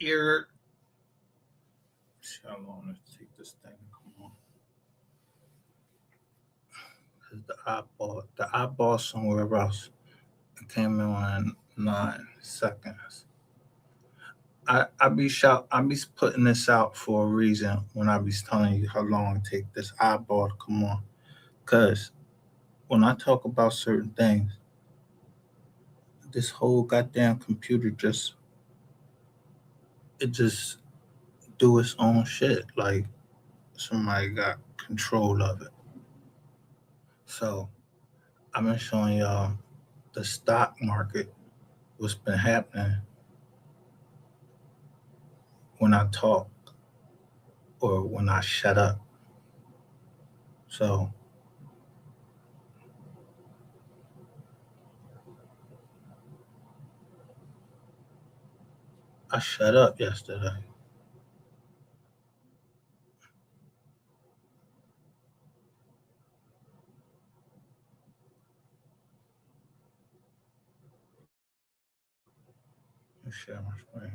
ear. See how long it take this thing to come on. 'Cause the eyeball somewhere else. It came in on 9 seconds. I be putting this out for a reason when I be telling you how long it take this eyeball to come on. Cause when I talk about certain things, this whole goddamn computer just do its own shit. Like somebody got control of it. So I've been showing y'all the stock market, what's been happening when I talk or when I shut up. So I shut up yesterday. Let me share my screen.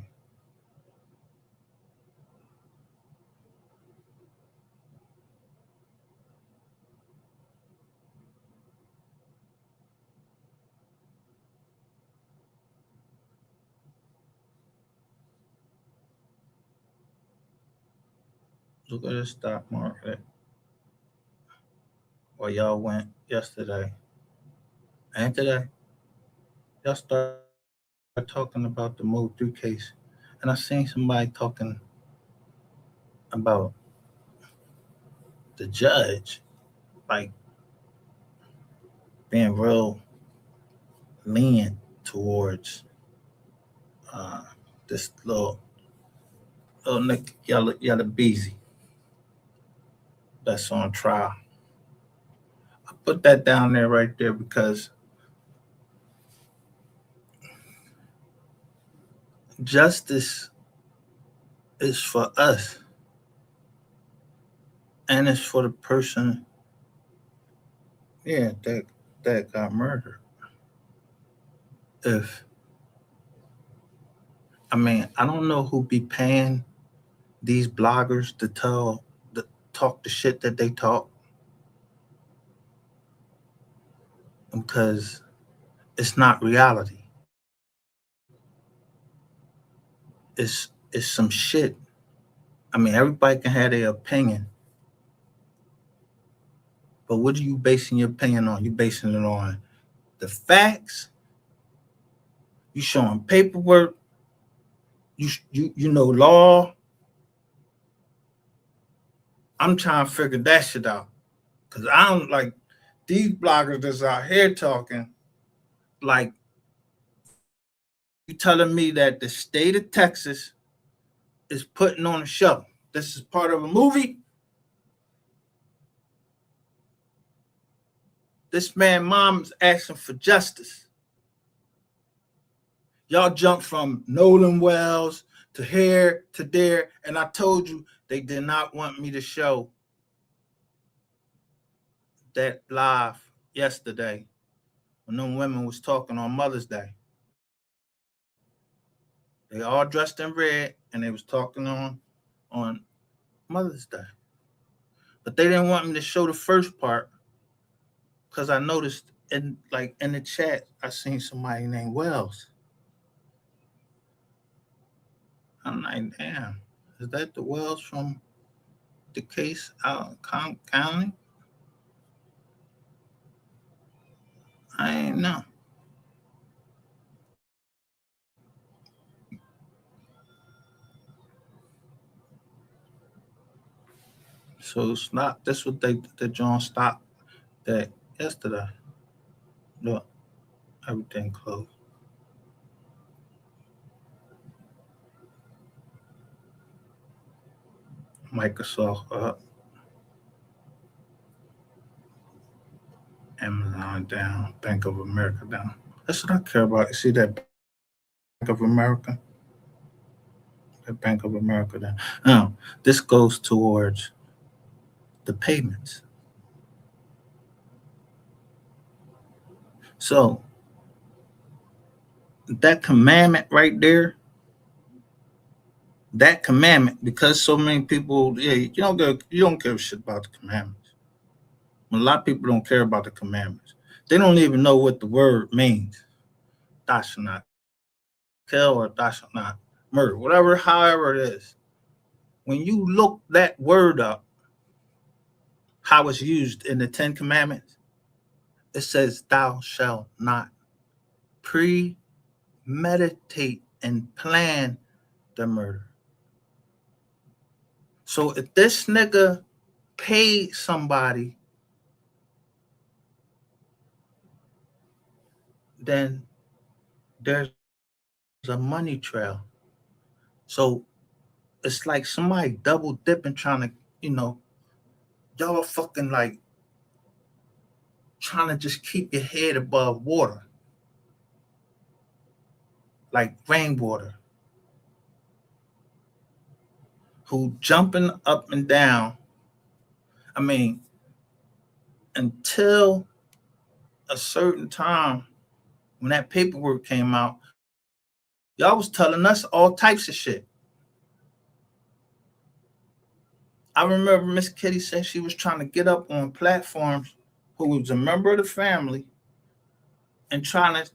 Look at the stock market. Where y'all went yesterday and today. Y'all started talking about the MO3 case. And I seen somebody talking about the judge, like being real lenient towards uh, this little Nick Yellow Beezy that's on trial. I put that down there right there because justice is for us and it's for the person, yeah, that got murdered. If I don't know who be paying these bloggers to talk the shit that they talk because it's not reality. It's some shit. Everybody can have their opinion, but what are you basing your opinion on? You basing it on the facts. You showing paperwork. You know law. I'm trying to figure that shit out because I don't like these bloggers that's out here talking like you telling me that the state of Texas is putting on a show. This is part of a movie. This man mom's asking for justice. Y'all jump from Nolan Wells to here to there, and I told you they did not want me to show that live yesterday when them women was talking on Mother's Day. They all dressed in red and they was talking on Mother's Day. But they didn't want me to show the first part because I noticed in the chat I seen somebody named Wells. I'm like, damn, is that the Wells from the case out in County? I ain't know. So it's not this what the John stopped that yesterday. Look, everything closed. Microsoft up, Amazon down, Bank of America down. That's what I care about. You see that Bank of America? That Bank of America down. Now, this goes towards the payments. So that commandment right there, That commandment, because so many people, yeah, you don't give a shit about the commandments. A lot of people don't care about the commandments. They don't even know what the word means. Thou shalt not kill or thou shalt not murder, whatever, however it is. When you look that word up, how it's used in the Ten Commandments, it says, "Thou shalt not premeditate and plan the murder." So if this nigga paid somebody, then there's a money trail. So it's like somebody double dipping, trying to, you know, y'all fucking like trying to just keep your head above water, like rainwater, who jumping up and down. I mean, until a certain time when that paperwork came out, y'all was telling us all types of shit. I remember Miss Kitty said she was trying to get up on platforms who was a member of the family and trying to,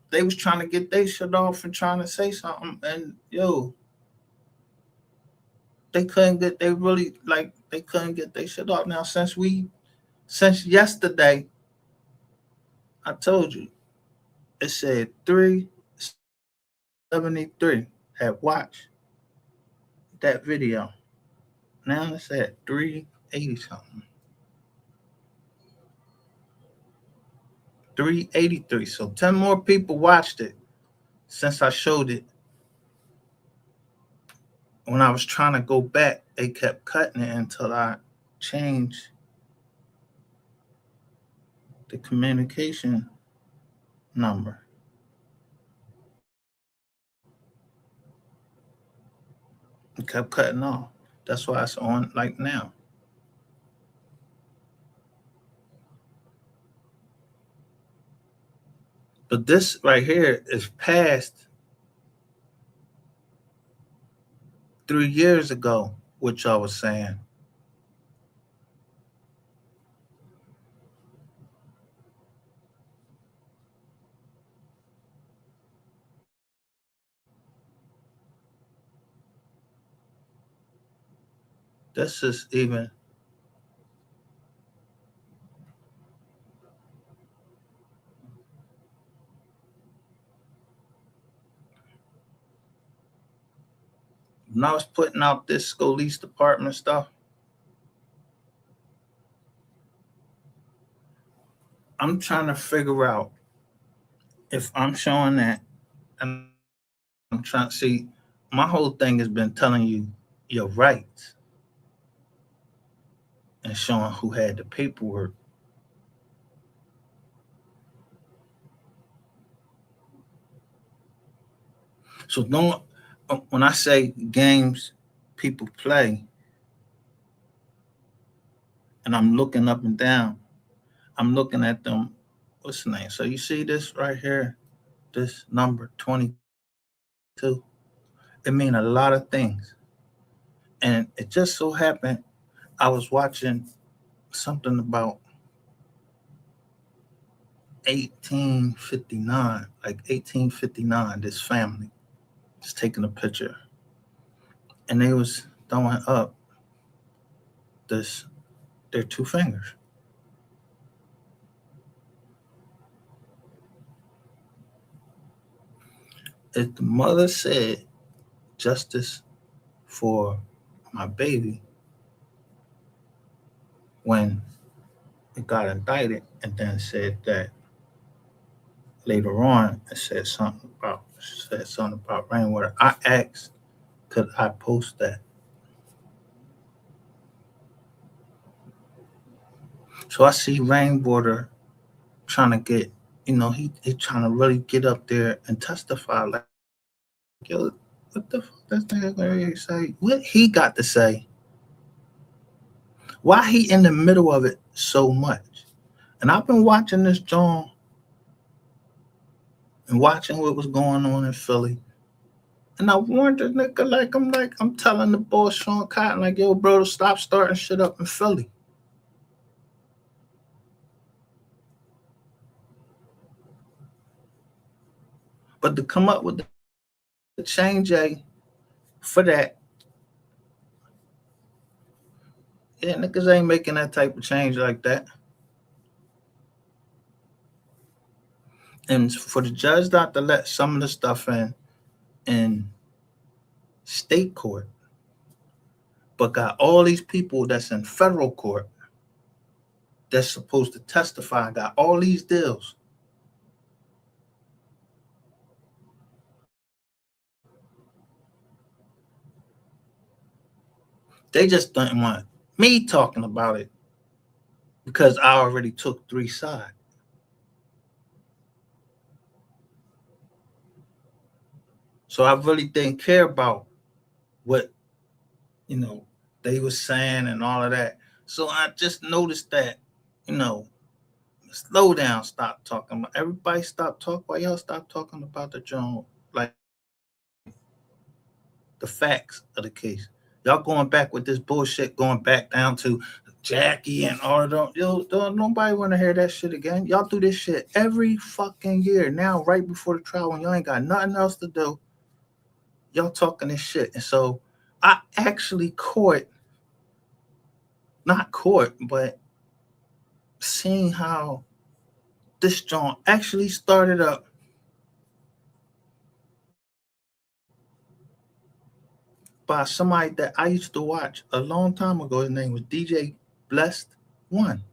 they was trying to get their shit off and trying to say something. And they couldn't get, they couldn't get their shit off. Now, since yesterday, I told you, it said 373 had watched that video. Now it's at 380 something. 383. So 10 more people watched it since I showed it. When I was trying to go back, they kept cutting it until I changed the communication number. It kept cutting off. That's why it's on like now. But this right here is past 3 years ago, what y'all was saying. This is even when I was putting out this Scolice department stuff. I'm trying to figure out if I'm showing that, and I'm trying to see. My whole thing has been telling you your rights and showing who had the paperwork. So don't, when I say games people play, and I'm looking up and down, I'm looking at them. What's the name? So you see this right here, this number 22. It mean a lot of things, and it just so happened I was watching something about 1859, like 1859. This family is taking a picture, and they was throwing up this their two fingers. If the mother said justice for my baby when it got indicted, and then said that later on it said something about rainwater. I asked, could I post that? So I see rainwater trying to get, he trying to really get up there and testify like, yo, what the fuck that nigga gonna say? What he got to say? Why he in the middle of it so much? And I've been watching this John and watching what was going on in Philly. And I warned the nigga I'm telling the boy Sean Cotton, like, yo, bro, stop starting shit up in Philly. But to come up with the change for that, yeah, niggas ain't making that type of change like that. And for the judge not to let some of the stuff in state court, but got all these people that's in federal court that's supposed to testify, got all these deals. They just don't want me talking about it because I already took 3 sides. So I really didn't care about what, you know, they were saying and all of that. So I just noticed that, you know, slow down, stop talking about everybody stop talking. Why y'all stop talking about the joint, like the facts of the case? Y'all going back with this bullshit, going back down to Jackie and all of them. Yo, don't nobody want to hear that shit again. Y'all do this shit every fucking year. Now, right before the trial, when y'all ain't got nothing else to do, y'all talking this shit. And so I actually not caught, but seeing how this joint actually started up by somebody that I used to watch a long time ago. His name was DJ Blessed One.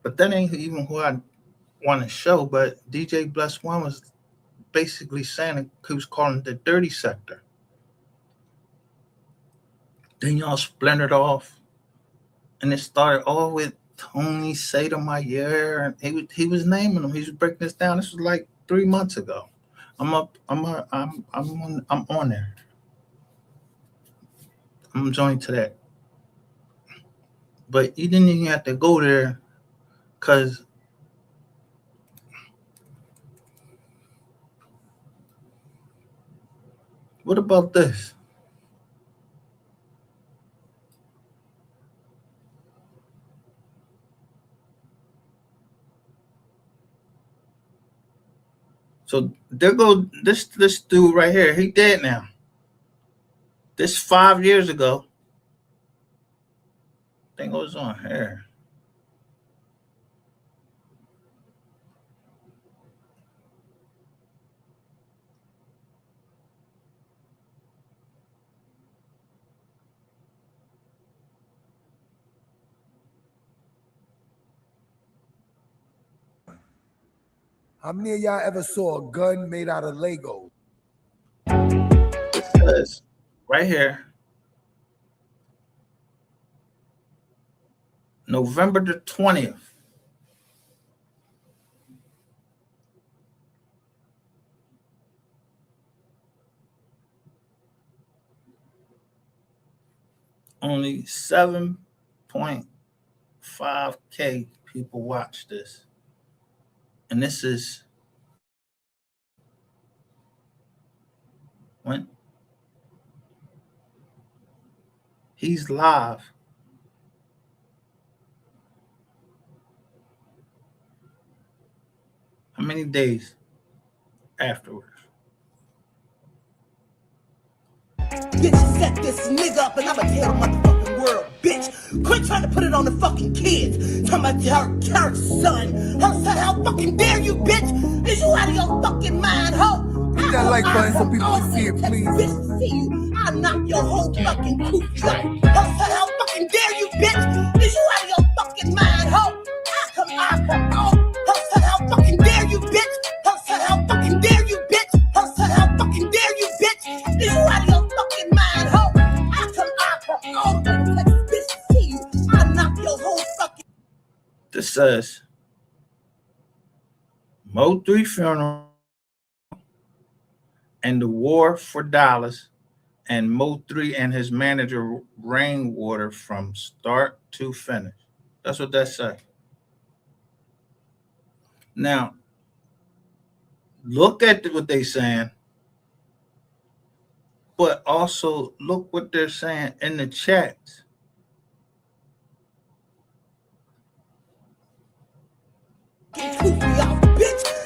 But that ain't even who I want to show. But DJ Blessed One was basically saying he was calling it the dirty sector. Then y'all splintered off, and it started all with Tony Sotomayor, and he was naming them. He was breaking this down. This was like 3 months ago. I'm on there. I'm joined to that. But you didn't even have to go there because what about this? So there go this dude right here. He dead now. This 5 years ago. Thing goes on here. How many of y'all ever saw a gun made out of Legos? Because right here, November the 20th. Only 7.5K people watch this. And this is when he's live. How many days afterwards? Bitch, set this nigga up and I'ma tell the motherfucking world, bitch. Quit trying to put it on the fucking kids. Talking about her son. Her son, how fucking dare you, bitch? Is you out of your fucking mind, ho? Hit that like button so people can see it, please. Bitch, see you. I'll knock your whole fucking coop dry. Her son, how fucking dare you, bitch? Is you out of your fucking mind, ho? I come on. Her son, how fucking dare you, bitch? Her son, how fucking dare you, bitch? Her son, how fucking dare you, bitch? Is you out of your fucking mind, ho? I come all the way to Texas, bitch, to see you. I'll knock your whole fucking. This says MO3 funeral and the war for dollars, and MO3 and his manager rainwater from start to finish. That's what that says. Now, Look at what they saying, but also look what they're saying in the chats. Bitch,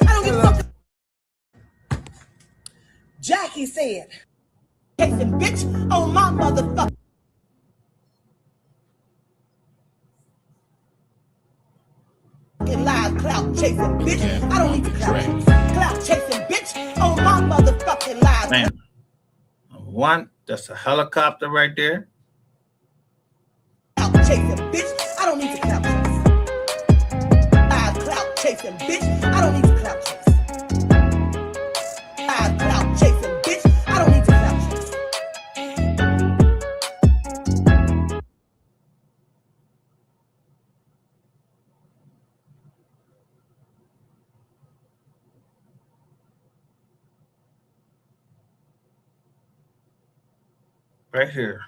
I don't give a fuck. Jackie said, chasing bitch on my motherfucker. Live clout chasing bitch. I don't need to clout chasing bitch on my motherfucking live. Man, one, that's a helicopter right there. Clout chasing bitch. I don't need to clout chase. Live clout chasing bitch. I don't need to clout chase. Live clout chasing bitch. I don't need to clout chase. Right here.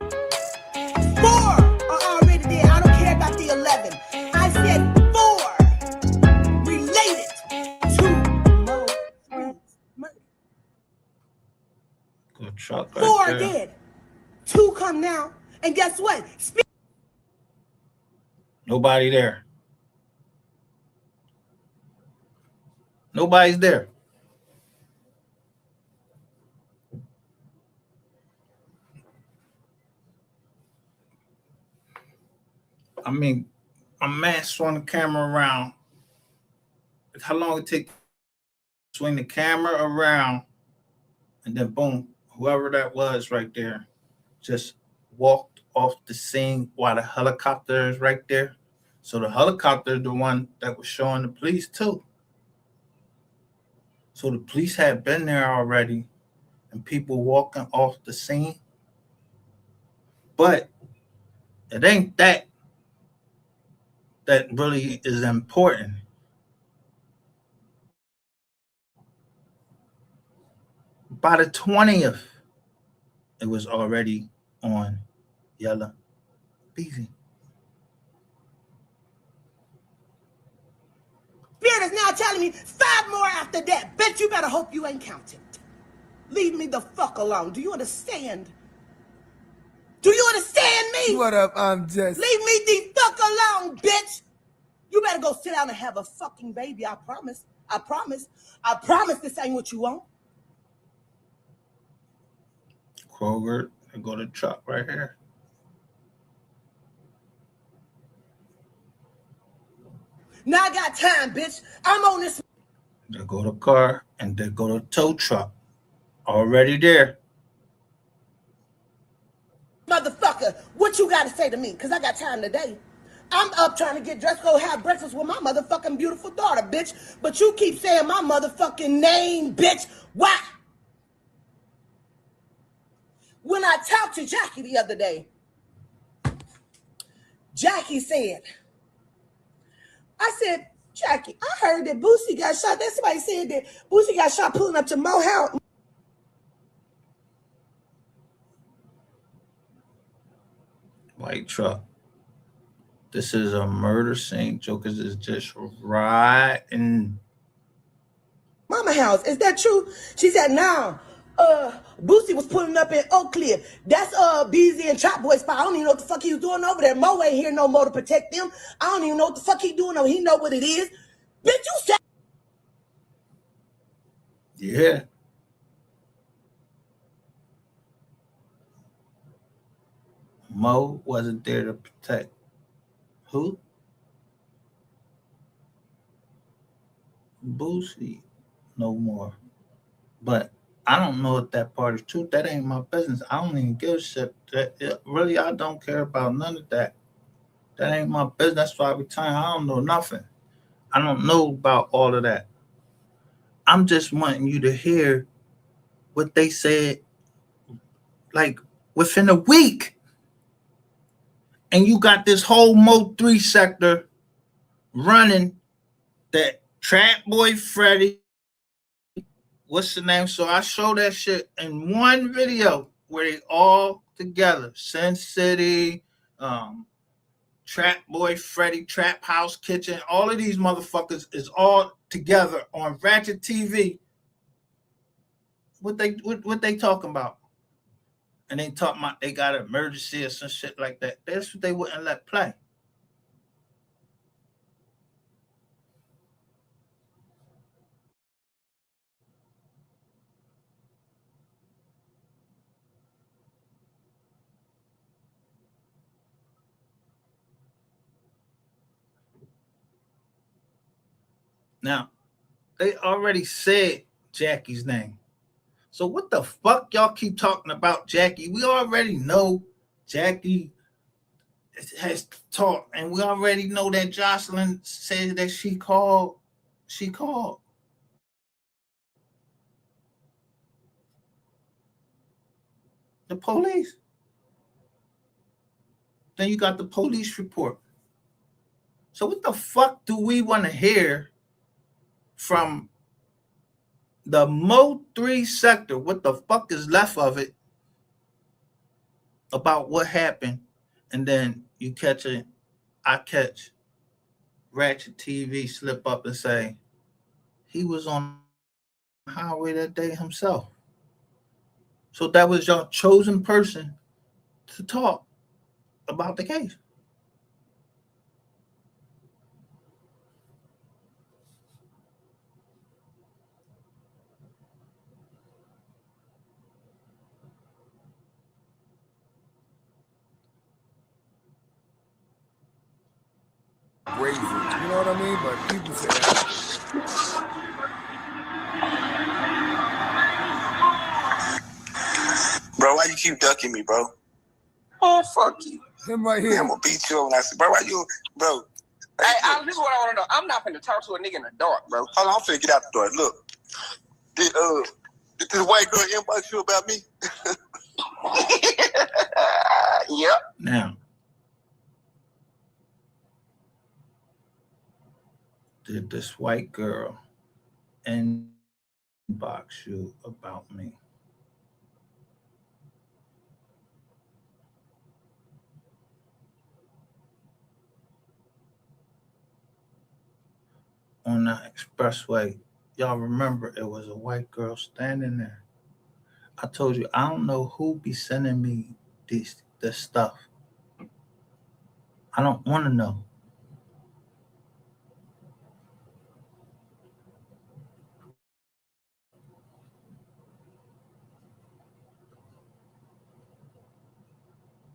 4 are already there. I don't care about the 11. I said 4 related to murder. Good truck right 4 there. dead. 2 come now. And guess what? Nobody there. Nobody's there. I mean, a man swung the camera around. How long it take to swing the camera around, and then boom, whoever that was right there just walked off the scene while the helicopter is right there. So the helicopter is the one that was showing the police too. So the police had been there already and people walking off the scene. But it ain't that really is important. By the 20th, it was already on Yellow Beezy. Spirit is now telling me 5 more after that. Bet you better hope you ain't counting. Leave me the fuck alone. Do you understand? Do you understand me? What up? I'm just. Leave me the fuck alone, bitch. You better go sit down and have a fucking baby. I promise. I promise. I promise this ain't what you want. Kroger, they go to truck right here. Now I got time, bitch. I'm on this. They go to car and they go to tow truck. Already there. Motherfucker, what you got to say to me? Because I got time today. I'm up trying to get dressed, go have breakfast with my motherfucking beautiful daughter, bitch. But you keep saying my motherfucking name, bitch. Why? When I talked to Jackie the other day, Jackie said, I said, Jackie, I heard that Boosie got shot. That's somebody said that Boosie got shot pulling up to Mo House. White truck. This is a murder scene. Jokers is just riding. Mama house. Is that true? She said, no. Boosie was pulling up in Oak Cliff. That's Beezy and Chop Boy spot. I don't even know what the fuck he was doing over there. Mo ain't here no more to protect them. I don't even know what the fuck he doing over. He know what it is. Bitch, you said. Yeah. Mo wasn't there to protect who? Boosie no more. But I don't know if that part is true. That ain't my business. I don't even give a shit. Really, I don't care about none of that. That ain't my business. That's why every time I don't know nothing. I don't know about all of that. I'm just wanting you to hear what they said like within a week. And you got this whole MO3 sector running that Trap Boy Freddy, what's the name? So I show that shit in one video where they all together, Sin City, Trap Boy Freddy, Trap House Kitchen, all of these motherfuckers is all together on Ratchet TV. What they talking about? And they talking about they got an emergency or some shit like that. That's what they wouldn't let play. Now, they already said Jackie's name. So what the fuck y'all keep talking about Jackie? We already know Jackie has talked, and we already know that Jocelyn said that she called the police. Then you got the police report. So what the fuck do we want to hear from the MO3 sector? What the fuck is left of it about what happened? And then you I catch Ratchet TV slip up and say he was on the highway that day himself. So that was your chosen person to talk about the case. Crazy. You know what I mean? But people say that. Bro, why you keep ducking me, bro? Oh, fuck you. Him right here. I'm gonna beat you up when I say, bro, why you, bro? Hey, this is what I want to know. I'm not finna talk to a nigga in the dark, bro. Hold on, I'm finna get out the door. Look, did this white girl inbox you about me? Yep. Now, did this white girl inbox you about me? On the expressway, y'all remember it was a white girl standing there. I told you, I don't know who be sending me this stuff. I don't want to know.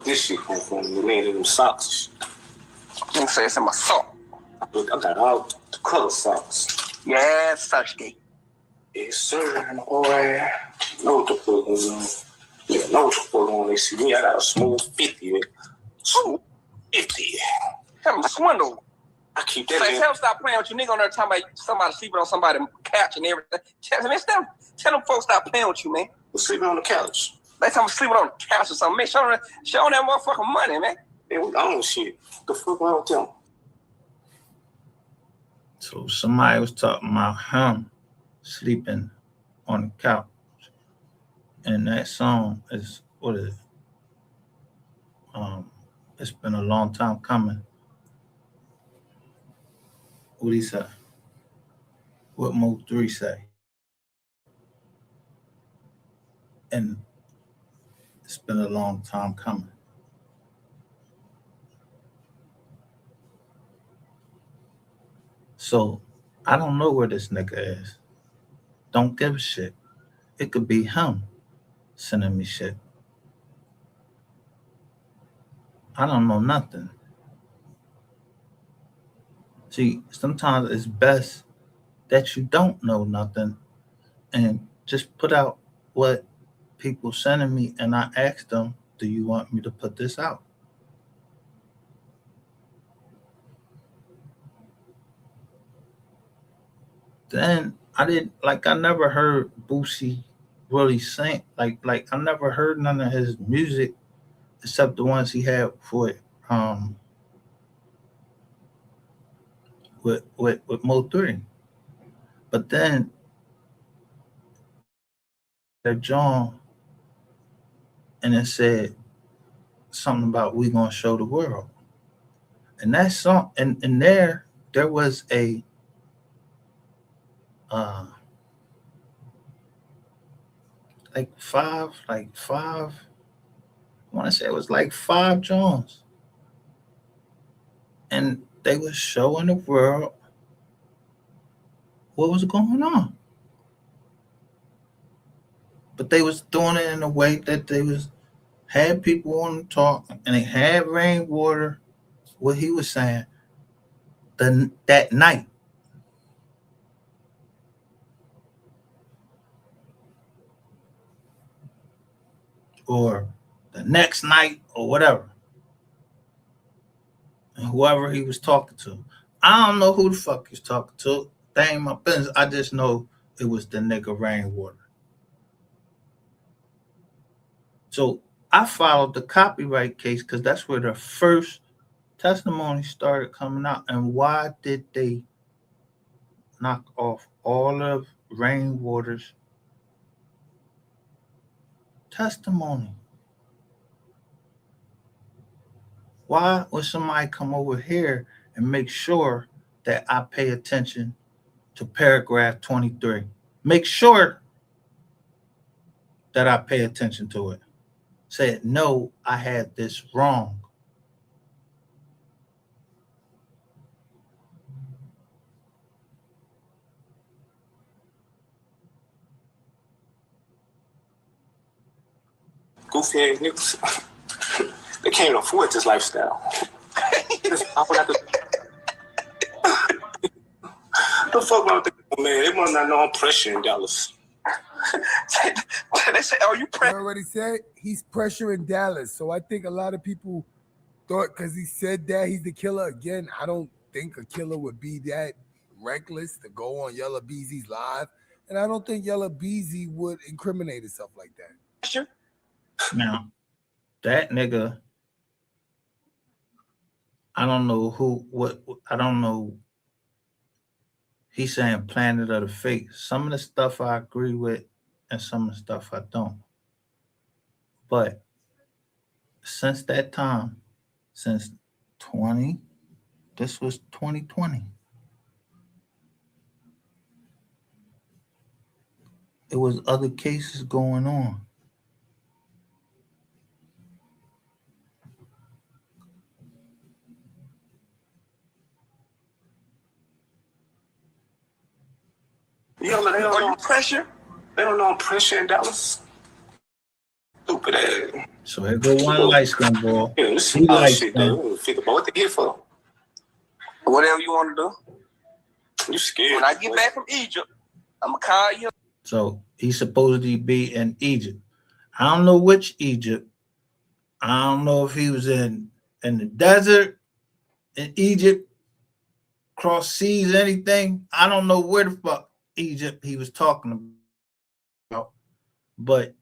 This shit from the man in them socks. You say it's in my sock. Look, I got all the color socks. Yeah, Sushki. Yes, sir. Boy, know what the fuck going on. Yeah, know what the fuck going on. They see me, I got a smooth 50. Man. Smooth 50. Him swindle. I keep that Say, in. tell him stop playing with you. Nigga on there talking about somebody sleeping on somebody's couch and everything. Tell them folks stop playing with you, man. We're sleeping on the couch. They tell me sleeping on the couch or something. Man, show them that motherfucking money, man. Man, we own shit. The fuck wrong with them? So somebody was talking about him sleeping on the couch. And that song is, what is it? It's been a long time coming. What he say? What MO3 say? And it's been a long time coming. So I don't know where this nigga is. Don't give a shit. It could be him sending me shit. I don't know nothing. See, sometimes it's best that you don't know nothing and just put out what people sending me, and I asked them, do you want me to put this out? Then I never heard Boosie really sing. Like I never heard none of his music except the ones he had for with Mo3. But then that John, and it said something about we gonna show the world. And that song, and there was a like five. I want to say it was like 5 Jones, and they was showing the world what was going on. But they was doing it in a way that they was had people on the talk, and they had Rainwater. What he was saying that night, or the next night, or whatever, and whoever he was talking to. I don't know who the fuck he's talking to. That ain't my business. I just know it was the nigga Rainwater. So I followed the copyright case because that's where the first testimony started coming out. And why did they knock off all of Rainwater's testimony? Why would somebody come over here and make sure that I pay attention to paragraph 23? Make sure that I pay attention to it. Said, no, I had this wrong. Goofy ass niggas. They can't afford this lifestyle. The fuck wrong with them, man? They must not know I'm pressuring Dallas. They say, "Oh, you I already said he's pressuring Dallas. So I think a lot of people thought because he said that he's the killer. Again, I don't think a killer would be that reckless to go on Yella Beezy's live. And I don't think Yella Beezy would incriminate himself like that. Sure. Now, that nigga, I don't know I don't know. He's saying Planet of the Fakes. Some of the stuff I agree with, and some of the stuff I don't. But since that time, since this was 2020. There was other cases going on. Yo, they don't know pressure. They don't know pressure in Dallas. Stupid ass. So here go one light skin boy. Yeah, let's see how shit though. Figure out what they here for. Whatever you want to do. You scared? When I get back from Egypt, I'm gonna call you. So he's supposedly be in Egypt. I don't know which Egypt. I don't know if he was in the desert, in Egypt, cross seas, anything. I don't know where the fuck Egypt he was talking about. But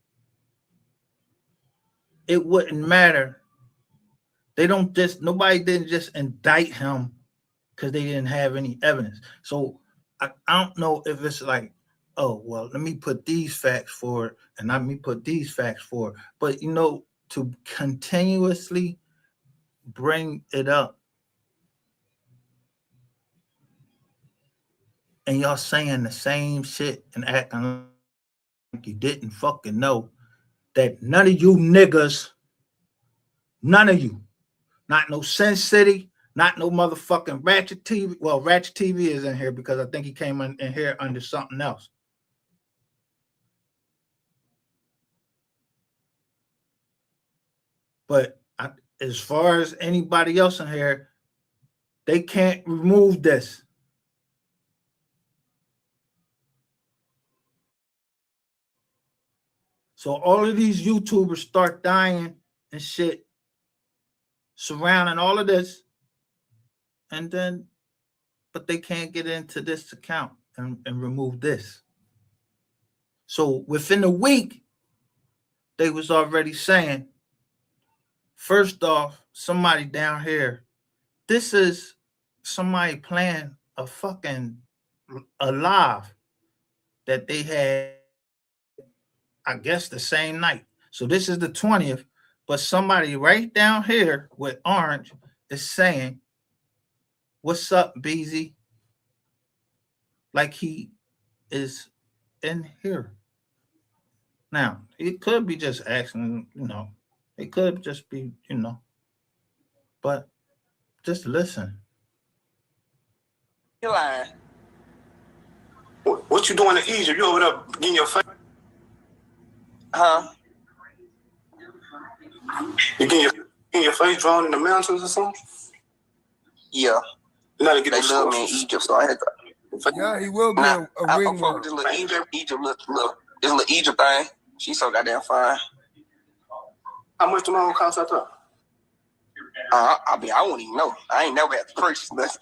it wouldn't matter. Nobody didn't just indict him because they didn't have any evidence. So I don't know if it's like, oh, well, let me put these facts forward and let me put these facts forward. But, to continuously bring it up and y'all saying the same shit and acting like you didn't fucking know that none of you niggas, none of you, not no Sin City, not no motherfucking Ratchet TV. Well, Ratchet TV is in here because I think he came in here under something else. But as far as anybody else in here, they can't remove this. So all of these YouTubers start dying and shit surrounding all of this. And then, but they can't get into this account and remove this. So within a week, they was already saying, first off, somebody down here, this is somebody playing a live that they had, I guess, the same night. So this is the 20th, but somebody right down here with orange is saying what's up, BZ? Like he is in here. Now, it could be just asking, you know, it could just be, you know, but just listen. You lying. What you doing in Egypt? You over there getting your face? Huh? You getting your face drawn in the mountains or something? Yeah. You gotta get They those love me in sculptures. Egypt, so I had to. Yeah, he will be Nah, a I'm ringworm. fuck with this little this little Egypt thing. She's so goddamn fine. How much the loan cost out there? I mean, I won't even know. I ain't never had to purchase nothing.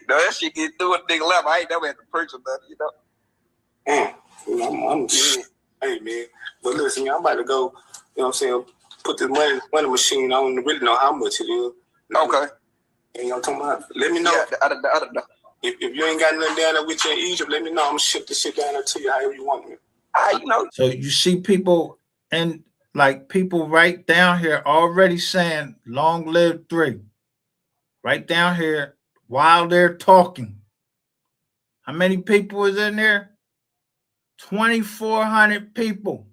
No, that shit get through a nigga level. I ain't never had to purchase nothing, you know. I'm hey man. But listen, man, I'm about to go, you know what I'm saying, put this money machine. I don't really know how much it is. Okay. And you know what I'm talking about? Let me know. Yeah, the other. If you ain't got nothing down there with you in Egypt, let me know. I'm gonna ship this shit down there to you however you want me. You know. So you see people and like people right down here already saying long live 3. Right down here while they're talking. How many people is in there? 2,400 people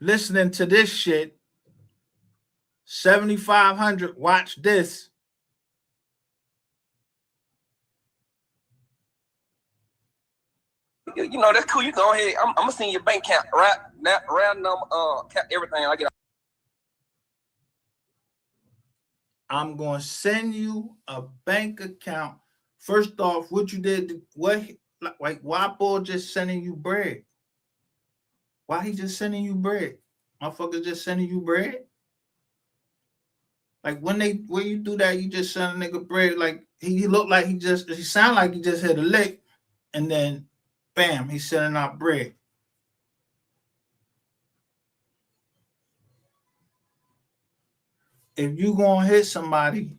listening to this shit. 7,500 watch this. You know, that's cool. You go ahead. I'm gonna send you your bank account right number, everything I get. I'm going to send you a bank account. First off, what you did, what, like, why Bull just sending you bread? Why he just sending you bread? Motherfuckers just sending you bread? Like, when you do that, you just send a nigga bread. Like, he looked like he sound like he just hit a lick, and then, bam, he's sending out bread. If you gonna hit somebody,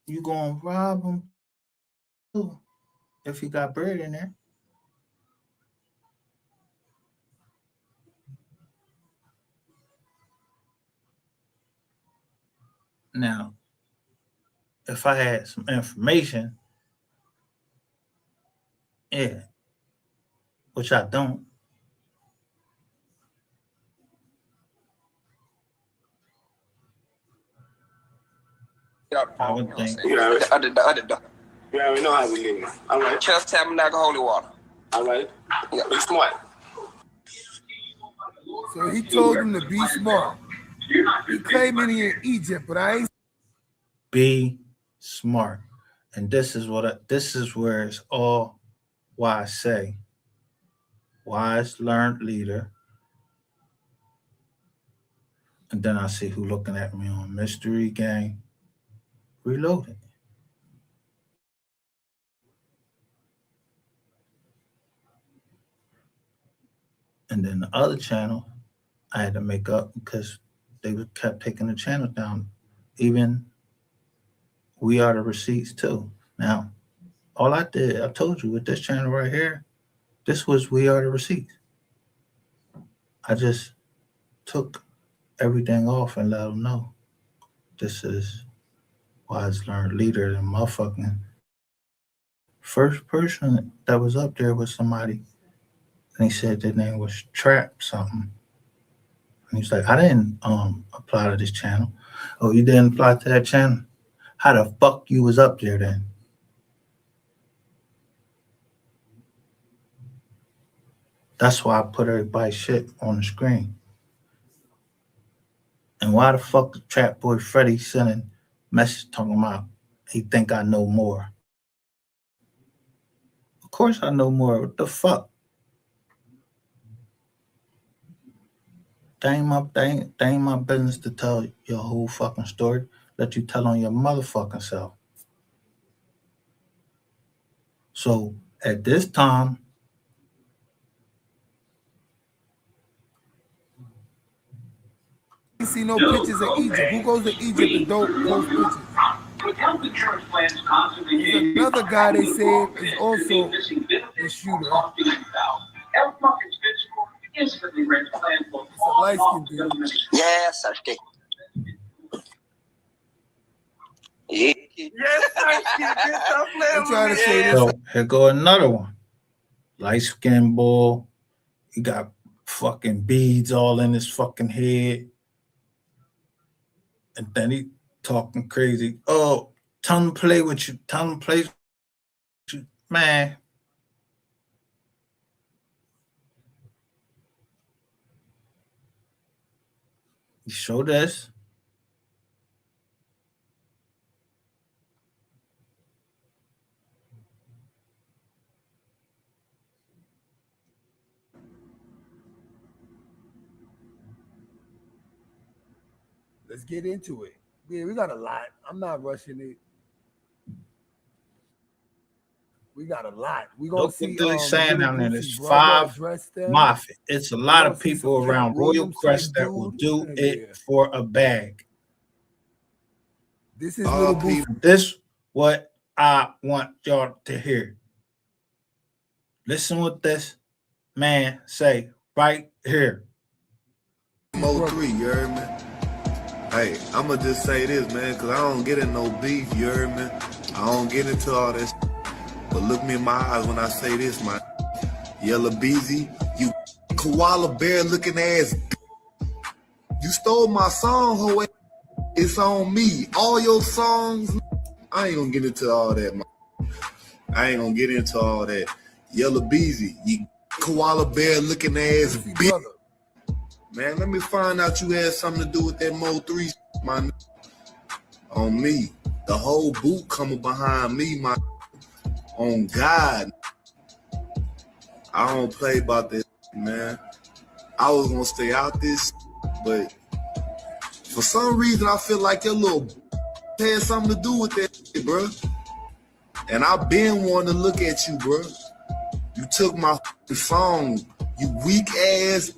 you gonna rob him too, if he got bread in there. Now, if I had some information, yeah, which I don't. I would think. You already know how we live. All right. Chest Tabernacle Holy Water. All right. Yeah. Be smart. So he told him to be smart. He claiming he in Egypt, but I ain't. Be smart. And this is where it's all why I say wise learned leader. And then I see who looking at me on Mystery Gang Reloaded. And then the other channel I had to make up because they kept taking the channel down. Even We Are the Receipts too. Now, all I did, I told you with this channel right here, this was We Are the Receipts. I just took everything off and let them know this is Wise Learned Leader. And motherfucking first person that was up there was somebody, and he said their name was Trap something. And he's like, I didn't apply to this channel. Oh, you didn't apply to that channel? How the fuck you was up there then? That's why I put everybody's shit on the screen. And why the fuck the Trap Boy Freddy sending message talking about he think I know more? Of course I know more. What the fuck? That ain't my business to tell your whole fucking story. Let you tell on your motherfucking self. So at this time, I ain't see no pictures of Egypt. Who goes to Egypt and don't post pictures? There's another guy they said is also a shooter. It's a light skin dude. Yes, Sasuke. Yeah. Yes, Sasuke. I'm trying to say this. So here go another one. Light skinned boy. He got fucking beads all in his fucking head. And then he talking crazy. Oh, tell him to play with you. Tell him to play with you. Man. You show this. Let's get into it. Yeah, we got a lot. I'm not rushing it. We got a lot. We gonna Look see. what they're saying Little down there. Boosie's There's brother 5 address them. Mafia. It's a We lot gonna of see people some Cat around Royal Williams Crest type that will dude. do Yeah. it for a bag. This is Little Boosie. This what I want y'all to hear. Listen what this man say right here. MO3, you heard me? Hey, I'ma just say this, man, because I don't get in no beef, you heard me? I don't get into all this. But look me in my eyes when I say this, my Yellow Beezy, you koala bear looking ass. You stole my song, ho. It's on me. All your songs, I ain't gonna get into all that, man. I ain't gonna get into all that. Yellow Beezy, you koala bear looking ass bitch. Man, let me find out you had something to do with that MO3, my on me. The whole boot coming behind me, my on God. I don't play about this, man. I was gonna stay out this, but for some reason I feel like your little had something to do with that, bro. And I've been wanting to look at you, bro. You took my song, you weak ass.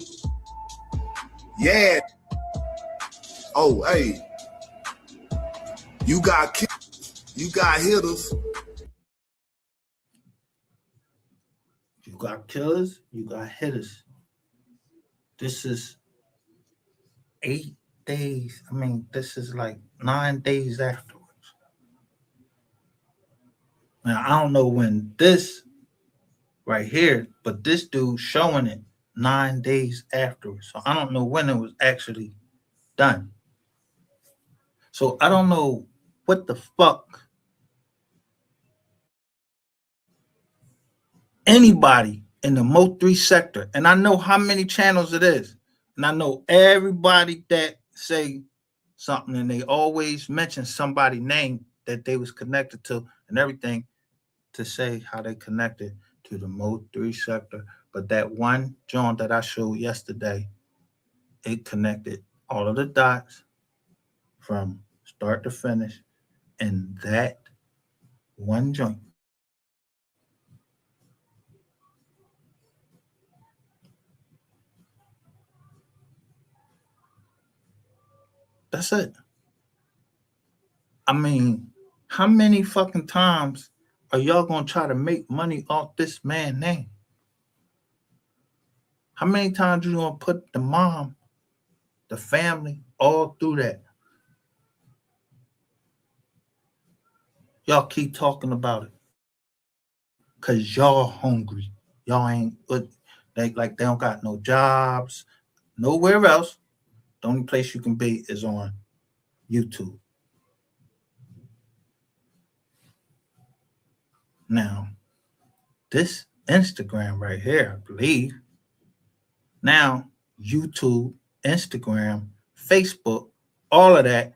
Yeah. Oh, hey. You got killers. You got hitters. You got killers, you got hitters. This is 8 days. I mean, this is like 9 days afterwards. Now, I don't know when this right here, but this dude showing it 9 days afterwards. So I don't know when it was actually done. So I don't know what the fuck anybody in the MO3 sector, and I know how many channels it is, and I know everybody that say something, and they always mention somebody's name that they was connected to and everything to say how they connected to the MO3 sector. But that one joint that I showed yesterday, it connected all of the dots from start to finish, and that one joint. That's it. I mean, how many fucking times are y'all gonna try to make money off this man's name? How many times you gonna put the mom, the family, all through that? Y'all keep talking about it. Cause y'all hungry. Y'all ain't they don't got no jobs, nowhere else. The only place you can be is on YouTube. Now, this Instagram right here, I believe. Now, YouTube, Instagram, Facebook, all of that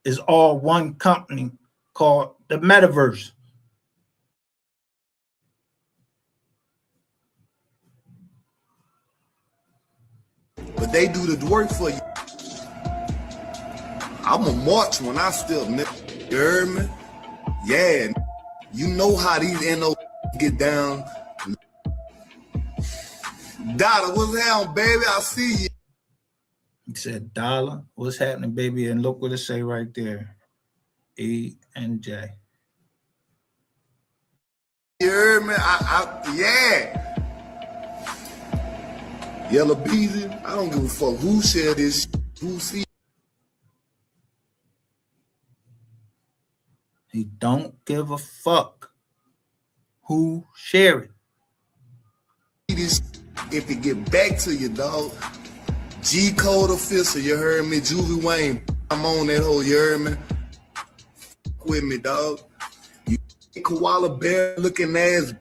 is all one company called the Metaverse. But they do the work for you. I'm a march when I still, you heard me? Yeah, you know how these NO get down. Dollar, what's down, baby? I see you. He said, Dollar, what's happening, baby? And look what it say right there. E and J. You heard me? Yeah. Yellow Beezy, I don't give a fuck who shared this, who see He don't give a fuck who share it. this. If it get back to you, dog. G Code official, you heard me? Juvie Wayne, I'm on that whole, you heard me? With me, dog. You koala bear looking ass.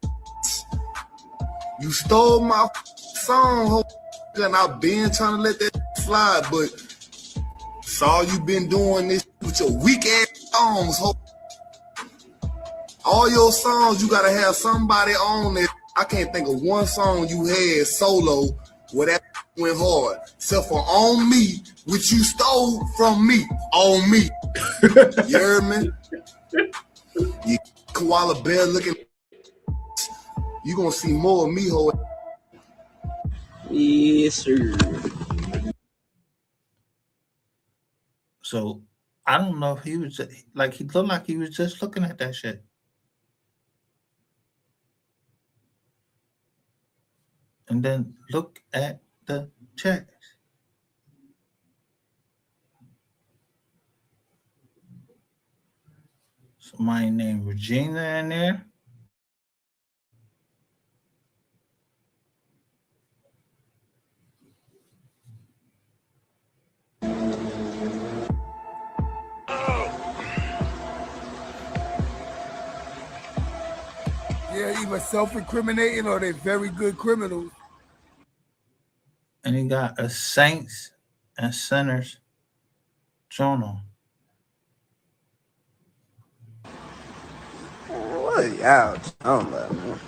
You stole my song, ho, and I've been trying to let that slide, but saw you been doing this with your weak ass songs, ho. All your songs, you gotta have somebody on it. I can't think of one song you had solo where that went hard, except for On Me, which you stole from me. On Me. You heard me? You koala bear looking. You gonna see more of me, ho. Yes, sir. So I don't know if he was like, he looked like he was just looking at that shit. And then look at the checks. Somebody named Regina in there. Yeah, either self-incriminating or they're very good criminals. And he got a Saints and Sinners journal. What y'all talking about, man?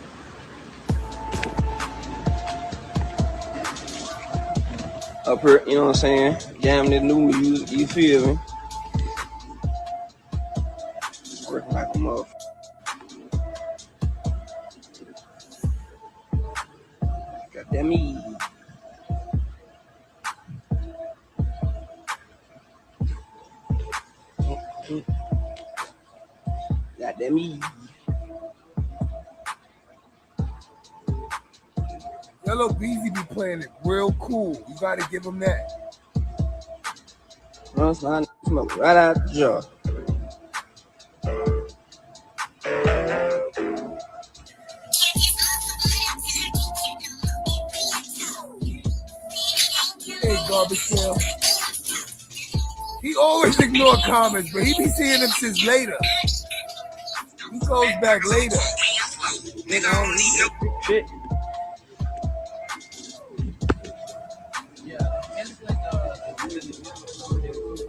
Up here, you know what I'm saying? Jam the new, you feel me? Working like a motherfucker. Got that me. Got that me. Yellow Beezy be playing it real cool. You gotta give him that. Smoke right out the jar. Hey, Garbage Tail. He always ignore comments, but he be seeing them since later. He goes back later. Nigga, I don't need no shit.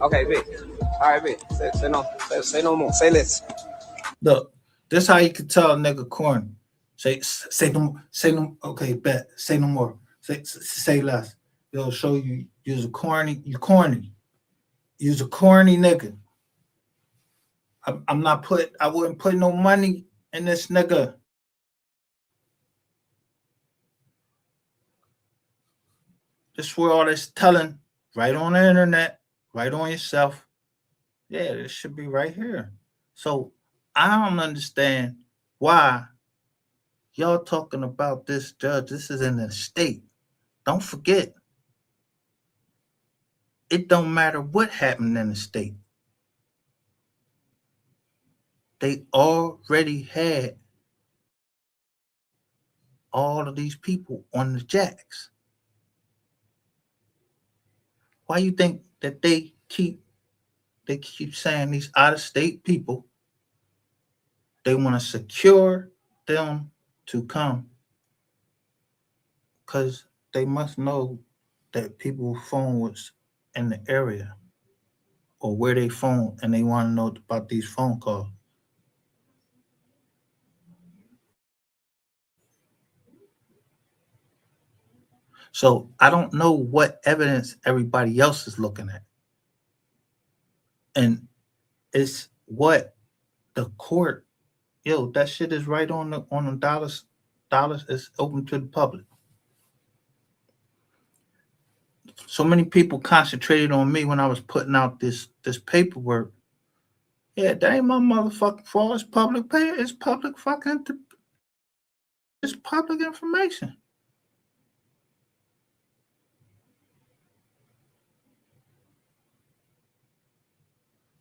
Okay, bitch. All right, bitch. Say no. Say no more. Say less. Look, this how you can tell a nigga corny. Say no. Okay, bet. Say no more. Say less. It'll show you you's a corny. You corny. You's a corny nigga. I wouldn't put no money in this nigga. This where all this telling, right on the internet, right on yourself. Yeah, this should be right here. So I don't understand why y'all talking about this judge. This is in the state. Don't forget, it don't matter what happened in the state. They already had all of these people on the jacks. Why you think that they keep saying these out-of-state people, they want to secure them to come? Because they must know that people's phone was in the area or where they phone, and they want to know about these phone calls. So I don't know what evidence everybody else is looking at. And it's what the court, that shit is right on the dollars. Dollars is open to the public. So many people concentrated on me when I was putting out this paperwork. Yeah, that ain't my motherfucking fault. It's public pay. It's public it's public information.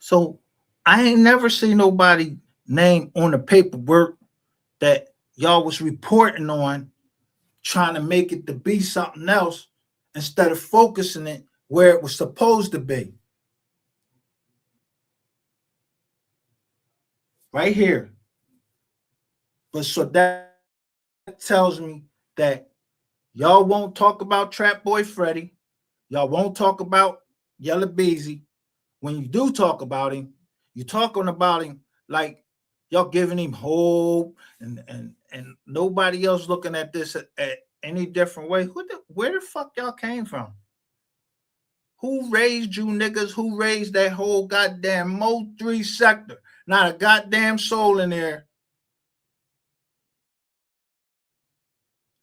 So I ain't never seen nobody name on the paperwork that y'all was reporting on, trying to make it to be something else instead of focusing it where it was supposed to be. Right here. But so that tells me that y'all won't talk about Trap Boy Freddy. Y'all won't talk about Yella Beezy. When you do talk about him, you're talking about him like y'all giving him hope, and nobody else looking at this at any different way. Where the fuck y'all came from? Who raised you niggas? Who raised that whole goddamn MO3 sector? Not a goddamn soul in there.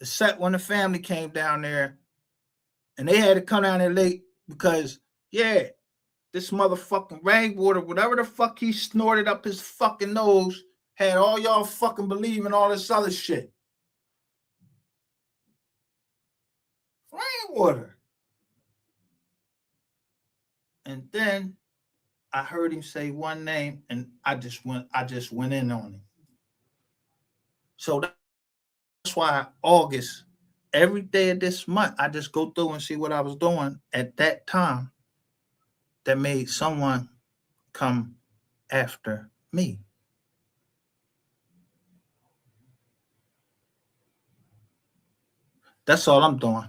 Except when the family came down there, and they had to come down there late because, yeah, this motherfucking rainwater, whatever the fuck he snorted up his fucking nose, had all y'all fucking believing all this other shit. Rainwater. And then I heard him say one name, and I just went in on him. So that's why August, every day of this month, I just go through and see what I was doing at that time that made someone come after me. That's all I'm doing.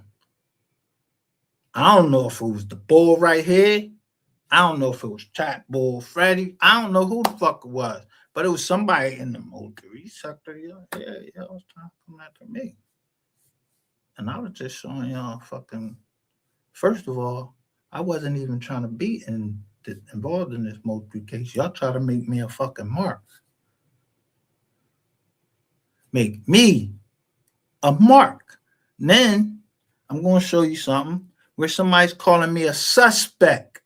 I don't know if it was the bull right here. I don't know if it was Trap Bull Freddy. I don't know who the fuck it was, but it was somebody in the MO3 sector. Yeah, it was trying to come after me. And I was just showing y'all fucking. First of all, I wasn't even trying to be involved in this MO3 case. Y'all try to make me a fucking mark. Make me a mark. And then I'm going to show you something where somebody's calling me a suspect.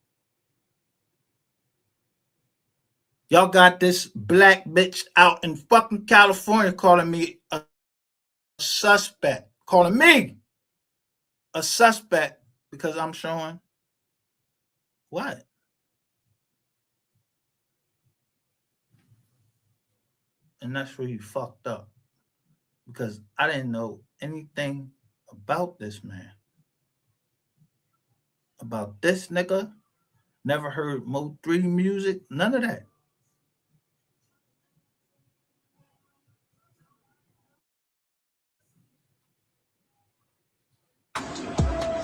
Y'all got this black bitch out in fucking California calling me a suspect. Calling me a suspect because I'm showing what? And that's where you fucked up. Because I didn't know anything about this man. About this nigga. Never heard MO3 music. None of that.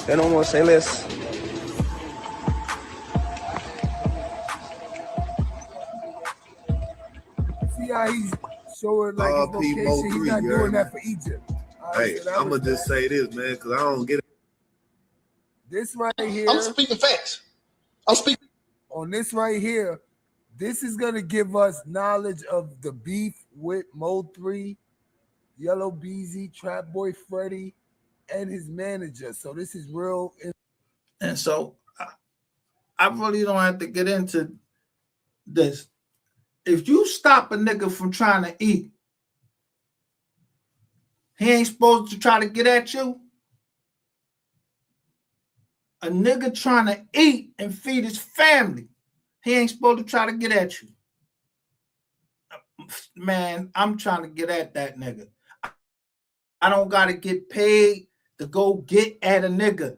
They don't want to say less. See how he's showing like his location. MO3, He's not you doing heard that me? for Egypt. Hey, so I'm going to just say this, man, because I don't get it. This right here. I'm speaking facts. I'm speaking. On this right here, this is going to give us knowledge of the beef with MO3, Yellow Beezy, Trap Boy Freddy, and his manager. So this is real. And so I really don't have to get into this. If you stop a nigga from trying to eat, he ain't supposed to try to get at you. A nigga trying to eat and feed his family, he ain't supposed to try to get at you. Man, I'm trying to get at that nigga. I don't got to get paid to go get at a nigga.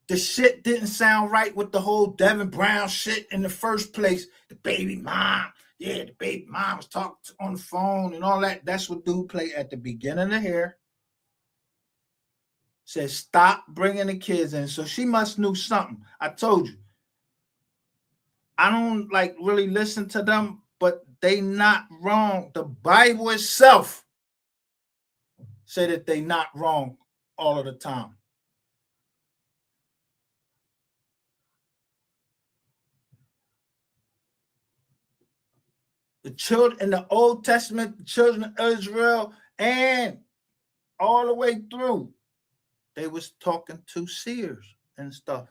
The shit didn't sound right with the whole Devin Brown shit in the first place. The baby mom. Yeah, the baby mom was talking on the phone and all that. That's what dude played at the beginning of here. Said, stop bringing the kids in. So she must knew something. I told you. I don't like really listen to them, but they not wrong. The Bible itself said that they not wrong all of the time. The children in the Old Testament, the children of Israel, and all the way through, they was talking to seers and stuff.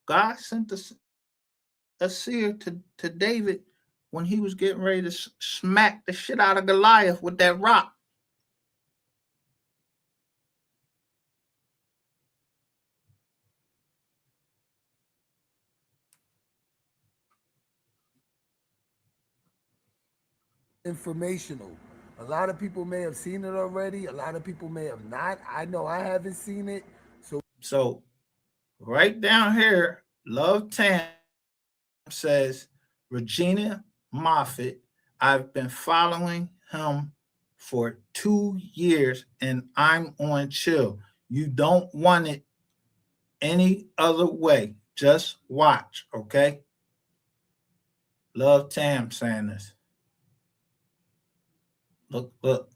God sent a seer to David when he was getting ready to smack the shit out of Goliath with that rock. informational. A lot of people may have seen it already. A lot of people may have not. I know I haven't seen it. So right down here, Love Tam says, Regina Moffat, I've been following him for 2 years and I'm on chill. You don't want it any other way. Just watch, okay? Love Tam saying this. Look, look.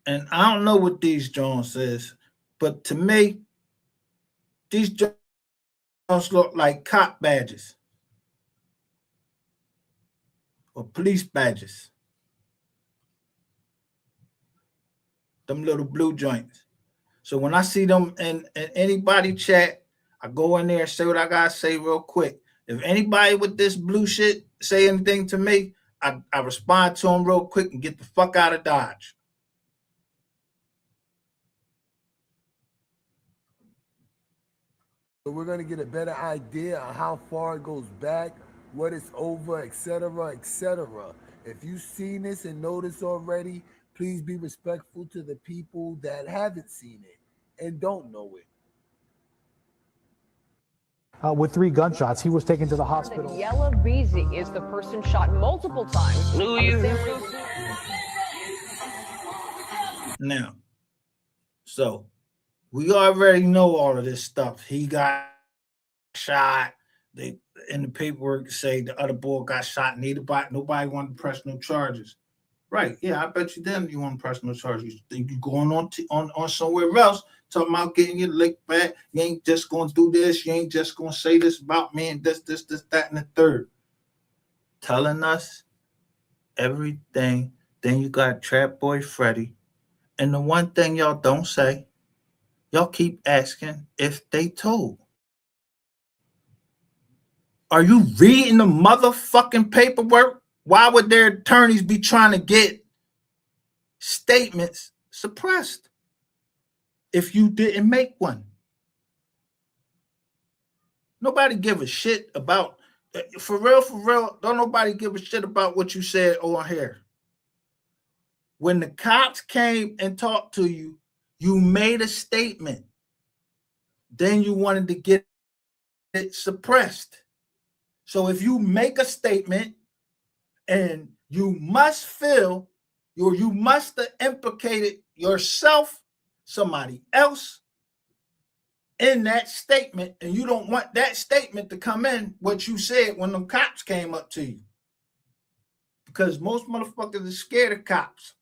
And I don't know what these Jones is, but to me, these Jones look like cop badges or police badges. Them little blue joints. So when I see them in anybody chat, I go in there and say what I gotta say real quick. If anybody with this blue shit say anything to me, I respond to them real quick and get the fuck out of Dodge. So we're gonna get a better idea of how far it goes back, what it's over, etc., etc. If you've seen this and know this already, please be respectful to the people that haven't seen it and don't know it. With 3 gunshots, he was taken to the hospital. Yella Beezy is the person shot multiple times. New Year. Now, so we already know all of this stuff. He got shot. They in the paperwork say the other boy got shot. Nobody wanted to press no charges. Right? Yeah, I bet you then you want to press no charges. You think you going on somewhere else talking about getting your lick back. You ain't just gonna do this. You ain't just gonna say this about me and this, that, and the third. Telling us everything. Then you got Trap Boy Freddy. And the one thing y'all don't say, y'all keep asking if they told. Are you reading the motherfucking paperwork? Why would their attorneys be trying to get statements suppressed if you didn't make one? Nobody give a shit about, for real, don't nobody give a shit about what you said on here. When the cops came and talked to you, you made a statement. Then you wanted to get it suppressed. So if you make a statement and you must feel, or you must have implicated yourself, somebody else in that statement, and you don't want that statement to come in what you said when them cops came up to you. Because most motherfuckers are scared of cops.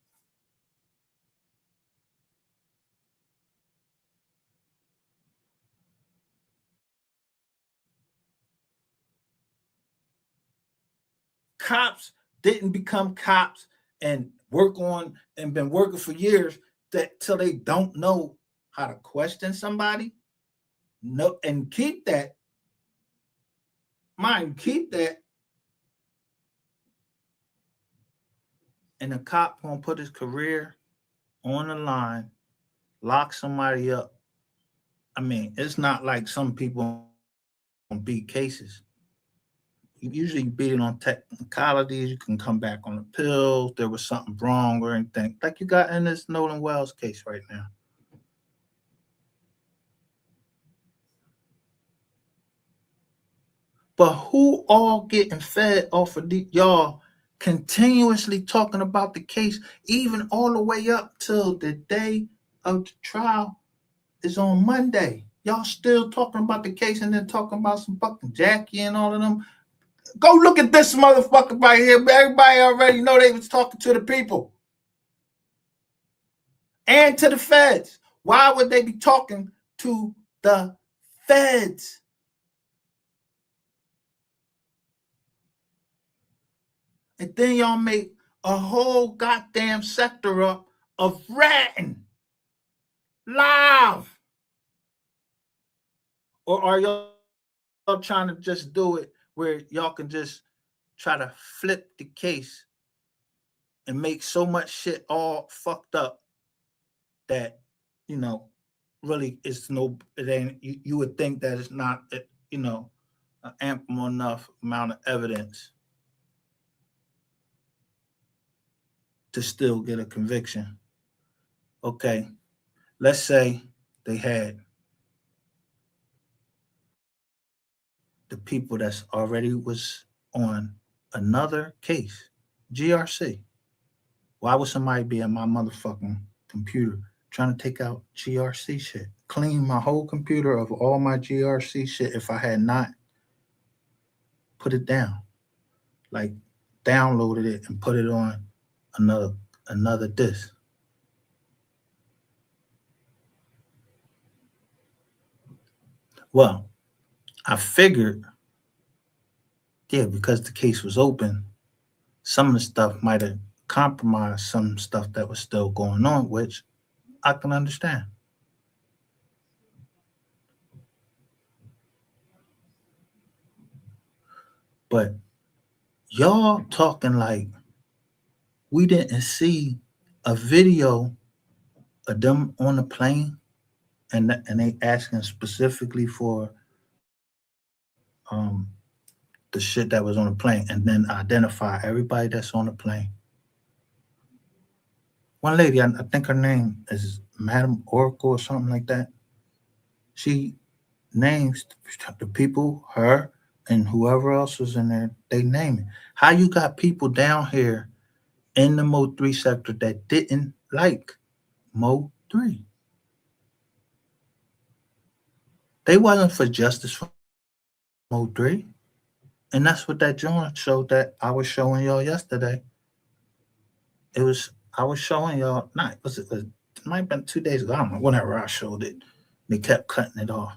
Cops didn't become cops and been working for years till they don't know how to question somebody. No, and keep that and a cop gonna put his career on the line, lock somebody up. I mean, it's not like some people beat cases. You usually beat it on technicalities. You can come back on the pill. There was something wrong or anything, like you got in this Nolan Wells case right now. But who all getting fed off of y'all continuously talking about the case, even all the way up till the day of the trial is on Monday? Y'all still talking about the case and then talking about some fucking Jackie and all of them. Go look at this motherfucker right here. Everybody already know they was talking to the people and to the feds. Why would they be talking to the feds? And then y'all make a whole goddamn sector up of ratting live. Or are y'all trying to just do it where y'all can just try to flip the case and make so much shit all fucked up that, really it ain't, you would think that it's not, an ample enough amount of evidence to still get a conviction. Okay, let's say they had the people that's already was on another case, GRC. Why would somebody be on my motherfucking computer trying to take out GRC shit? Clean my whole computer of all my GRC shit if I had not put it down. Like downloaded it and put it on another disk. Well, I figured, yeah, because the case was open, some of the stuff might have compromised some stuff that was still going on, which I can understand. But y'all talking like we didn't see a video of them on the plane, and they asking specifically for um the shit that was on the plane, and then identify everybody that's on the plane. One lady, I think her name is Madam Oracle or something like that. She names the people, her and whoever else was in there. They name it. How you got people down here in the MO3 sector that didn't like MO3? They wasn't for justice for MO3. And that's what that joint showed that I was showing y'all yesterday. It was I was showing y'all not it might have been 2 days ago. I don't know, whenever I showed it. They kept cutting it off.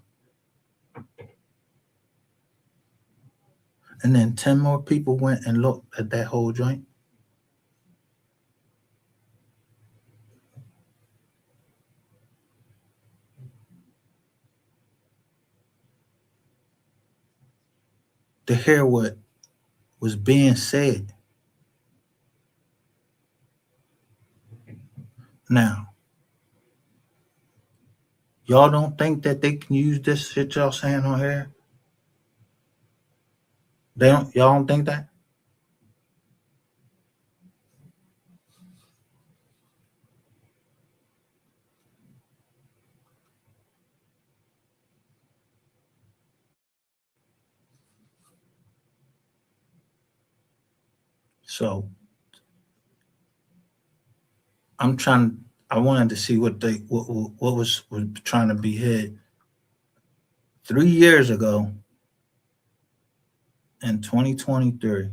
And then 10 more people went and looked at that whole joint. To hear what was being said. Now, y'all don't think that they can use this shit y'all saying on here? Y'all don't think that? So I wanted to see what was trying to be hid 3 years ago in 2023.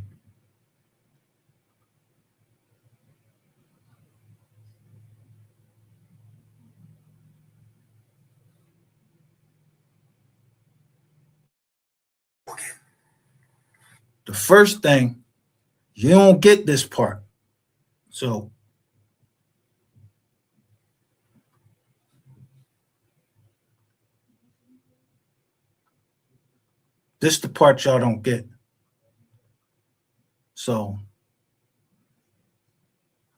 The first thing, you don't get this part. So this the part y'all don't get. So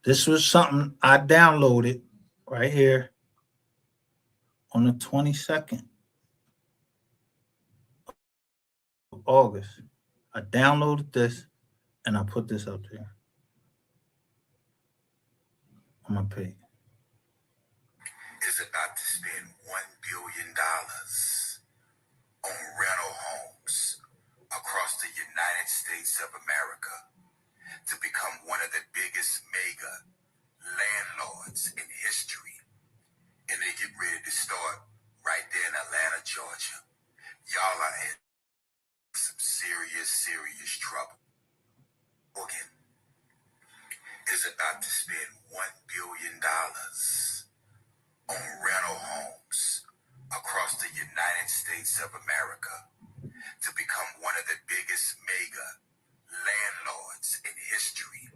this was something I downloaded right here on the 22nd of August. I downloaded this and I put this up there on my page. Is about to spend $1 billion on rental homes across the United States of America to become one of the biggest mega landlords in history. And they get ready to start right there in Atlanta, Georgia. Y'all are in some serious trouble. Morgan is about to spend $1 billion on rental homes across the United States of America to become one of the biggest mega landlords in history.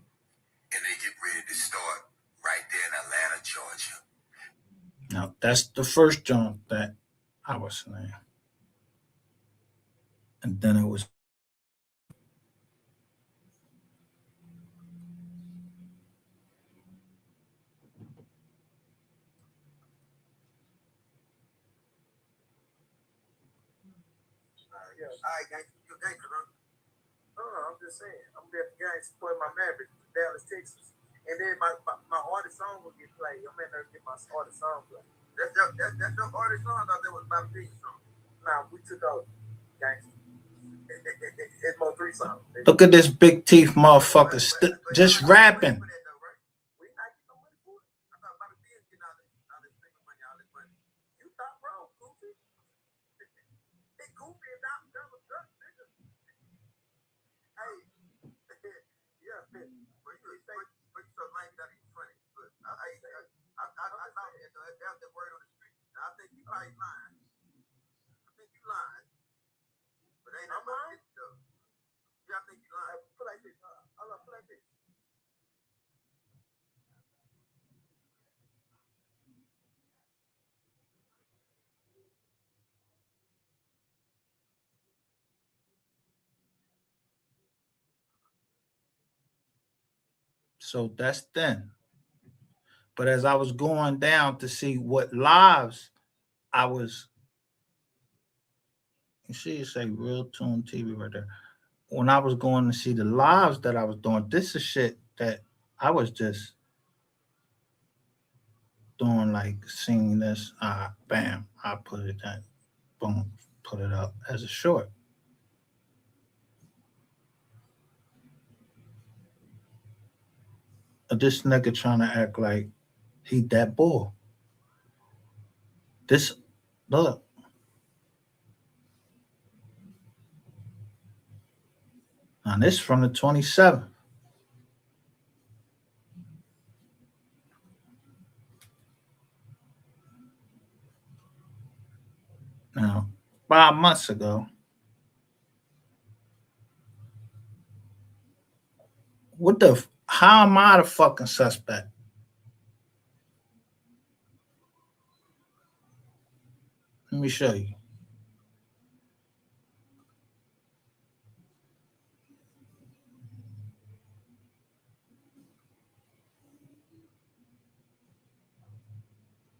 And they get ready to start right there in Atlanta, Georgia. Now that's the first jump that I was saying. And then it was All right, gang. You gang, bro. I'm just saying. I'm gonna be at the game supporting my Mavericks, Dallas, Texas. And then my artist song will get played. I'm in there get my artist song played. That's your artist song. I thought that was my big song. Nah, we took out gangster. It's MO3 song. Look at this big teeth motherfucker just rapping. We not getting no money for it. I thought about it getting all this money, all this money. You thought, bro, goofy. It's goofy and not double duck, nigga. Hey, yeah, but you so lame that ain't funny. But I thought that was the word on the street. Now, I think you probably lying. I think you lying. But ain't no lying. Yeah, I think you lying. Put like this. Hold on, put like this. So that's then. But as I was going down to see what lives I was, you see, it say Real Tune TV right there. When I was going to see the lives that I was doing, this is shit that I was just doing, like seeing this. Bam, I put it that, boom, put it up as a short. This nigga trying to act like he that bull. This, look. Now this from the 27th. Now, 5 months ago, how am I the fucking suspect? Let me show you.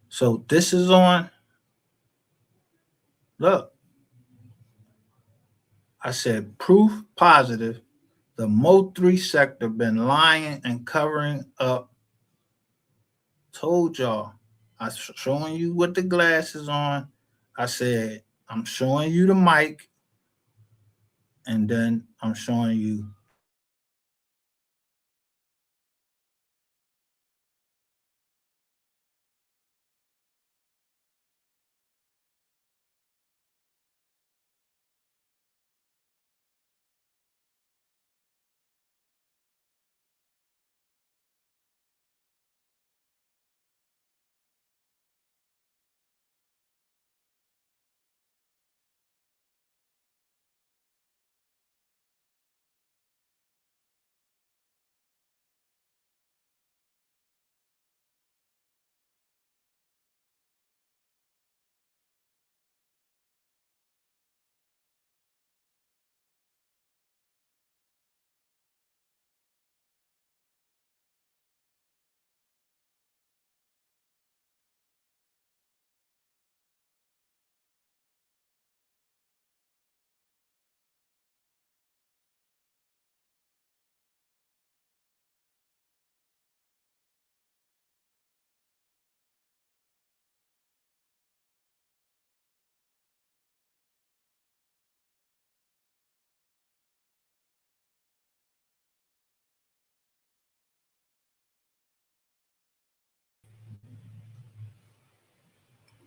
So this is on. Look. I said proof positive. The MO3 sector been lying and covering up. Told y'all. I showing you with the glasses on. I said, I'm showing you the mic. And then I'm showing you.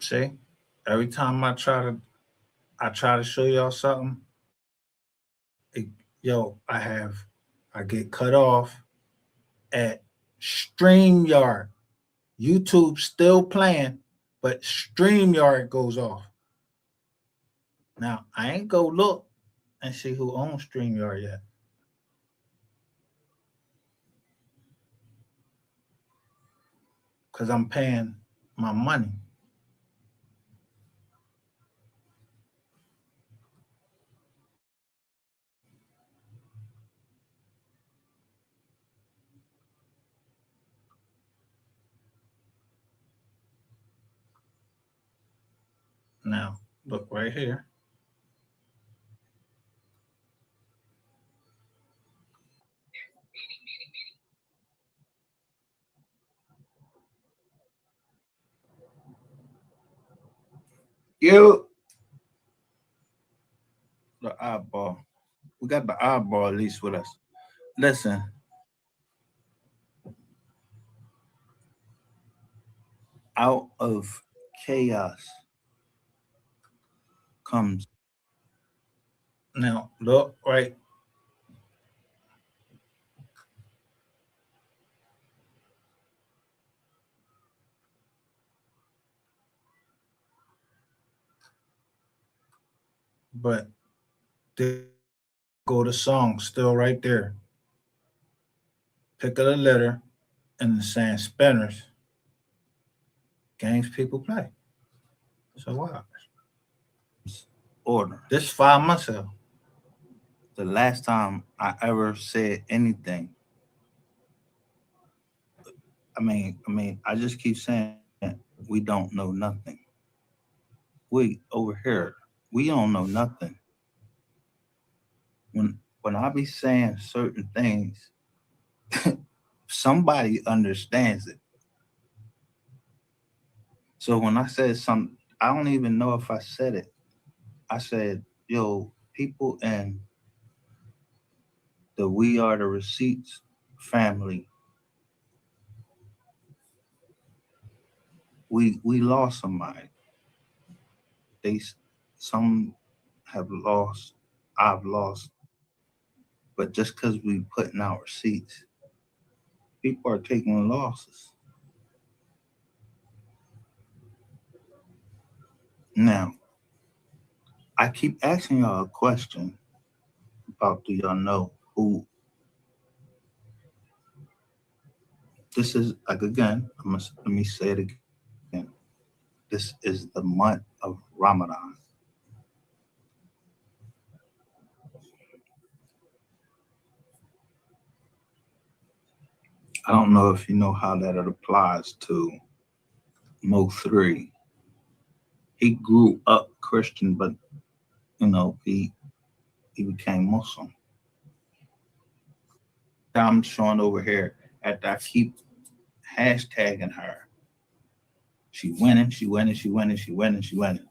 See? Every time I try to show y'all something. I get cut off at StreamYard. YouTube still playing, but StreamYard goes off. Now, I ain't go look and see who owns StreamYard yet. Because I'm paying my money. Now, look right here. You the eyeball. We got the eyeball at least with us. Listen, out of chaos comes now. Look right. But there go the song still right there. Pick of the litter and the saying spinners. Games people play. So what? Order. This 5 months ago. The last time I ever said anything. I just keep saying we don't know nothing. We over here, we don't know nothing. When I be saying certain things, somebody understands it. So when I said something, I don't even know if I said it. I said, yo, people in the We Are the Receipts family, we lost somebody. They some have lost, I've lost, but just because we putting out receipts, people are taking losses. Now, I keep asking y'all a question about do y'all know who this is? Like again, let me say it again. This is the month of Ramadan. I don't know if you know how that applies to MO3. He grew up Christian, but he became Muslim. I'm showing over here after I keep hashtagging her. She winning, she winning, she winning, she winning, she winning.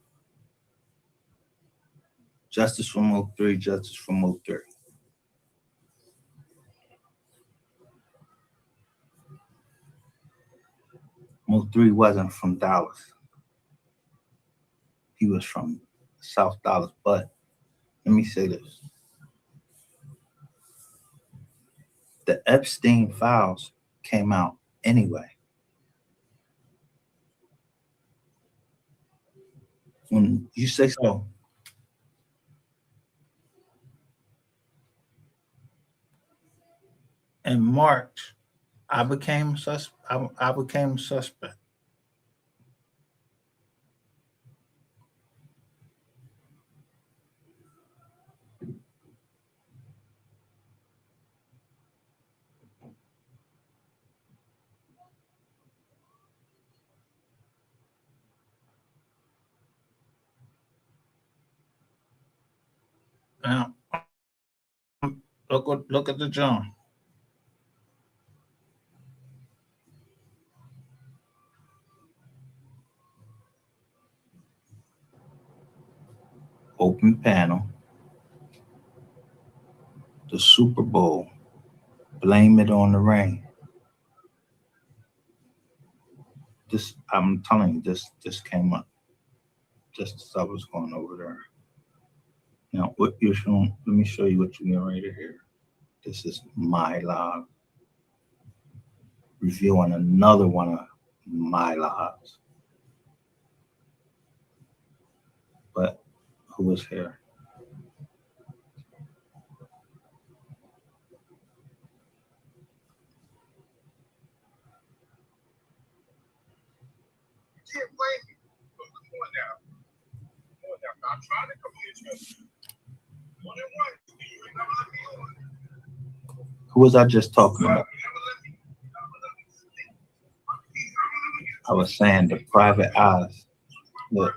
Justice for MO3, justice for MO3. MO3 wasn't from Dallas. He was from South Dallas. But let me say this. The Epstein files came out anyway. When you say so, in March, I became I became a suspect. Now, look at the John. Open panel. The Super Bowl. Blame it on the rain. This, I'm telling you, this came up just as I was going over there. Now, what you're showing, let me show you what you're getting ready to hear. This is my log. Reviewing another one of my logs. But who was here? You can't blame me. Come on now. Come on now. I'm trying to communicate. One and one. You ain't never let me on. Who was I just talking about? I was saying the private eyes. Look.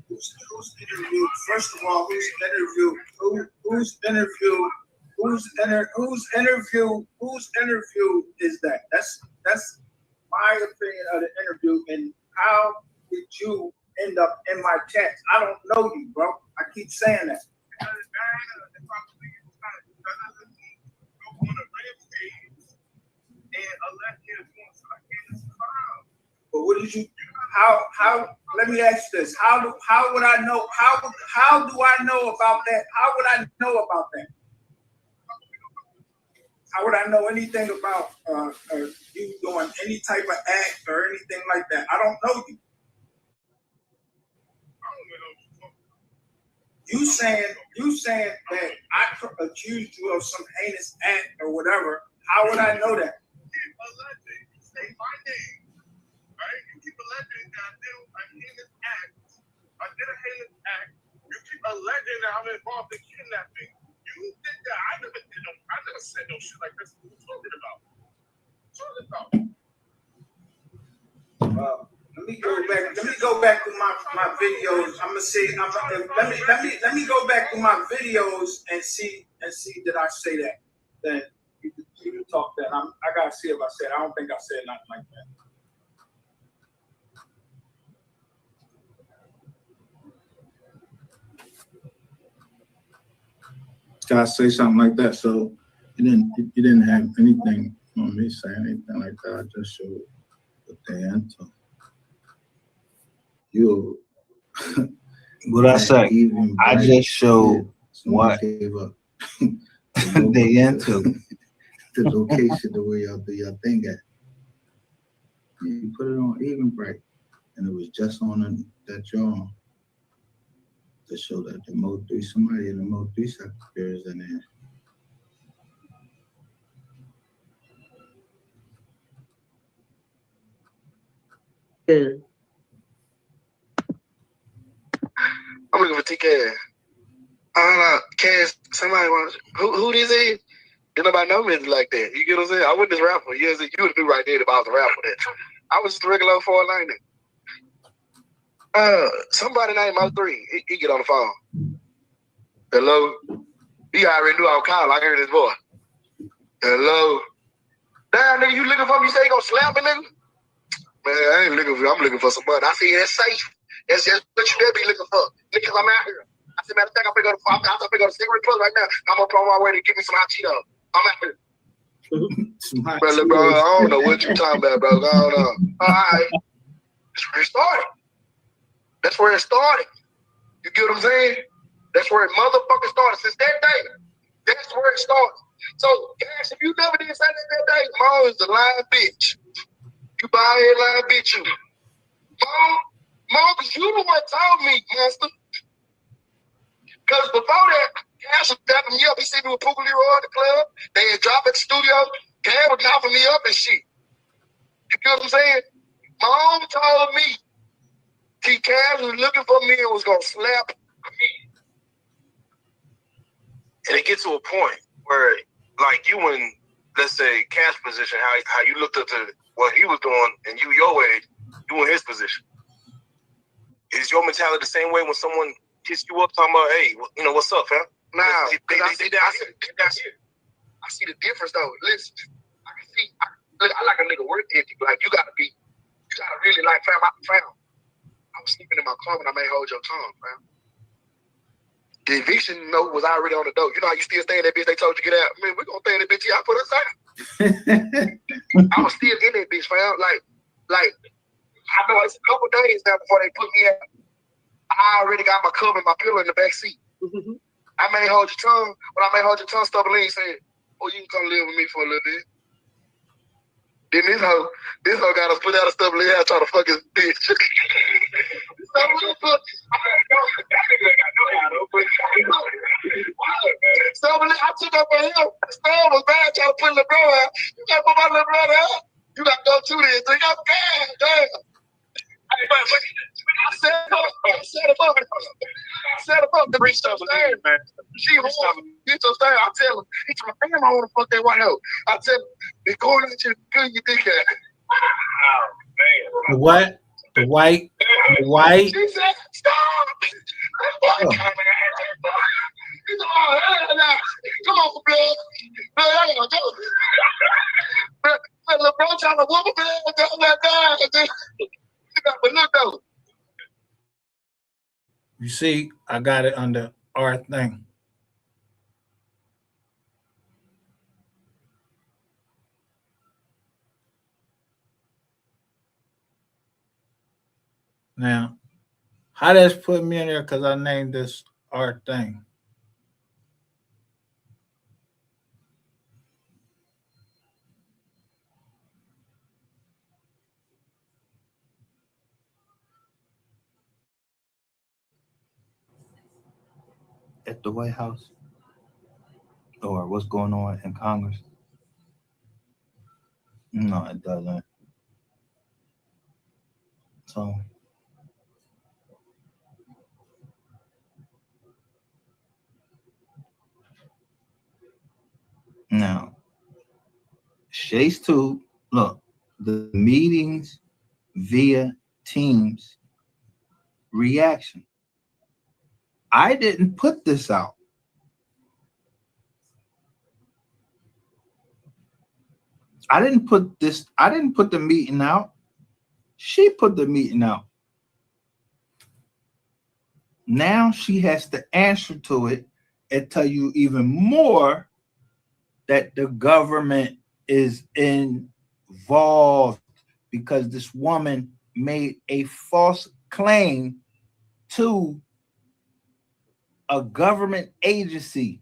Who's interviewed? First of all, who's interviewed? Who's interviewed Whose interview is that? That's my opinion of the interview. And how did you end up in my chats? I don't know you, bro. I keep saying that. But what did you? How? Let me ask you this: How would I know? How do I know about that? How would I know about that? How would I know anything about you doing any type of act or anything like that? I don't know you. You saying that I accused you of some heinous act or whatever? How would I know that? You say my name, right? You keep alleging that I did a heinous act. I did a heinous act. You keep alleging that I'm involved in kidnapping. You did that. I never said no shit like this. What are you talking about? Let me go back to my videos. I'm gonna see. Let me go back to my videos and see did I say that? Then you can talk that. I gotta see if I said. I don't think I said nothing like that. Gotta say something like that. So you didn't have anything on me saying anything like that. I just showed what they into. You. What I say? I just showed what gave up. They into the location the way y'all do your thing at. You put it on even break, and it was just on that jaw to show that the MO3 somebody in the MO3 sector is in there. Good. I'm looking for TK. Cass, somebody wants who this is? Did nobody know me like that? You get what I'm saying? I wasn't this rapper. You would have knew right there if I was a rapper. Then I was just a regular 490. Somebody named MO3. He get on the phone. Hello. He already knew I was calling. I heard his voice. Hello. Damn, nigga, you looking for me? You say you gonna slap me, nigga? Man, I ain't looking for you. I'm looking for some money. I see that's safe. That's just what you better be looking for. Niggas, I'm out here. I said, matter of fact, I'm gonna go to Cigarette Plus right now. I'm gonna on my way to get me some hot Cheetos. I'm out here. Bro, look, bro, I don't know what you talking about, bro. I don't know. All right. That's where it started. That's where it started. You get what I'm saying? That's where it motherfucking started. Since that day, that's where it started. So, guys, if you never did say that day, Mom is a lying bitch. You buy a lying bitch, you. Mom, because you the one told me, monster. Because before that, Cash was dapping me up. He seen me with Pookie Leroy at the club. They had dropped at the studio. Cash was knocking me up and shit. You get what I'm saying? Mom told me T. Cash was looking for me and was going to slap me. And it gets to a point where, like, you in, let's say, Cash position, how you looked up to what he was doing, and you your age, you in his position. Is your mentality the same way when someone hits you up talking about, hey, you know, what's up, fam? Nah, I see the difference, though. Listen, I can see, I like a nigga work ethic. Like, you gotta really, like, fam, I was sleeping in my car when I made hold your tongue, fam. The eviction note was already on the door. You know how you still stay in that bitch, they told you get out. Man, we're gonna stay in that bitch, I put us out. I was still in that bitch, fam. Like, I know it's a couple days now before they put me out. I already got my cover and my pillow in the back seat. I made hold your tongue. When I made hold your tongue, Stubbleine said, oh, you can come live with me for a little bit. Then this hoe got us put out of Stubbleine out trying to fuck his bitch. Stubbleine, I took up for him. Stubbleine was bad trying to put little bro out. You got to put my little brother out. You got to go to this. So you got to damn. I set him up to reach upstairs, man. She was reach upstairs. I tell him, he told me, damn, I want to fuck that white hoe. I tell him, they're going at you, good, you think that. Oh, man. The what? The white? The white? She said, stop. Come on, I ain't gonna do it. LeBron trying to whoop it. But look though. You see, I got it under our thing. Now, how that's put me in there because I named this our thing. At the White House or what's going on in Congress? No, it doesn't. So now, Shay's too. Look, the meetings via Teams reaction. I didn't put this out. I didn't put the meeting out. She put the meeting out. Now she has to answer to it and tell you even more that the government is involved because this woman made a false claim to a government agency.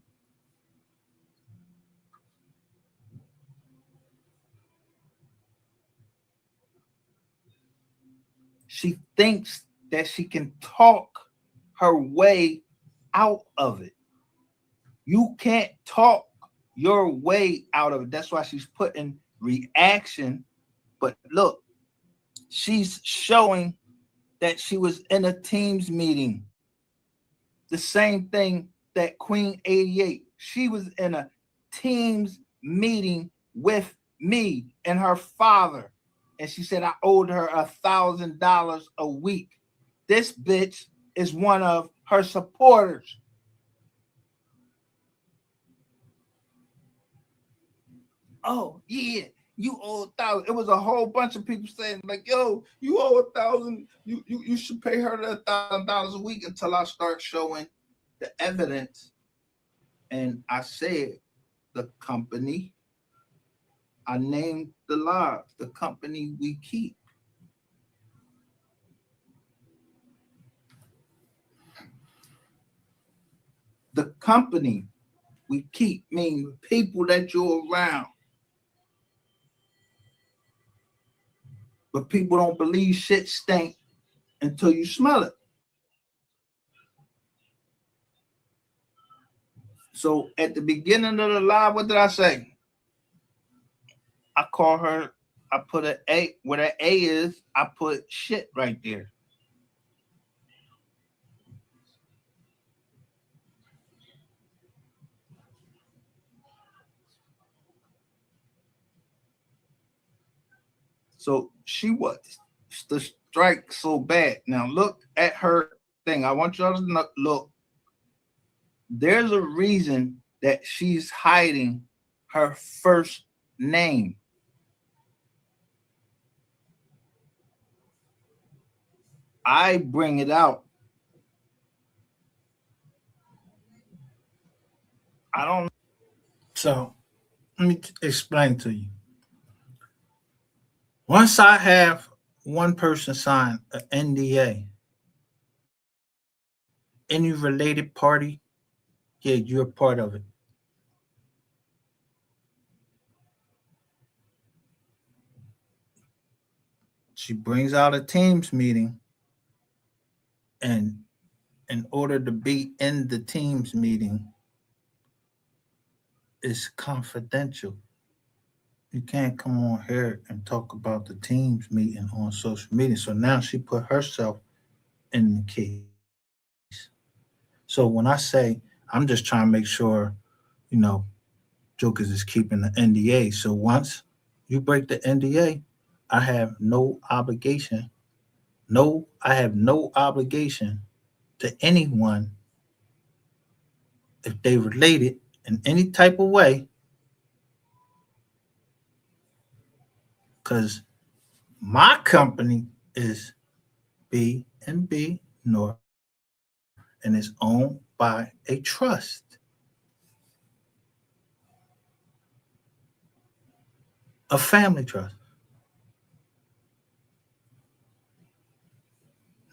She thinks that she can talk her way out of it. You can't talk your way out of it. That's why she's putting reaction. But look, she's showing that she was in a Teams meeting. The same thing that Queen 88. She was in a Teams meeting with me and her father. And she said I owed her $1,000 a week. This bitch is one of her supporters. Oh, yeah, you owe 1,000. It was a whole bunch of people saying, like, yo, you owe 1,000. You should pay her the $1,000 a week until I start showing the evidence. And I said, the company, I named the live, the company we keep. The company we keep means people that you're around. But people don't believe shit stink until you smell it. So at the beginning of the live, what did I say? I call her, I put an A, where that A is, I put shit right there. So she was the strike so bad. Now look at her thing. I want y'all to look. There's a reason that she's hiding her first name. I bring it out. I don't. So let me explain to you. Once I have one person sign an NDA, any related party, yeah, you're a part of it. She brings out a Teams meeting, and in order to be in the Teams meeting, it's confidential. You can't come on here and talk about the Teams meeting on social media. So now she put herself in the case. So when I say I'm just trying to make sure, you know, Jokers is keeping the NDA. So once you break the NDA, I have no obligation. No, I have no obligation to anyone if they related in any type of way, because my company is B&B North and is owned by a trust, a family trust.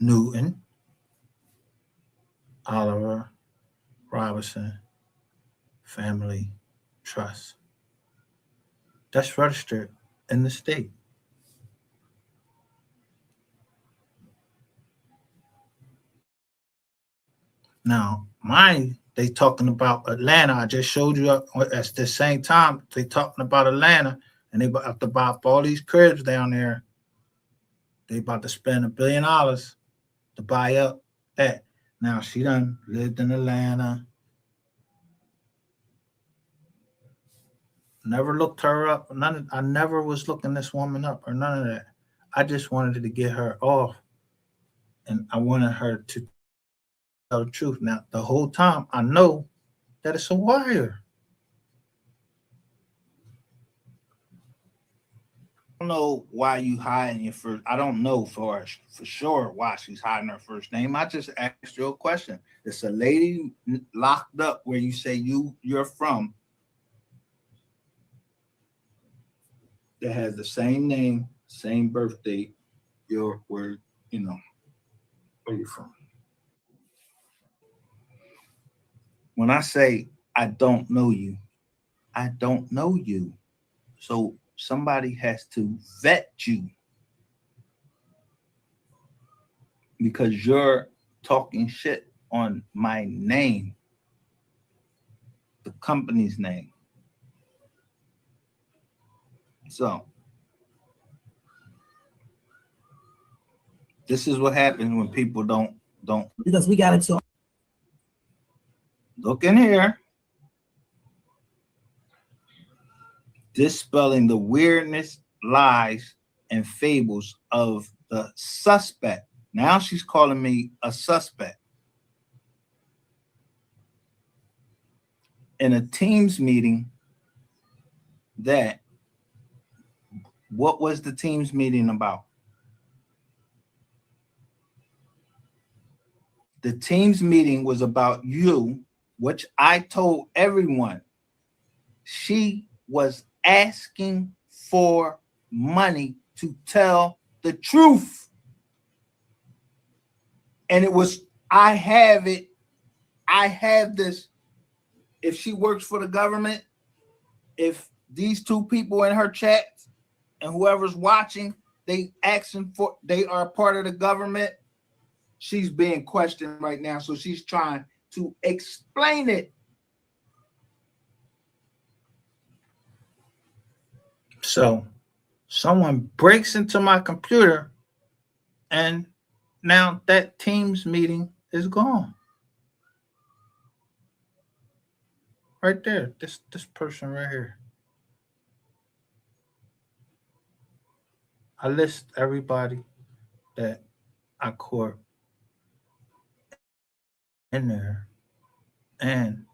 Newton, Oliver, Robinson Family Trust. That's registered in the state. Now, mine, they talking about Atlanta. I just showed you at the same time they talking about Atlanta, and they about to buy up all these cribs down there. They about to spend $1 billion to buy up that. Now she done lived in Atlanta. Never looked her up. I never was looking this woman up or none of that. I just wanted to get her off, and I wanted her to tell the truth. Now the whole time I know that it's a wire. I don't know why you hiding your first. I don't know for sure why she's hiding her first name. I just asked you a question. It's a lady locked up where you say you're from that has the same name, same birthday. Where where you from? When I say I don't know you, I don't know you. So somebody has to vet you because you're talking shit on my name, the company's name. So this is what happens when people don't Because we got into look in here, dispelling the weirdness, lies, and fables of the suspect. Now she's calling me a suspect. In a Teams meeting, what was the Teams meeting about? The Teams meeting was about you, which I told everyone. She was asking for money to tell the truth. And it was, I have this. If she works for the government, if these two people in her chat and whoever's watching, they are part of the government, she's being questioned right now. So she's trying to explain it. So someone breaks into my computer and now that Teams meeting is gone. Right there, this person right here. I list everybody that I caught in there and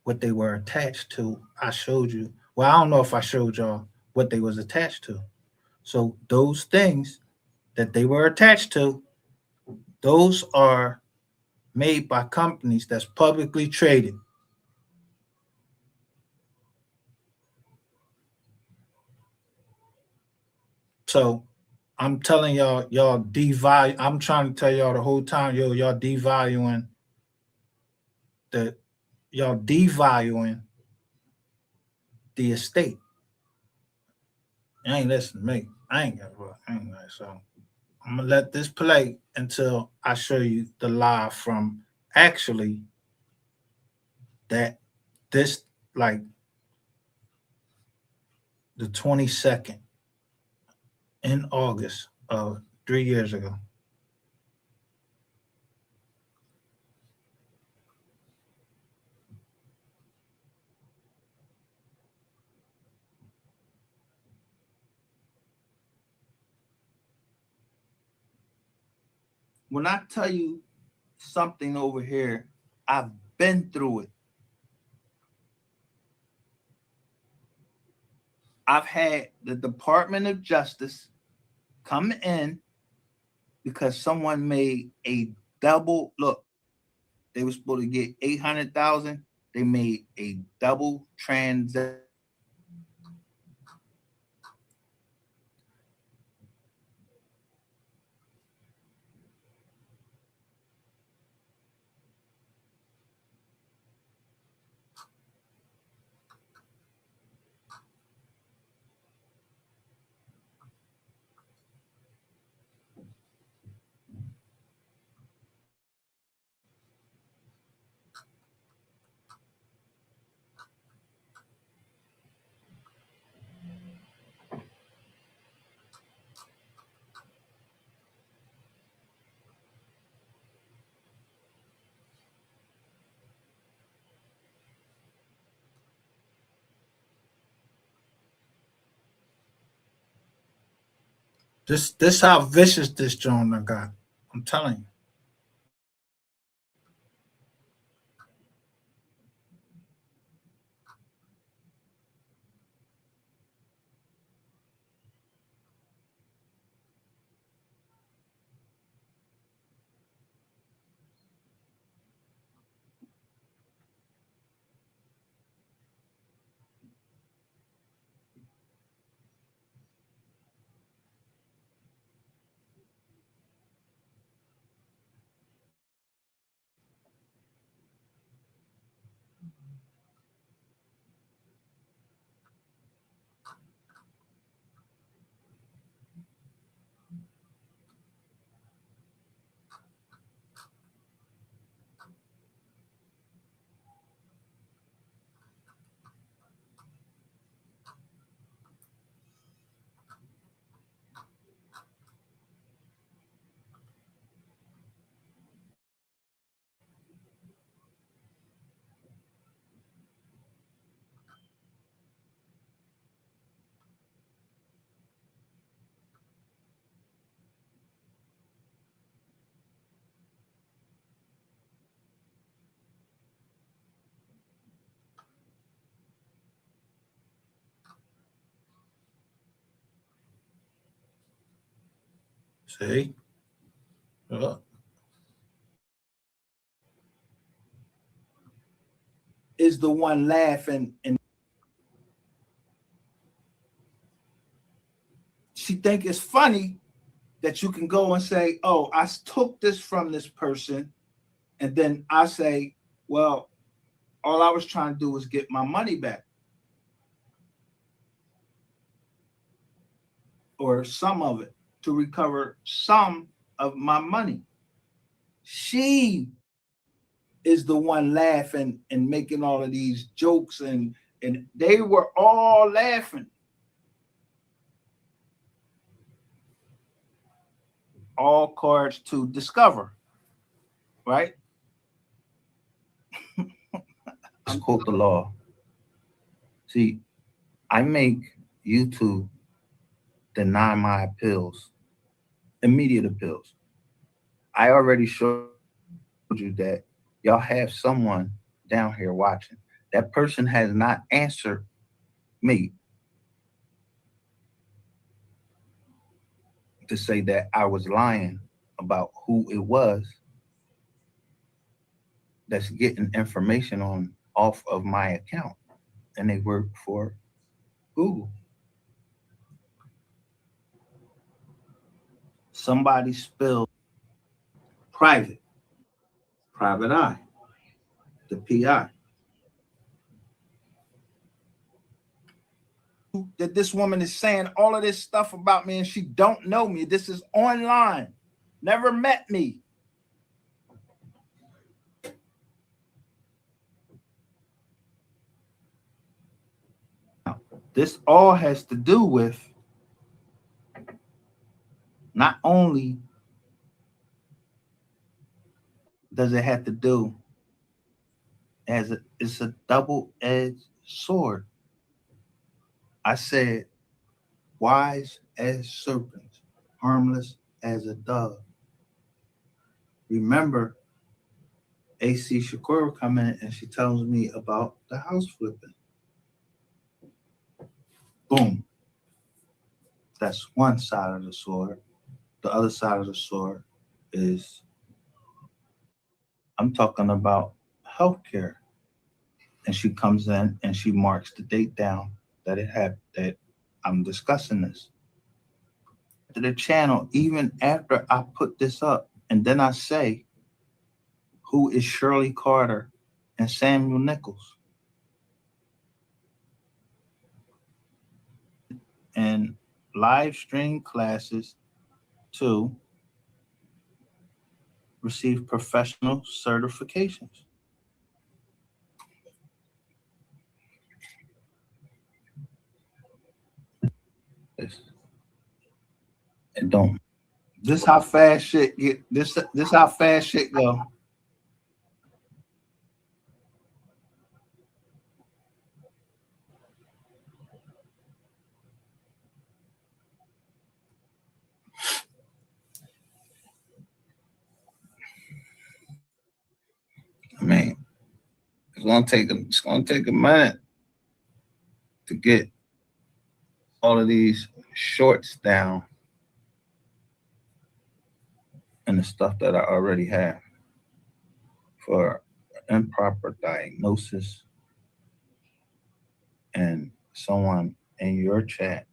what they were attached to. I showed you. Well, I don't know if I showed y'all what they was attached to. So those things that they were attached to, those are made by companies that's publicly traded. So I'm telling y'all devalue. I'm trying to tell y'all the whole time, y'all devaluing the estate. You ain't listening to me. I ain't got so I'm gonna let this play until I show you the live from actually that this like the 22nd in August of 3 years ago. When I tell you something over here, I've been through it. I've had the Department of Justice come in because someone made a double look. They were supposed to get 800,000. They made a double transaction. This how vicious this joint I got. I'm telling you. See? Look. Is the one laughing and she think it's funny that you can go and say, oh, I took this from this person. And then I say, well, all I was trying to do was get my money back. Or some of it to recover some of my money. She is the one laughing and making all of these jokes and they were all laughing. All cards to discover, right? I'm quote the law. See, I make YouTube deny my appeals, immediate appeals. I already showed you that y'all have someone down here watching. That person has not answered me to say that I was lying about who it was that's getting information on off of my account, and they work for Google. Somebody spilled private eye, the PI. That this woman is saying all of this stuff about me and she don't know me. This is online. Never met me. This all has to do with not only does it have to do as it's a double-edged sword. I said, wise as serpents, harmless as a dove. Remember, AC Shakur come in and she tells me about the house flipping. Boom. That's one side of the sword. The other side of the sword is I'm talking about healthcare. And she comes in and she marks the date down that I'm discussing this. To the channel, even after I put this up, and then I say, who is Shirley Carter and Samuel Nichols? And live stream classes to receive professional certifications. It don't. This how fast shit get. This how fast shit go. I mean, it's gonna take a minute to get all of these shorts down and the stuff that I already have for improper diagnosis. And someone in your chat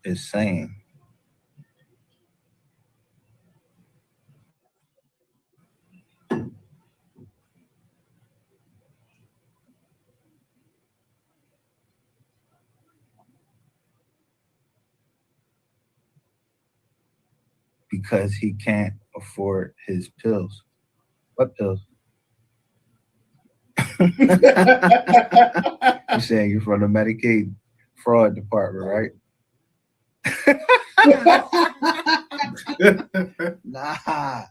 is saying because he can't afford his pills. What pills? You saying you're from the Medicaid fraud department, right? Nah,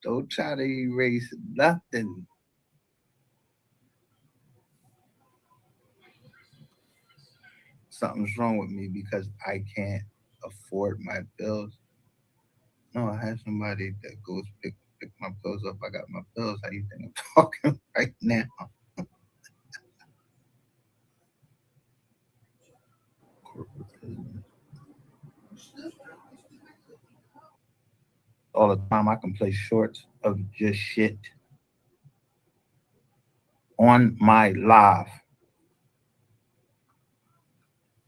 don't try to erase nothing. Something's wrong with me because I can't afford my bills. No, I have somebody that goes pick my pills up. I got my pills. How do you think I'm talking right now? All the time I can play shorts of just shit on my live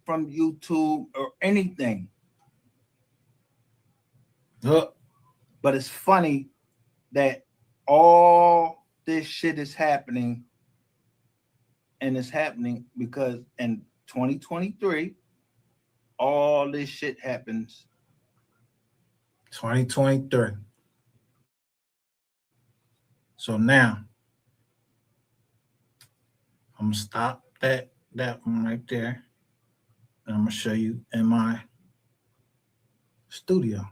from YouTube or anything. But it's funny that all this shit is happening, and it's happening because in 2023, all this shit happens. 2023. So now I'm gonna stop that one right there, and I'm gonna show you in my studio.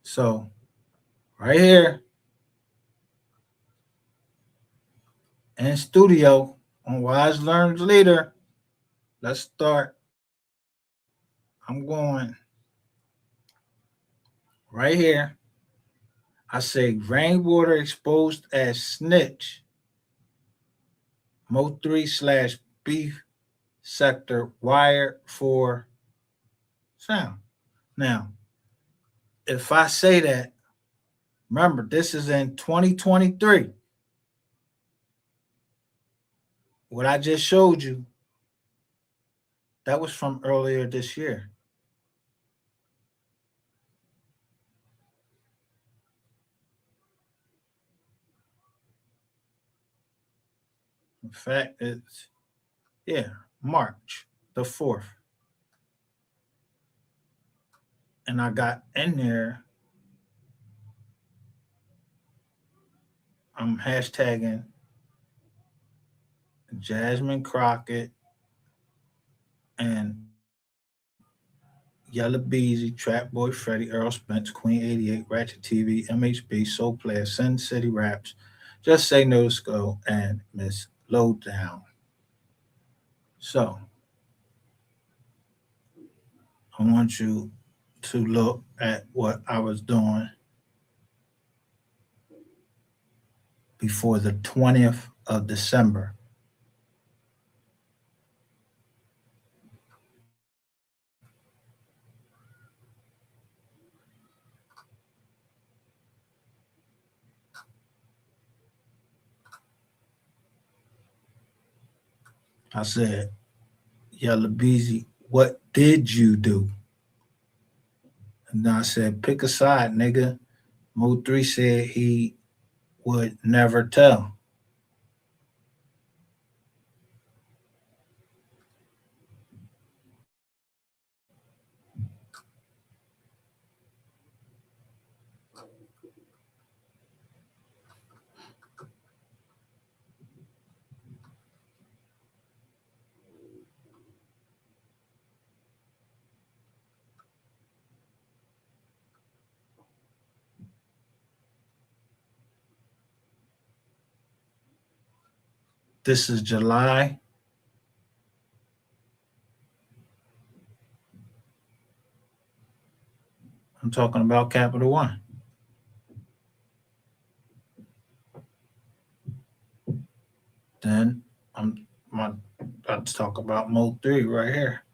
So right here in studio on Wise Learns Leader, let's start. I'm going right here. I say rainwater exposed as snitch. MO3 / beef sector wired for sound. Now, if I say that, remember this is in 2023. What I just showed you, that was from earlier this year. In fact, it's March the 4th. And I got in there, I'm hashtagging Jasmine Crockett and Yellow Beezy, Trap Boy Freddy, Earl Spence, Queen 88, Ratchet TV, MHB, Soul Player, Sin City Raps, Just Say No to Skull, and Miss Lowdown. So I want you to look at what I was doing before the 20th of December. I said, Yellow Beezy, what did you do? And I said, pick a side, nigga. MO3 said he would never tell. This is July. I'm talking about Capital One. Then I'm about to talk about MO3 right here.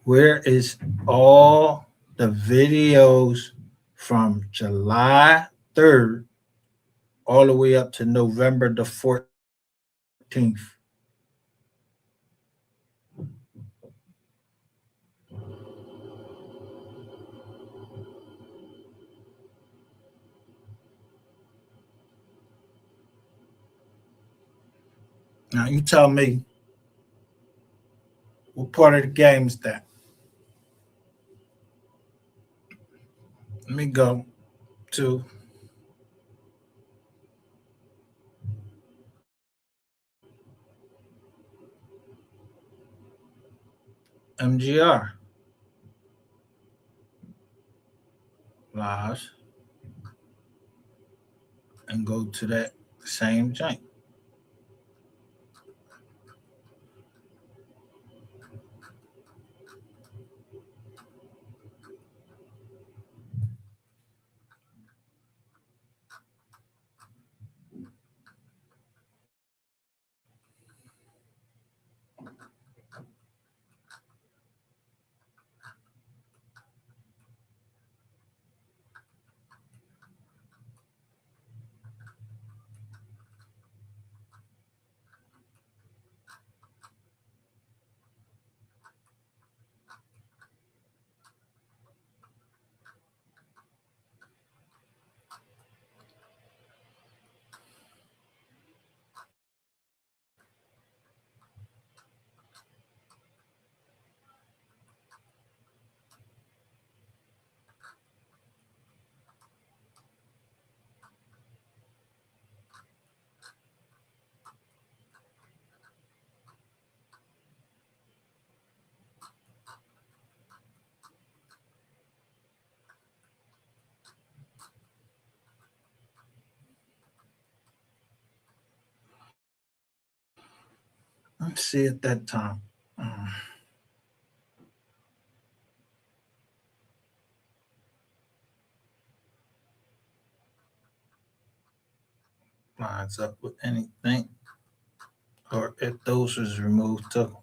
Where is all the videos from July 3rd all the way up to November the 14th? Now you tell me what part of the game is that? Let me go to MGR lives and go to that same joint. Let's see at that time. Lines up with anything, or if those was removed too.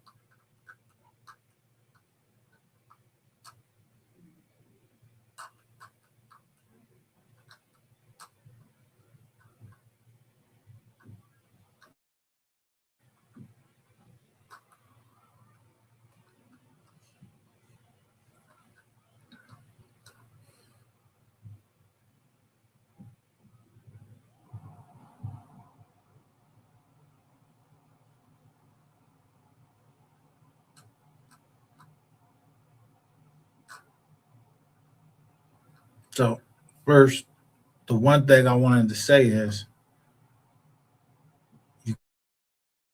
So first, the one thing I wanted to say is you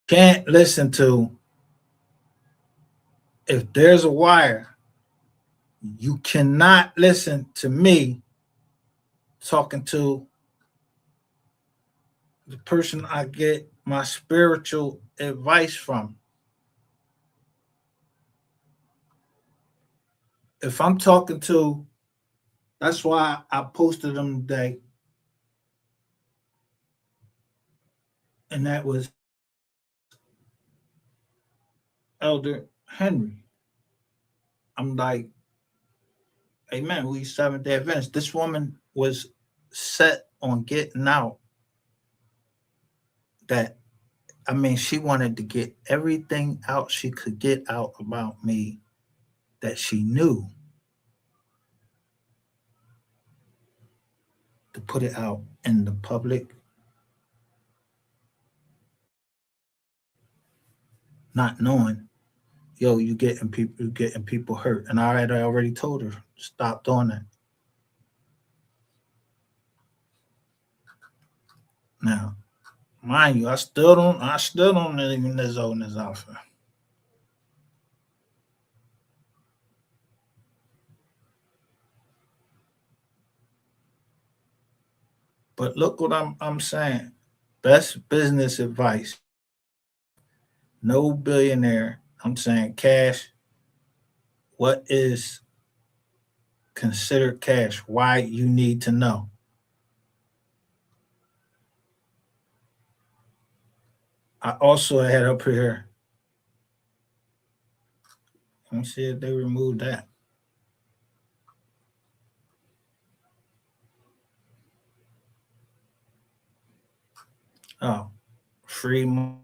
can't listen to, if there's a wire, you cannot listen to me talking to the person I get my spiritual advice from. If I'm talking to That's why I posted them today, and that was Elder Henry. I'm like, hey man, we Seventh Day Adventist. This woman was set on getting out. That I mean, she wanted to get everything out she could get out about me that she knew, to put it out in the public, not knowing, yo, you getting people hurt. And I had already told her, stop doing that. Now, mind you, I still don't even know this outfit. But look what I'm saying. Best business advice. No billionaire. I'm saying cash. What is considered cash? Why you need to know. I also had up here. Let me see if they removed that. Oh, free money.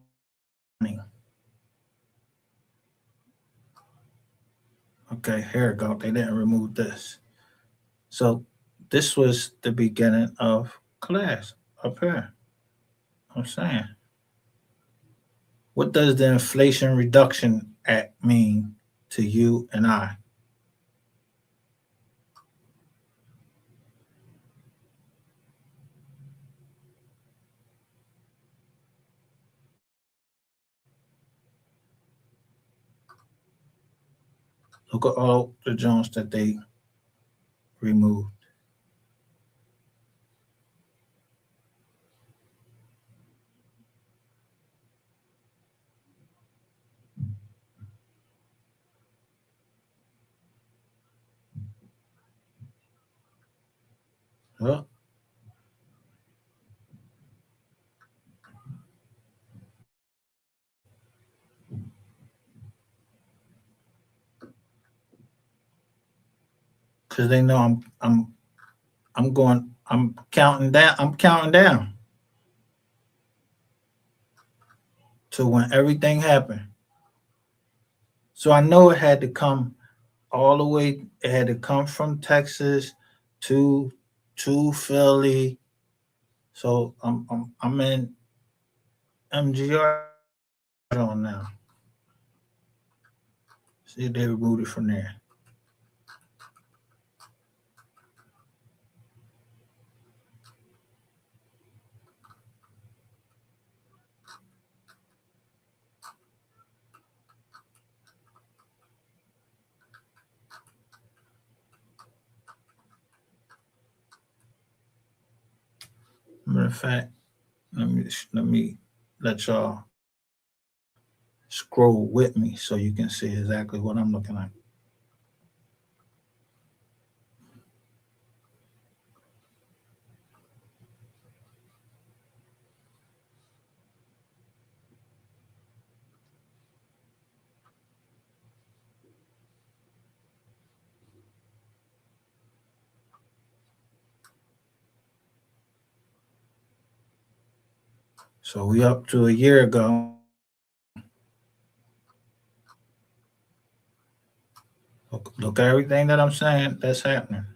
Okay, here we go. They didn't remove this. So this was the beginning of class up here. I'm saying. What does the Inflation Reduction Act mean to you and I? Look at all the Jones that they removed. Well, because they know I'm counting down. I'm counting down to when everything happened. So I know it had to come all the way. It had to come from Texas to to Philly. So I'm in MGR on now. See if they removed it from there. Matter of fact, let me let y'all scroll with me so you can see exactly what I'm looking at. So we up to a year ago. Look at everything that I'm saying that's happening.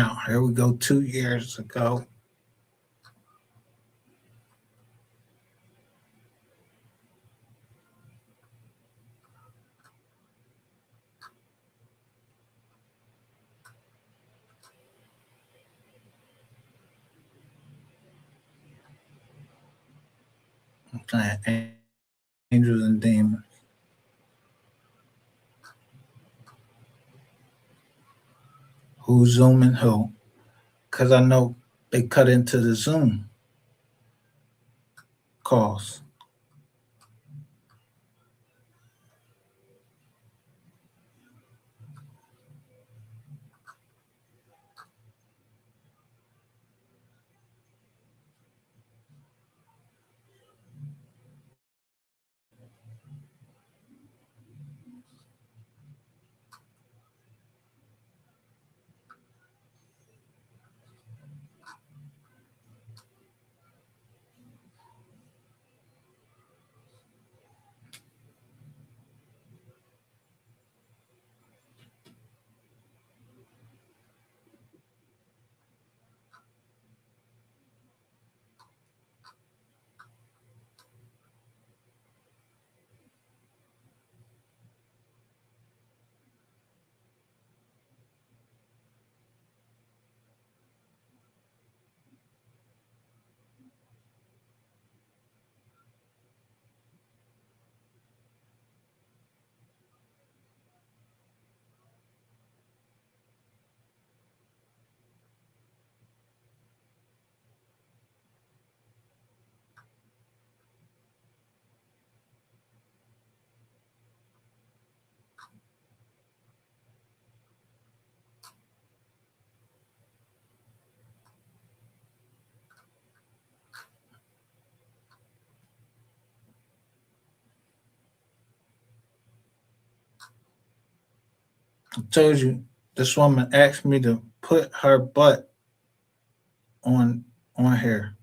Now, here we go 2 years ago. I'm playing Angels and Demons. Who's zooming who? Because I know they cut into the Zoom calls. I told you this woman asked me to put her butt on here.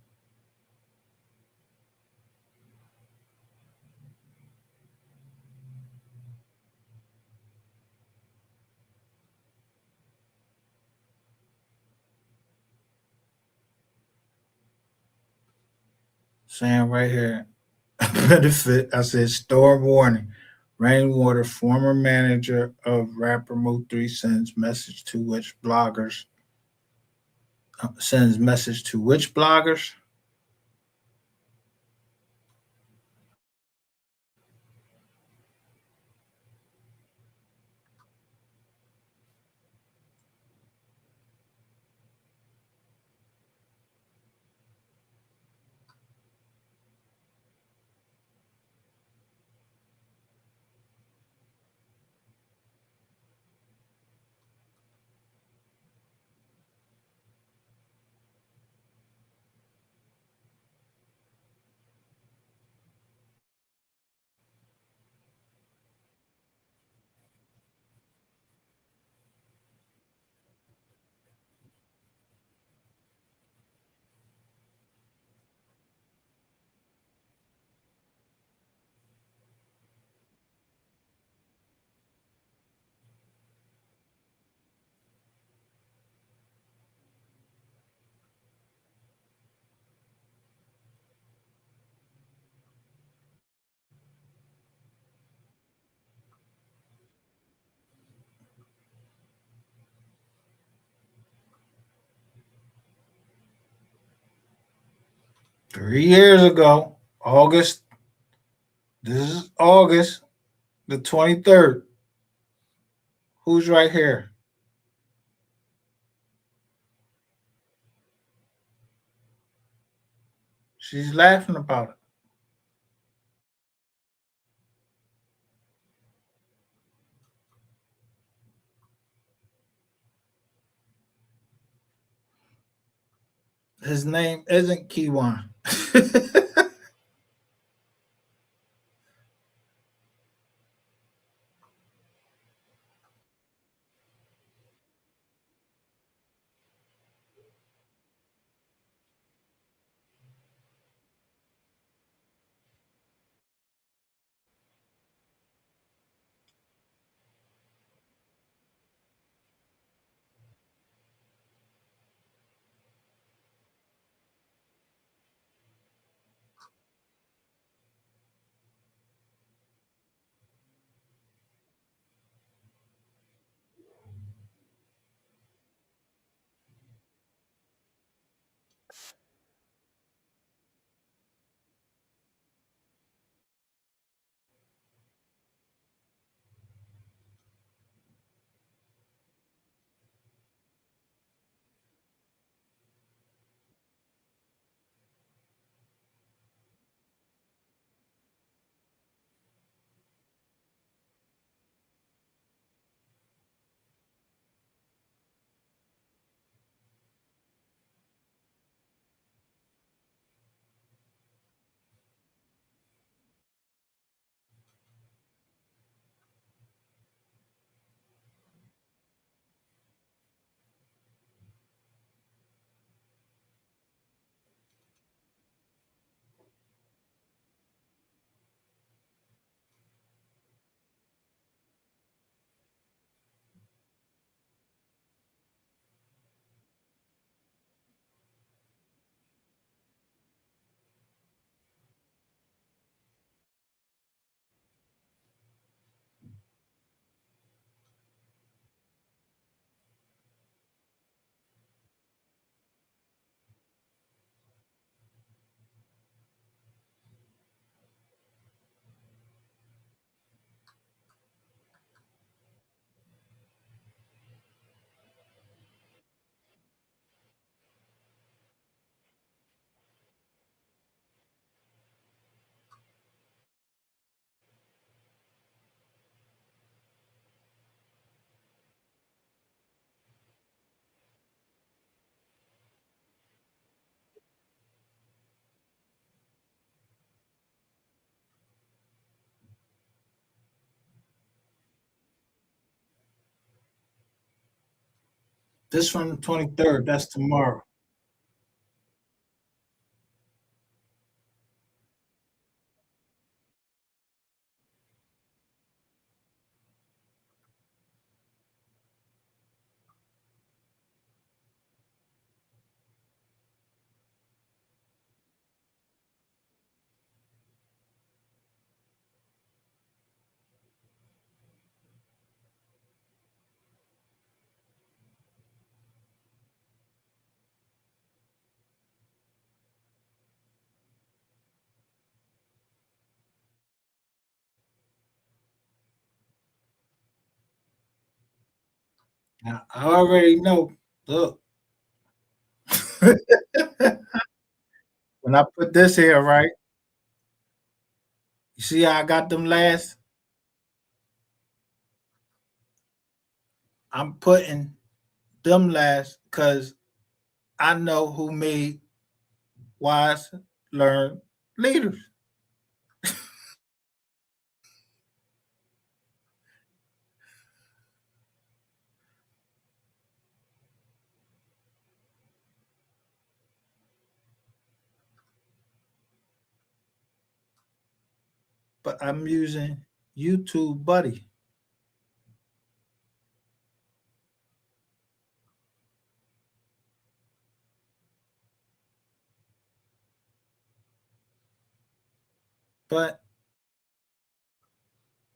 Saying right here, benefit. I said storm warning. Rainwater, former manager of rapper MO3 sends message to which bloggers? Three years ago, August. This is August the 23rd. Who's right here? She's laughing about it. His name isn't Kiwan. This from the 23rd. That's tomorrow. Now, I already know. Look, when I put this here, right? You see how I got them last? I'm putting them last because I know who made wise, learn leaders. But I'm using YouTube Buddy. But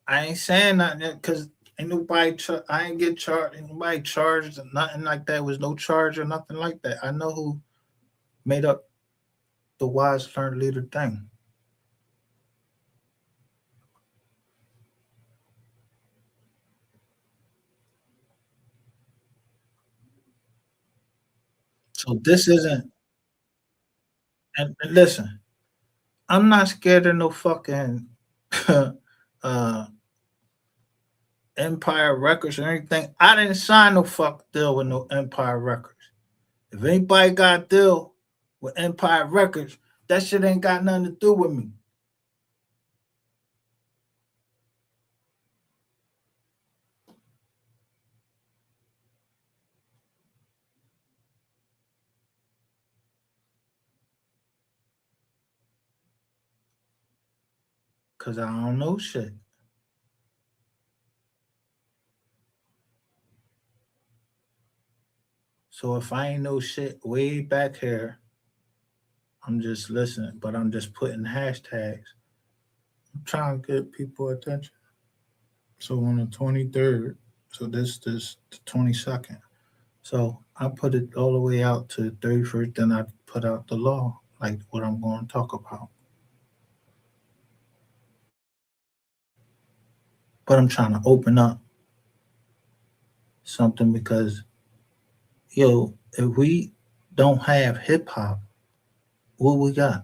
I ain't saying nothing because ain't nobody. I ain't get charged. Ain't nobody charged. Nothing like that. Was no charge or nothing like that. I know who made up the wise learn leader thing. So this isn't. And listen, I'm not scared of no fucking uh, Empire Records or anything. I didn't sign no fuck deal with no Empire Records. If anybody got a deal with Empire Records, that shit ain't got nothing to do with me. Cause I don't know shit. So if I ain't know shit way back here, I'm just listening, but I'm just putting hashtags. I'm trying to get people attention. So on the 23rd, so this the 22nd. So I put it all the way out to the 31st, then I put out the law, like what I'm going to talk about. But I'm trying to open up something because, yo, if we don't have hip hop, what we got?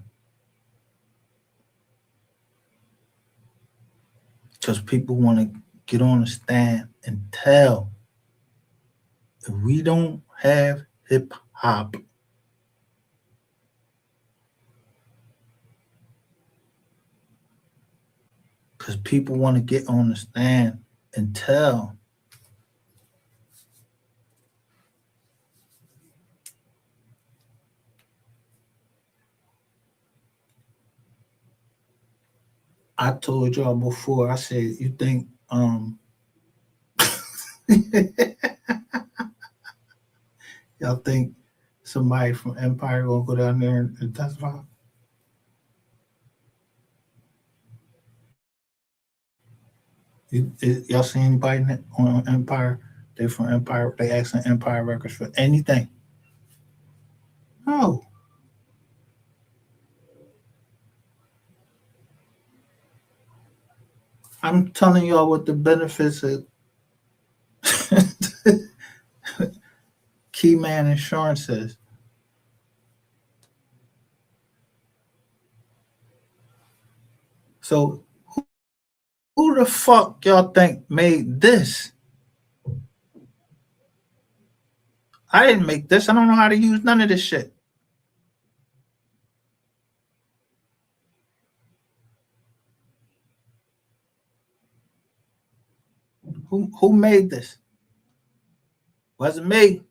Because people want to get on the stand and tell if we don't have hip hop, because people want to get on the stand and tell. I told y'all before, I said, you think y'all think somebody from Empire gonna go down there and testify? Y'all see anybody on Empire? They from Empire. They asking Empire Records for anything. No. I'm telling y'all what the benefits of Keyman Insurance is. So who the fuck y'all think made this? I didn't make this. I don't know how to use none of this shit. Who made this? Wasn't me.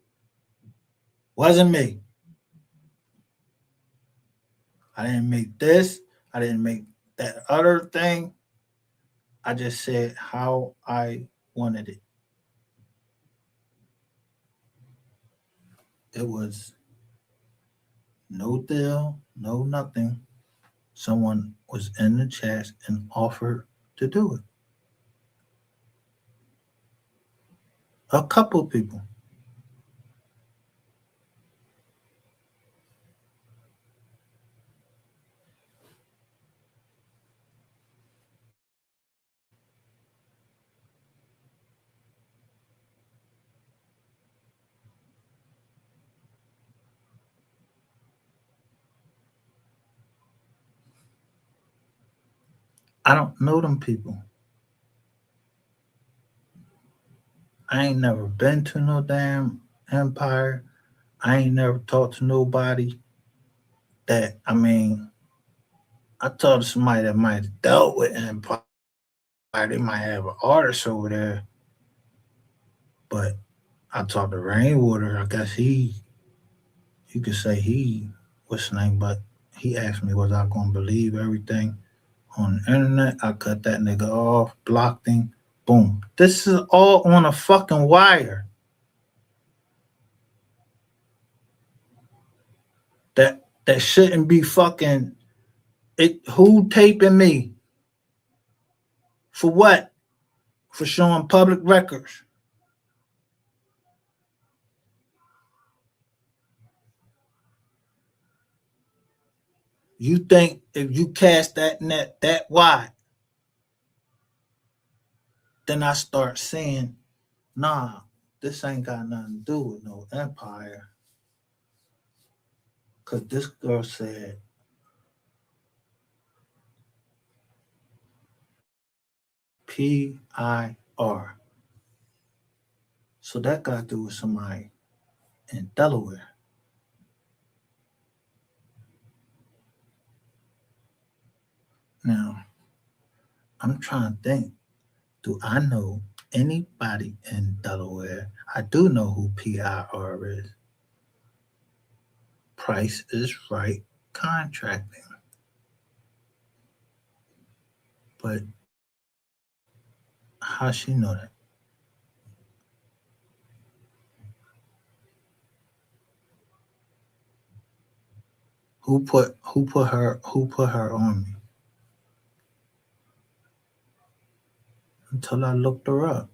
Wasn't me. I didn't make this. I didn't make that other thing. I just said how I wanted it. It was no deal, no nothing. Someone was in the chat and offered to do it. A couple people. I don't know them people. I ain't never been to no damn empire. I ain't never talked to nobody that, I mean, I talked to somebody that might have dealt with empire. They might have an artist over there, but I talked to Rainwater. I guess you could say what's his name, but he asked me was I going to believe everything on the internet. I cut that nigga off, blocked him, boom. This is all on a fucking wire. That shouldn't be fucking it. Who taping me? For what? For showing public records. You think if you cast that net that wide, then I start saying, nah, this ain't got nothing to do with no empire. Cause this girl said PIR. So that got to do with somebody in Delaware. Now, I'm trying to think, do I know anybody in Delaware? I do know who PIR is. Price is Right Contracting. But how she know that? Who put her on me? Until I looked her up.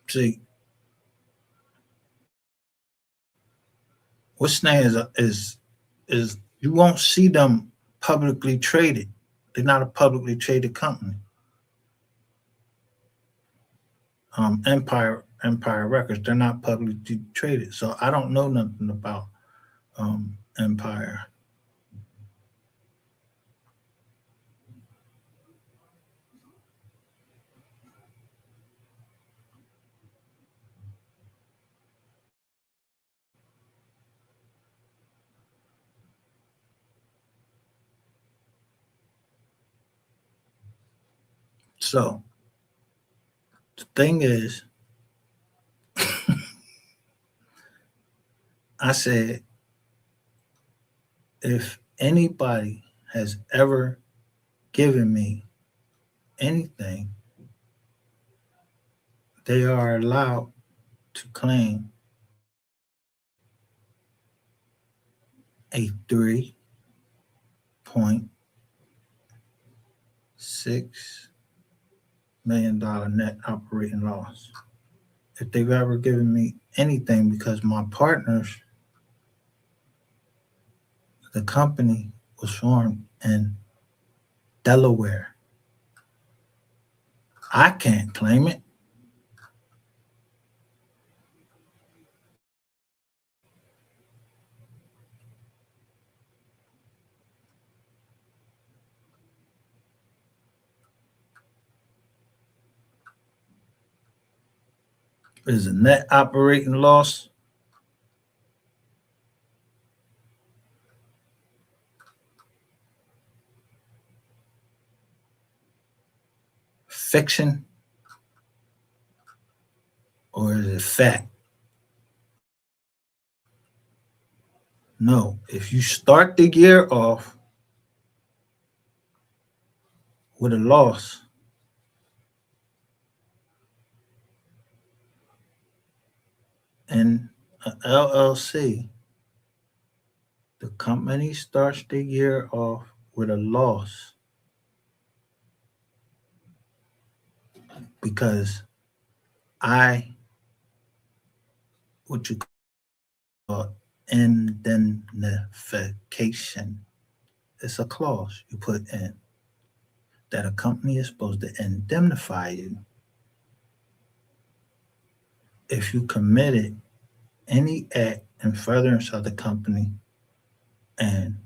See, what's name is you won't see them publicly traded. They're not a publicly traded company. Empire Records, they're not publicly traded. So I don't know nothing about Empire. So the thing is, I said, if anybody has ever given me anything, they are allowed to claim a $3.6 million net operating loss. If they've ever given me anything, because my partners, the company was formed in Delaware. I can't claim it. Is a net operating loss fiction or is it fact? No. If you start the year off with a loss, in a LLC, the company starts the year off with a loss because I, what you call indemnification, it's a clause you put in that a company is supposed to indemnify you if you committed any act in furtherance of the company and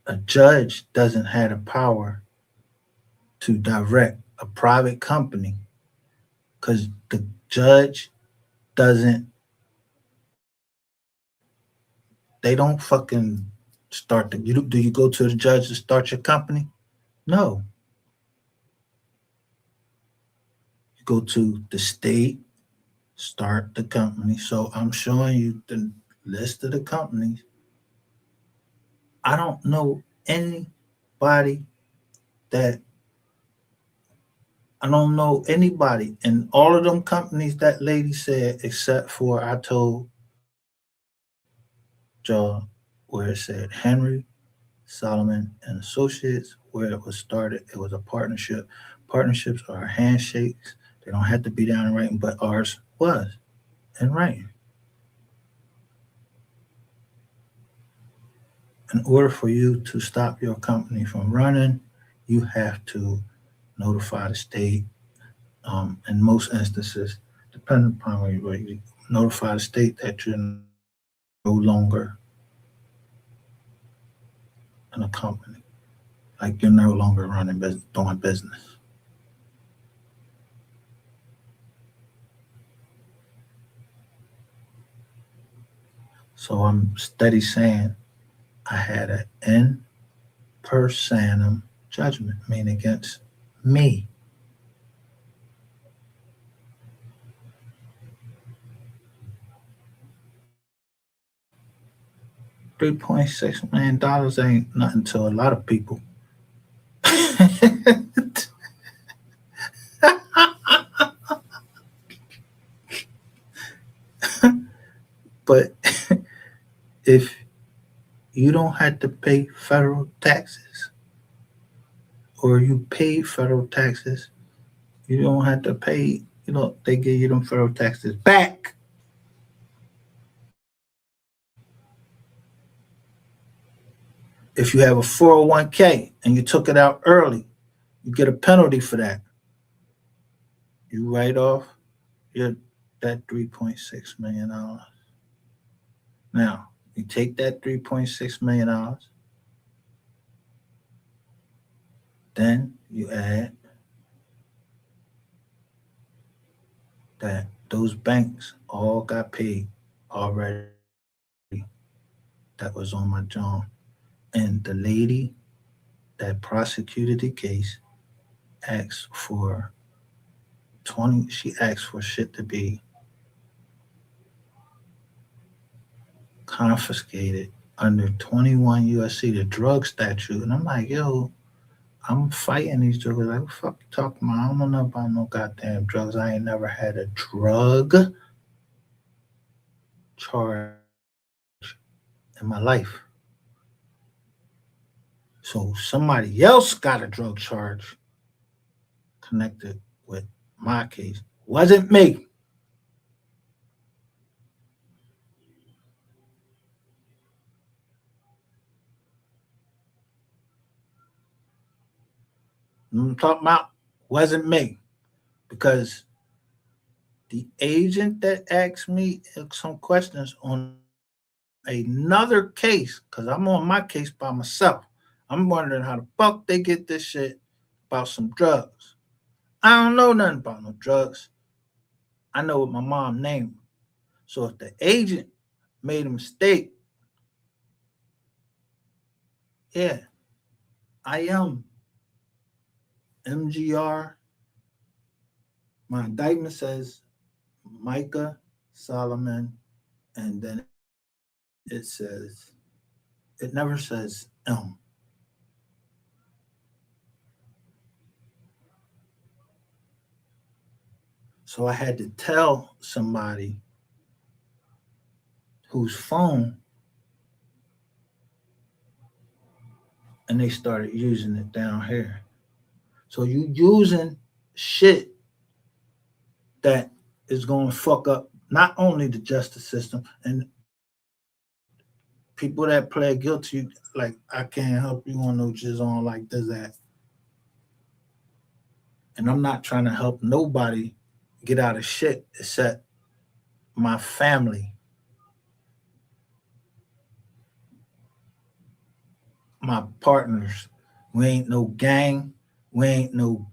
a judge doesn't have the power to direct a private company because the judge doesn't, they don't fucking start the, do you go to the judge to start your company? No. You go to the state, start the company. So I'm showing you the list of the companies. I don't know anybody that, I don't know anybody in all of them companies that lady said, except for I told y'all where it said Henry Solomon and Associates, where it was started. It was a partnership. Partnerships are handshakes. They don't have to be down in writing, but ours was in writing. In order for you to stop your company from running, you have to notify the state. In most instances, depending upon where you notify the state that you're no longer in a company, like you're no longer running business, doing business. So I'm steady saying I had an in personam judgment, meaning against me. $3.6 million ain't nothing to a lot of people. But if you don't have to pay federal taxes, or you pay federal taxes, you don't have to pay, they give you them federal taxes back. If you have a 401k and you took it out early, you get a penalty for that. You write off your that $3.6 million. Now, you take that $3.6 million, then you add that those banks all got paid already. That was on my John. And the lady that prosecuted the case asked for she asked for shit to be confiscated under 21 USC, the drug statute. And I'm like, yo, I'm fighting these drugs. Like, what the fuck you talking about? I don't know about no goddamn drugs. I ain't never had a drug charge in my life. So somebody else got a drug charge connected with my case. Wasn't me. I'm talking about wasn't me, because the agent that asked me some questions on another case, because I'm on my case by myself. I'm wondering how the fuck they get this shit about some drugs. I don't know nothing about no drugs. I know what my mom named. So if the agent made a mistake, yeah, I am MGR. My indictment says Micah Solomon, and then it says, it never says M. So I had to tell somebody whose phone, and they started using it down here. So you using shit that is going to fuck up not only the justice system and people that play guilty, like I can't help you on no jizz on like this that. And I'm not trying to help nobody get out of shit except my family, my partners. We ain't no gang. We ain't no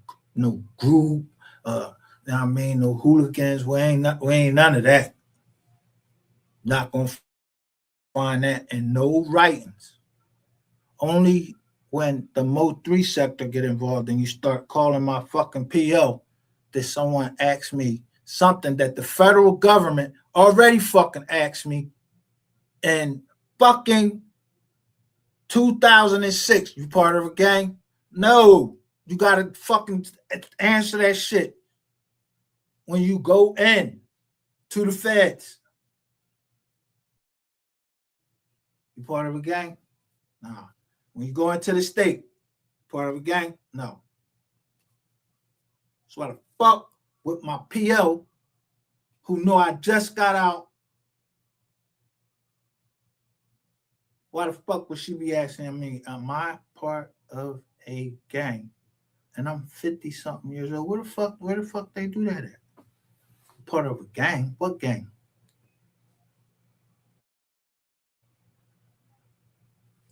group. You know what I mean, no hooligans. We ain't none of that. Not gonna find that in no writings. Only when the MO3 sector get involved and you start calling my fucking PO, did someone ask me something that the federal government already fucking asked me in fucking 2006. You part of a gang? No. You gotta fucking answer that shit when you go in to the feds. You part of a gang? Nah. When you go into the state, part of a gang? No. So why the fuck with my PO, who know I just got out, why the fuck would she be asking me, am I part of a gang? And I'm 50 something years old. Where the fuck they do that at? Part of a gang? What gang?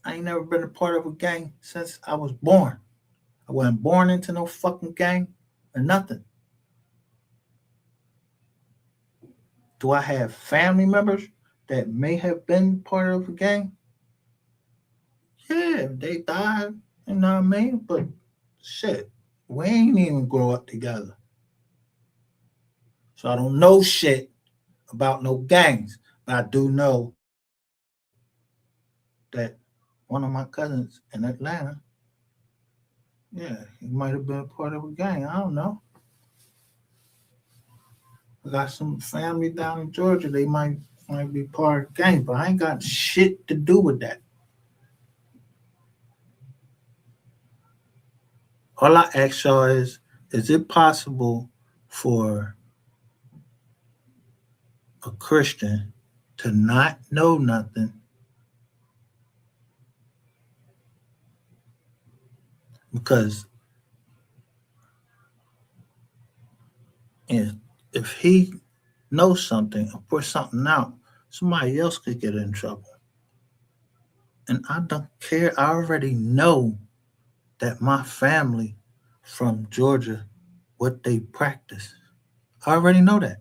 I ain't never been a part of a gang since I was born. I wasn't born into no fucking gang or nothing. Do I have family members that may have been part of a gang? Yeah, they died, you know what I mean? But shit, we ain't even grow up together. So I don't know shit about no gangs. But I do know that one of my cousins in Atlanta, yeah, he might have been a part of a gang. I don't know. I got some family down in Georgia. They might be part of the gang, but I ain't got shit to do with that. All I ask y'all is it possible for a Christian to not know nothing because if he knows something or put something out, somebody else could get in trouble. And I don't care. I already know that my family from Georgia, what they practice. I already know that.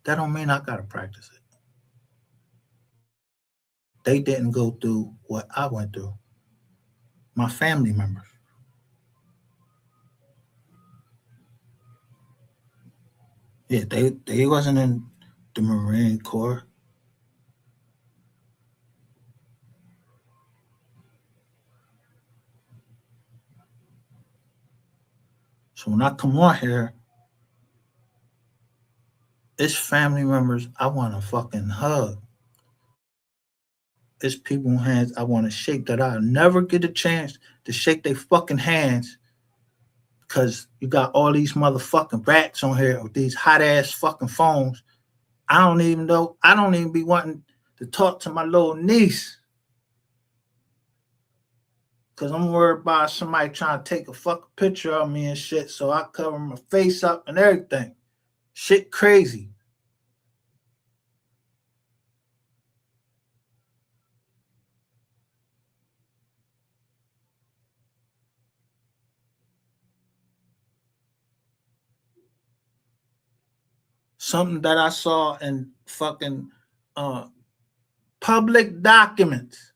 That don't mean I gotta practice it. They didn't go through what I went through. My family members. Yeah, they wasn't in the Marine Corps. So when I come on here, it's family members I want to fucking hug. It's people's hands I want to shake that I never get a chance to shake their fucking hands because you got all these motherfucking rats on here with these hot ass fucking phones. I don't even know. I don't even be wanting to talk to my little niece. Cause I'm worried about somebody trying to take a fucking picture of me and shit, so I cover my face up and everything. Shit crazy. Something that I saw in fucking public documents.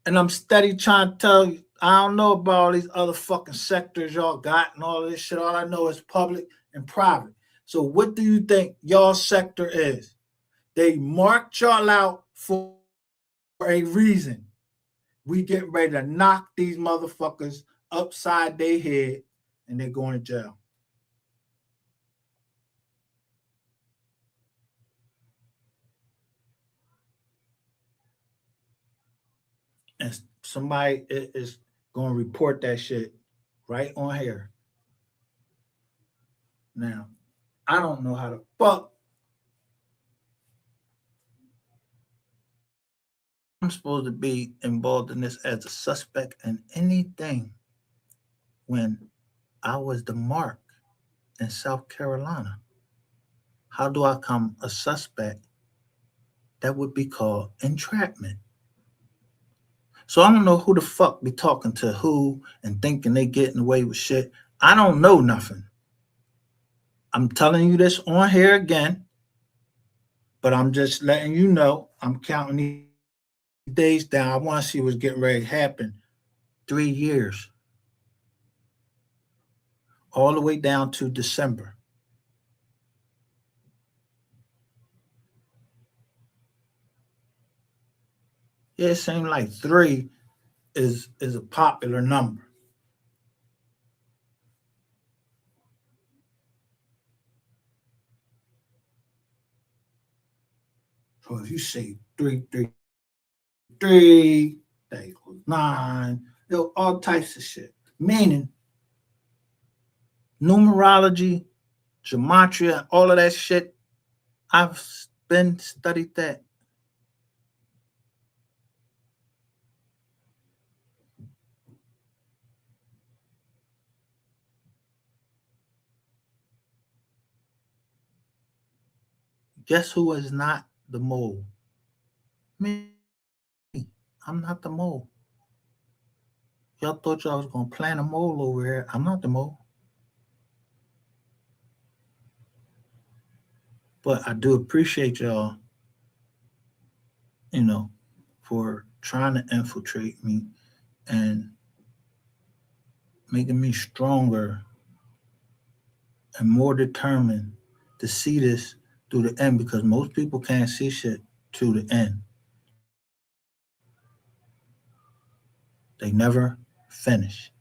And I'm steady trying to tell you, I don't know about all these other fucking sectors y'all got and all this shit. All I know is public and private. So what do you think y'all sector is? They marked y'all out for a reason. We getting ready to knock these motherfuckers upside their head and they're going to jail. And somebody is going to report that shit right on here. Now, I don't know how the fuck I'm supposed to be involved in this as a suspect in anything when I was the mark in South Carolina. How do I come a suspect? That would be called entrapment. So I don't know who the fuck be talking to who and thinking they getting away with shit. I don't know nothing. I'm telling you this on here again, but I'm just letting you know I'm counting these days down. I want to see what's getting ready to happen. 3 years. All the way down to December. Yeah, it seems like 3 is a popular number. So if you say 3, that equals 9, all types of shit. Meaning, numerology, gematria, all of that shit, I've been studied that. Guess who is not the mole? Me. I'm not the mole. Y'all thought y'all was gonna plant a mole over here. I'm not the mole. But I do appreciate y'all, for trying to infiltrate me and making me stronger and more determined to see this through the end, because most people can't see shit to the end. They never finish.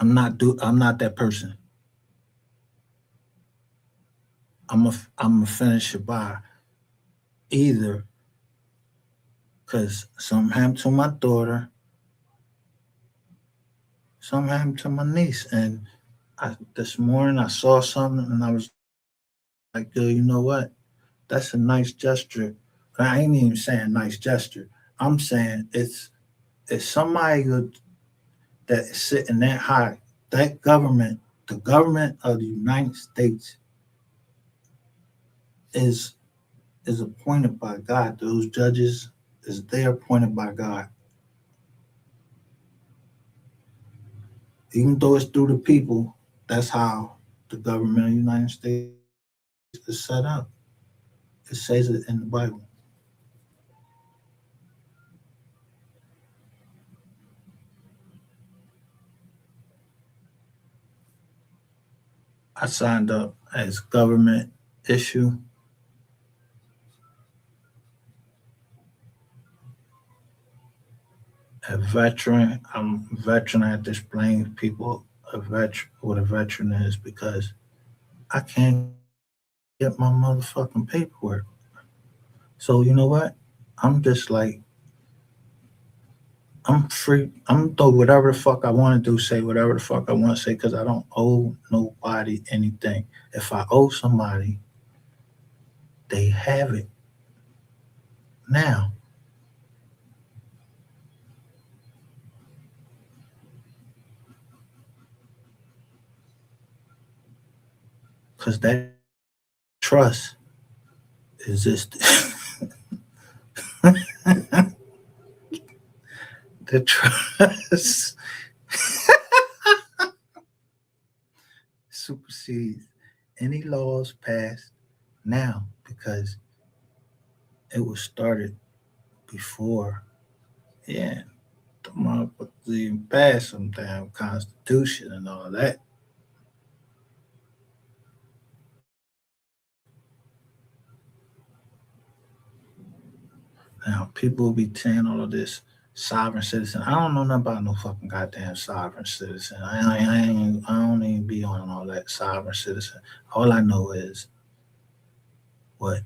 I'm not that person. I'm a finish it by either because something happened to my daughter, something happened to my niece, and this morning I saw something and I was like, yo, you know what? That's a nice gesture. But I ain't even saying nice gesture. I'm saying it's somebody that is sitting that high. That government, the government of the United States, is appointed by God. Those judges they appointed by God. Even though it's through the people, that's how the government of the United States is set up. It says it in the Bible. I signed up as government issue. A veteran. I'm a veteran. I have to explain people what a veteran is because I can't get my motherfucking paperwork. So you know what? I'm just like, I'm free. I'm do whatever the fuck I want to do, say whatever the fuck I want to say, because I don't owe nobody anything. If I owe somebody, they have it. now. Because that trust existed. The trust supersedes any laws passed now because it was started before. Yeah, the motherfuckers even passed some damn constitution and all that. Now people be saying all of this sovereign citizen. I don't know nothing about no fucking goddamn sovereign citizen. I don't even be on all that sovereign citizen. All I know is what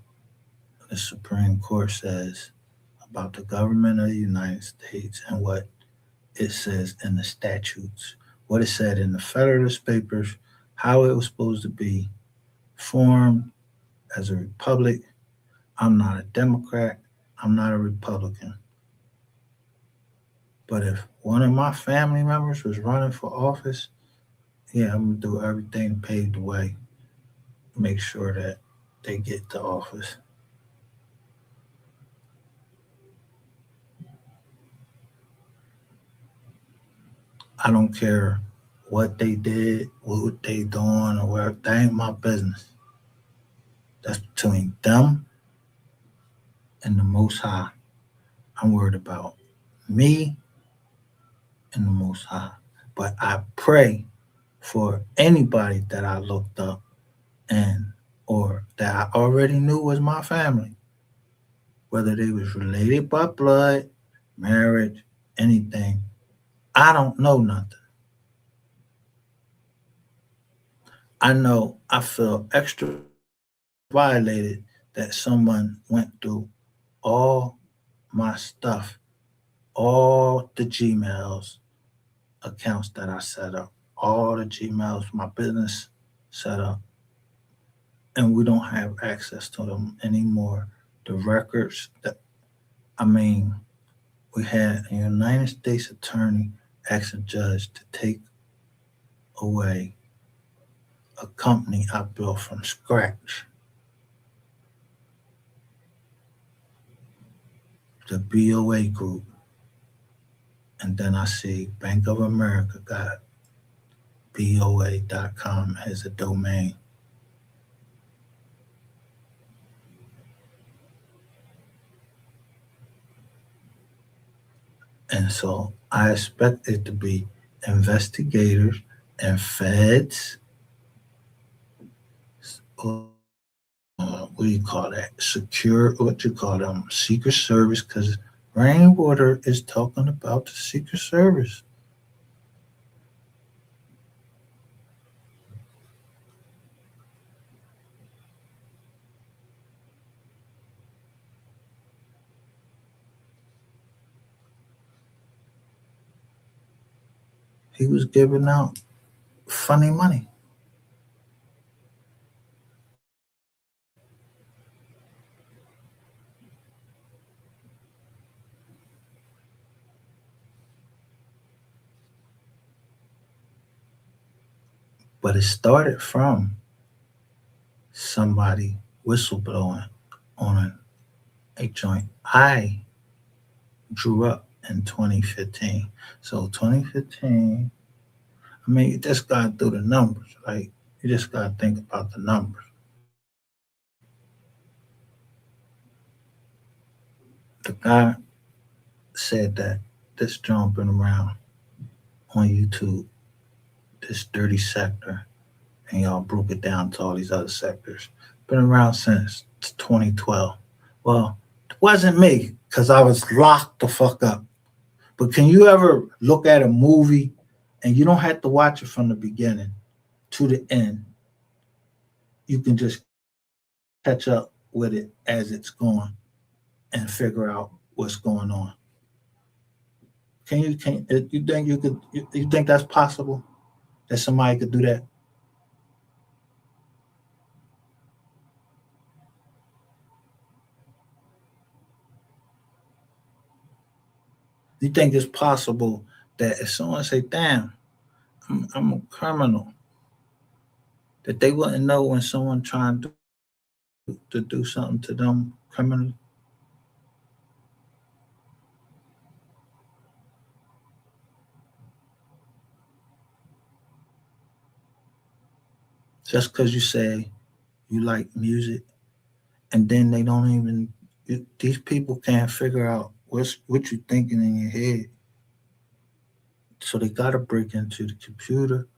the Supreme Court says about the government of the United States and what it says in the statutes, what it said in the Federalist Papers, how it was supposed to be formed as a republic. I'm not a Democrat. I'm not a Republican. But if one of my family members was running for office, yeah, I'm gonna do everything to pave the way, make sure that they get to office. I don't care what they did, what they doing, or where. That ain't my business. That's between them and the Most High. I'm worried about me and the Most High. But I pray for anybody that I looked up and or that I already knew was my family, whether they was related by blood, marriage, anything. I don't know nothing. I know I feel extra violated that someone went through all my stuff, all the Gmails accounts that I set up, all the Gmails, my business set up, and we don't have access to them anymore. The records that, I mean, we had a United States attorney ask a judge to take away a company I built from scratch. The BOA group. And then I see Bank of America got BOA.com as a domain. And so I expect it to be investigators and feds. What do you call that? Secure, what you call them? Secret Service, because Rainwater is talking about the Secret Service. He was giving out funny money. But it started from somebody whistleblowing on a joint I drew up in 2015. So 2015, I mean, you just got to do the numbers, right? You just got to think about the numbers. The guy said that this joint been around on YouTube, this dirty sector, and y'all broke it down to all these other sectors. Been around since 2012. Well, it wasn't me because I was locked the fuck up. But can you ever look at a movie and you don't have to watch it from the beginning to the end? You can just catch up with it as it's going and figure out what's going on. You think you think that's possible? That somebody could do that? You think it's possible that if someone say, "Damn, I'm a criminal," that they wouldn't know when someone trying to do something to them criminally? Just because you say you like music, and then they don't even. These people can't figure out what you thinking in your head, so they gotta break into the computer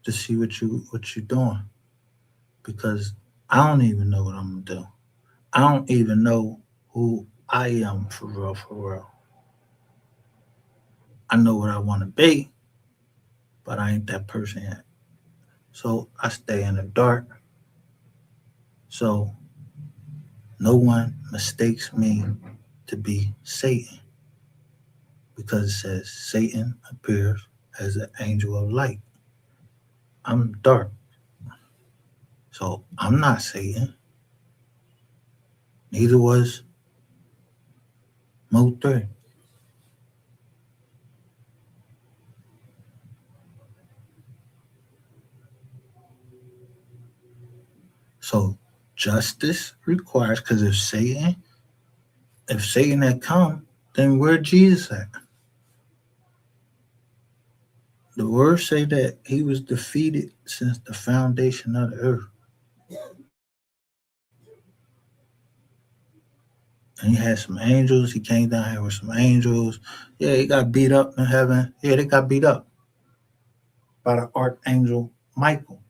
to see what you doing. Because I don't even know what I'm gonna do. I don't even know who I am for real, for real. I know what I want to be, but I ain't that person yet. So I stay in the dark. So no one mistakes me to be Satan because it says Satan appears as an angel of light. I'm dark. So I'm not Satan. Neither was MO3. So justice requires, because if Satan had come, then where Jesus at? The words say that he was defeated since the foundation of the earth. And he had some angels. He came down here with some angels. Yeah, he got beat up in heaven. Yeah, they got beat up by the archangel Michael.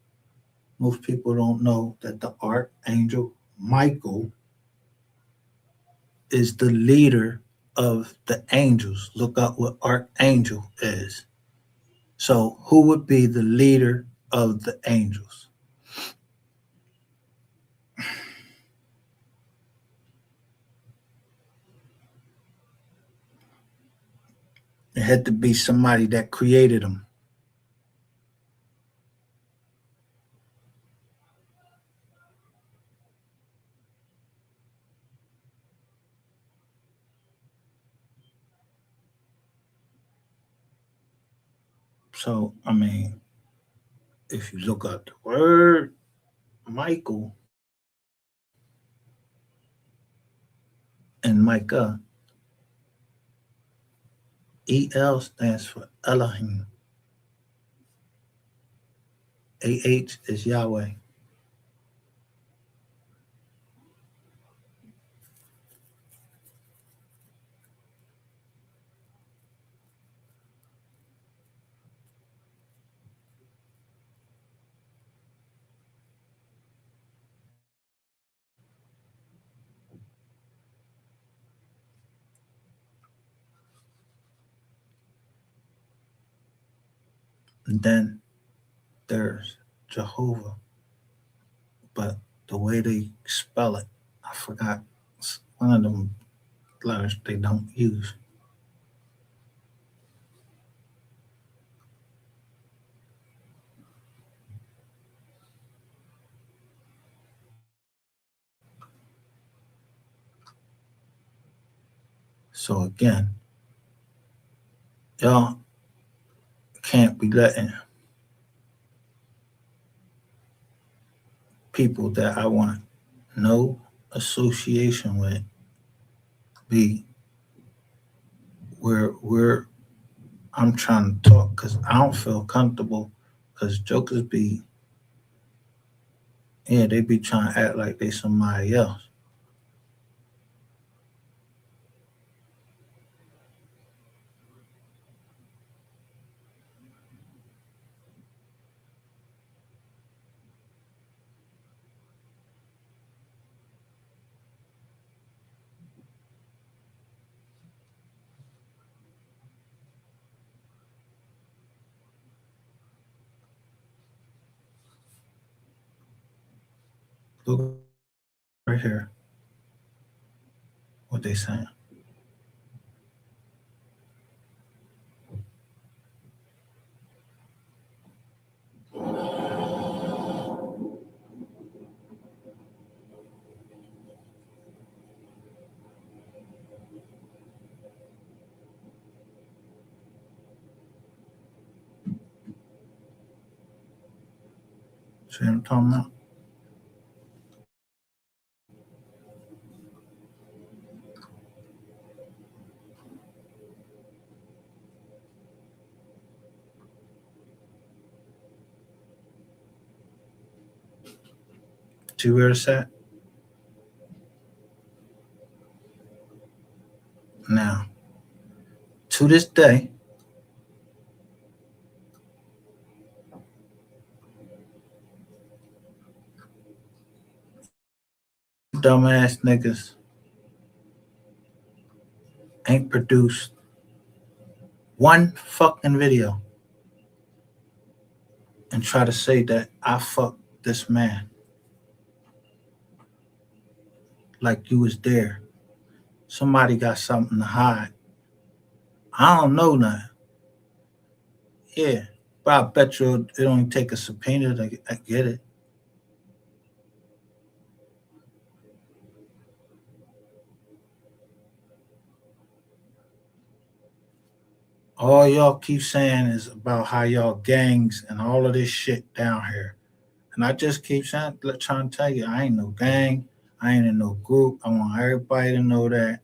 Most people don't know that the archangel Michael is the leader of the angels. Look up what archangel is. So, who would be the leader of the angels? It had to be somebody that created them. So, I mean, if you look up the word Michael and Micah, EL stands for Elohim. AH is Yahweh. And then there's Jehovah, but the way they spell it, I forgot. It's one of them letters they don't use. So again, y'all can't be letting people that I want no association with be where I'm trying to talk because I don't feel comfortable because jokers be, yeah, they be trying to act like they somebody else. Look right here, what they saying. See what I'm talking about? See where it's at? Now, to this day, dumbass niggas ain't produced one fucking video and try to say that I fucked this man like you was there. Somebody got something to hide. I don't know nothing. Yeah, but I bet you it only take a subpoena to get it. All y'all keep saying is about how y'all gangs and all of this shit down here. And I just keep saying, trying to tell you, I ain't no gang. I ain't in no group. I want everybody to know that.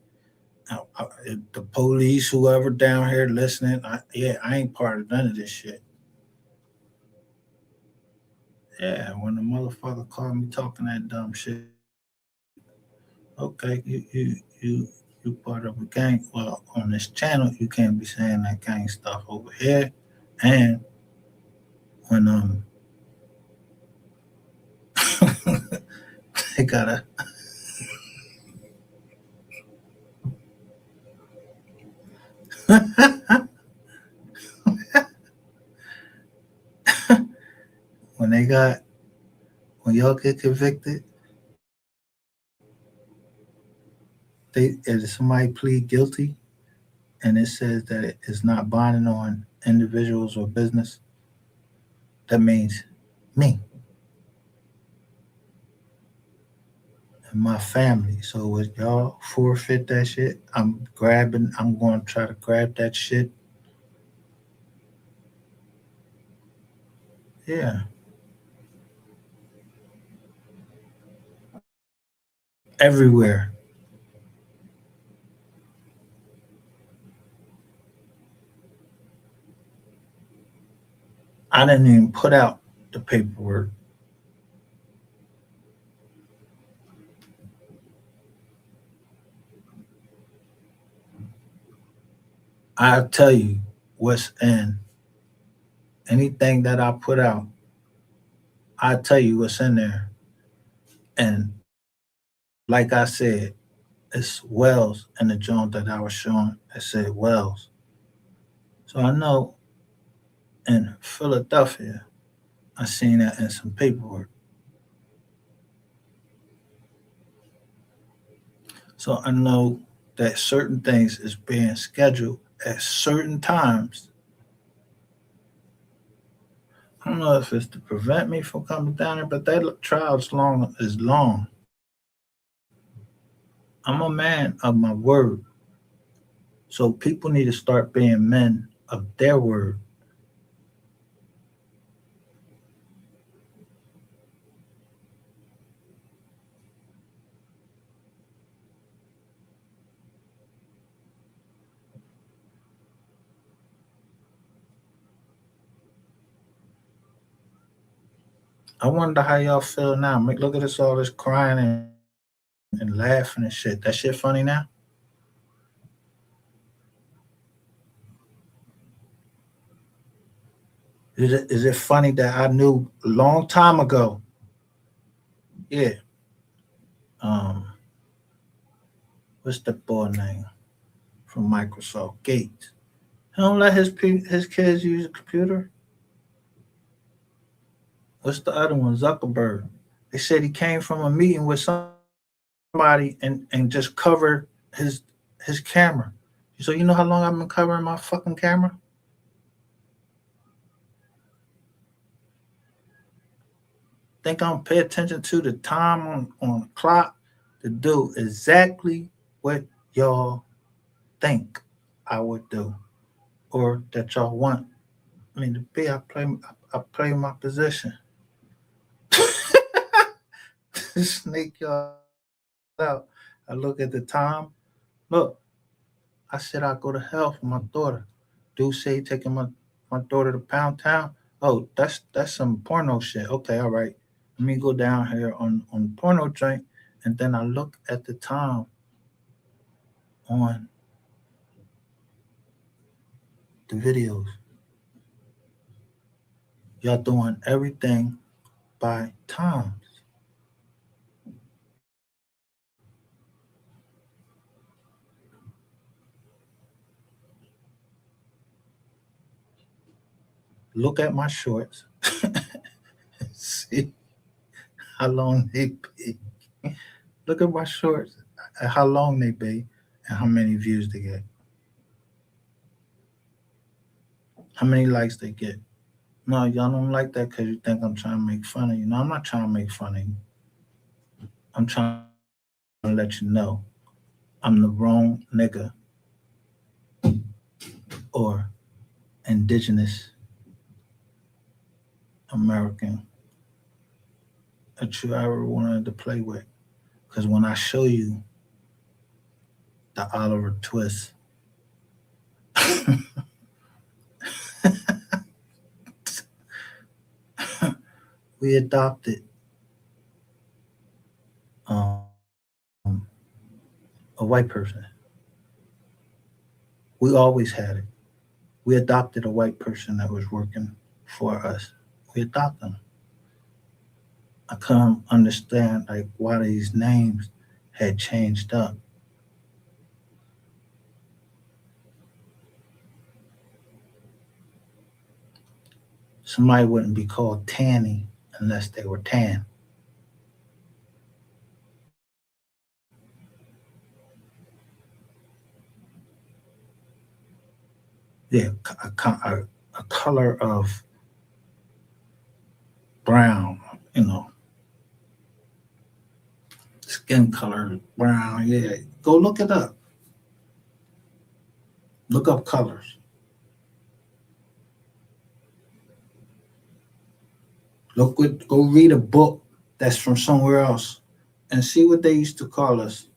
The police, whoever down here listening, I ain't part of none of this shit. Yeah, when the motherfucker called me talking that dumb shit, okay, you part of a gang. Well, on this channel, you can't be saying that gang stuff over here. And when they gotta when they got when y'all get convicted, if somebody plead guilty and it says that it is not binding on individuals or business, that means me and my family. So if y'all forfeit that shit, I'm going to try to grab that shit. Yeah. Everywhere. I didn't even put out the paperwork. I'll tell you what's in anything that I put out. I'll tell you what's in there. And like I said, it's Wells in the joint that I was showing. It said Wells. So I know in Philadelphia, I seen that in some paperwork. So I know that certain things is being scheduled at certain times. I don't know if it's to prevent me from coming down there, but that trial is long. I'm a man of my word. So people need to start being men of their word. I wonder how y'all feel now. Look at this, all this crying and laughing and shit. That shit funny now? Is it funny that I knew a long time ago? Yeah. What's that boy name from Microsoft? Gates. He don't let his kids use a computer. What's the other one? Zuckerberg. They said he came from a meeting with somebody and just covered his camera. So you know how long I've been covering my fucking camera? Think I'm pay attention to the time on the clock to do exactly what y'all think I would do or that y'all want me to be. I play my position. snake y'all out. I look at the time. Look, I said I go to hell for my daughter. Dude say he taking my daughter to Pound Town. Oh, that's some porno shit. Okay, all right. Let me go down here on porno joint, and then I look at the time on the videos. Y'all doing everything by times. Look at my shorts. See how long they be. Look at my shorts, how long they be, and how many views they get. How many likes they get. No, y'all don't like that because you think I'm trying to make fun of you. No, I'm not trying to make fun of you. I'm trying to let you know I'm the wrong nigga or indigenous American that you ever wanted to play with. Because when I show you the Oliver Twist, we adopted um, a white person. We always had it. We adopted a white person that was working for us. We adopted them. I couldn't understand like why these names had changed up. Somebody wouldn't be called Tanny unless they were tan. Yeah, a color of brown, you know, skin color brown. Yeah, go look it up. Look up colors. Go read a book that's from somewhere else and see what they used to call us.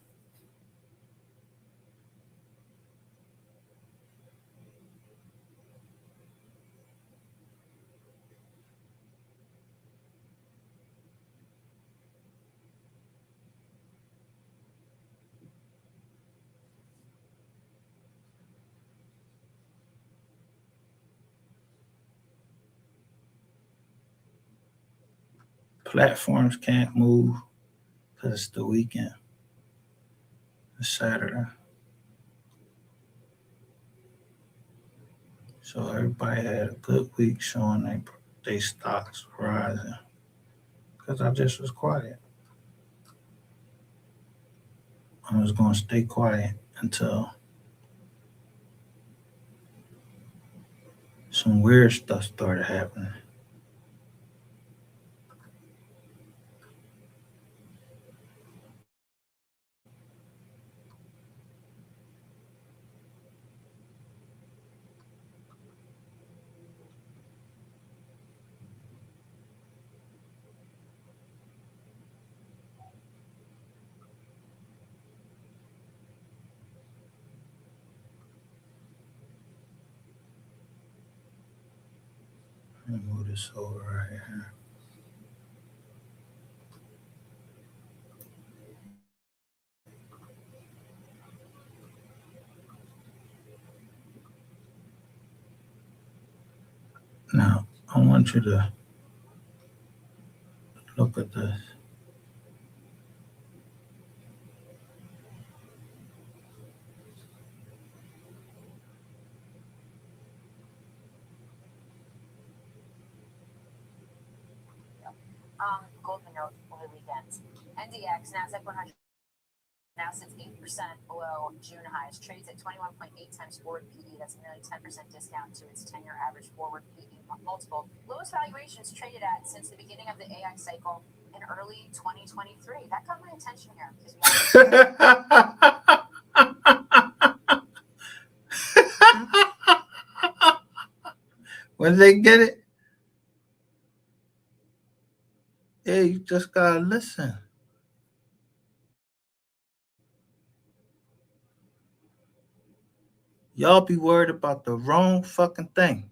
Platforms can't move because it's the weekend. It's Saturday. So everybody had a good week showing they stocks rising. Because I just was quiet. I was going to stay quiet until some weird stuff started happening. Let me move this over right here. Now, I want you to look at this. Goldman note over the weekend. NDX, NASDAQ 100, now sits 8% below June highs, trades at 21.8 times forward PE. That's a nearly 10% discount to its 10-year average forward PE multiple. Lowest valuations traded at since the beginning of the AI cycle in early 2023. That caught my attention here because When they get it, yeah, you just gotta listen. Y'all be worried about the wrong fucking thing.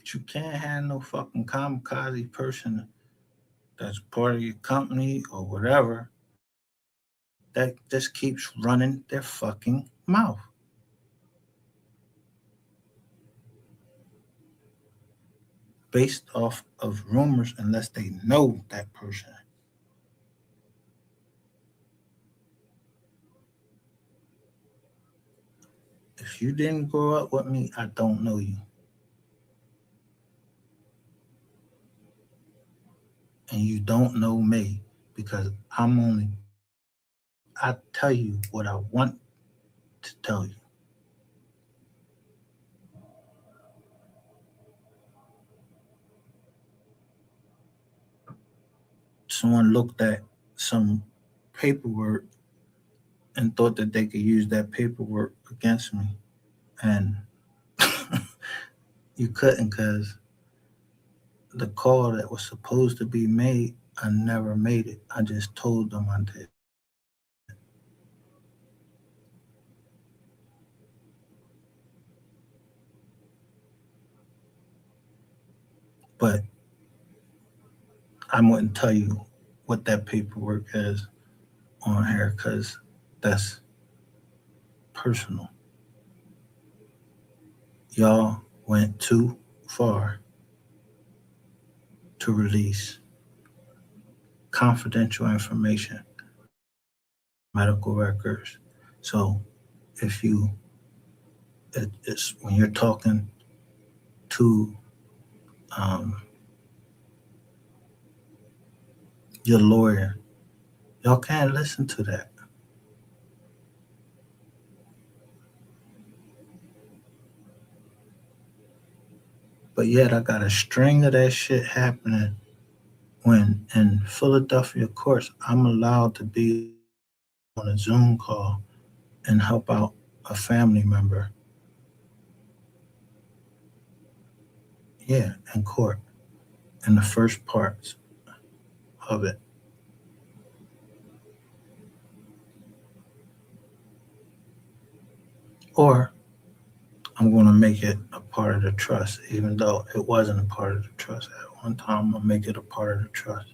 But you can't have no fucking kamikaze person that's part of your company or whatever that just keeps running their fucking mouth. Based off of rumors unless they know that person. If you didn't grow up with me, I don't know you. And you don't know me because I tell you what I want to tell you. Someone looked at some paperwork and thought that they could use that paperwork against me. And you couldn't because the call that was supposed to be made, I never made it. I just told them I did. But I wouldn't tell you what that paperwork is on here because that's personal. Y'all went too far to release confidential information, medical records. So if it's when you're talking to um, your lawyer, y'all can't listen to that. But yet I got a string of that shit happening when in Philadelphia courts, I'm allowed to be on a Zoom call and help out a family member. Yeah, in court, in the first parts of it. Or I'm going to make it a part of the trust, even though it wasn't a part of the trust at one time. I'm going to make it a part of the trust.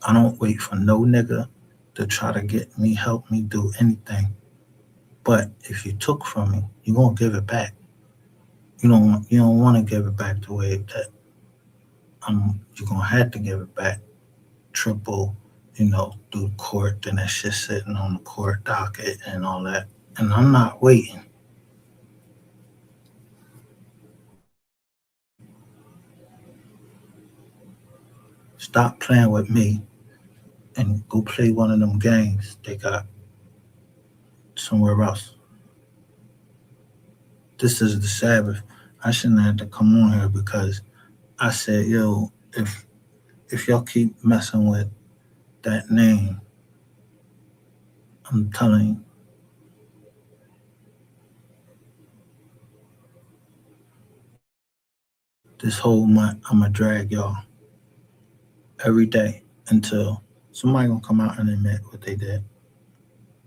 I don't wait for no nigga to try to get me, help me do anything. But if you took from me, you're going to give it back. You don't want to give it back the way that you're going to have to give it back. Triple, through court, then that shit sitting on the court docket and all that. And I'm not waiting. Stop playing with me and go play one of them games they got somewhere else. This is the Sabbath. I shouldn't have to come on here because I said, yo, if y'all keep messing with that name, I'm telling you, this whole month I'm gonna drag y'all every day until somebody gonna come out and admit what they did.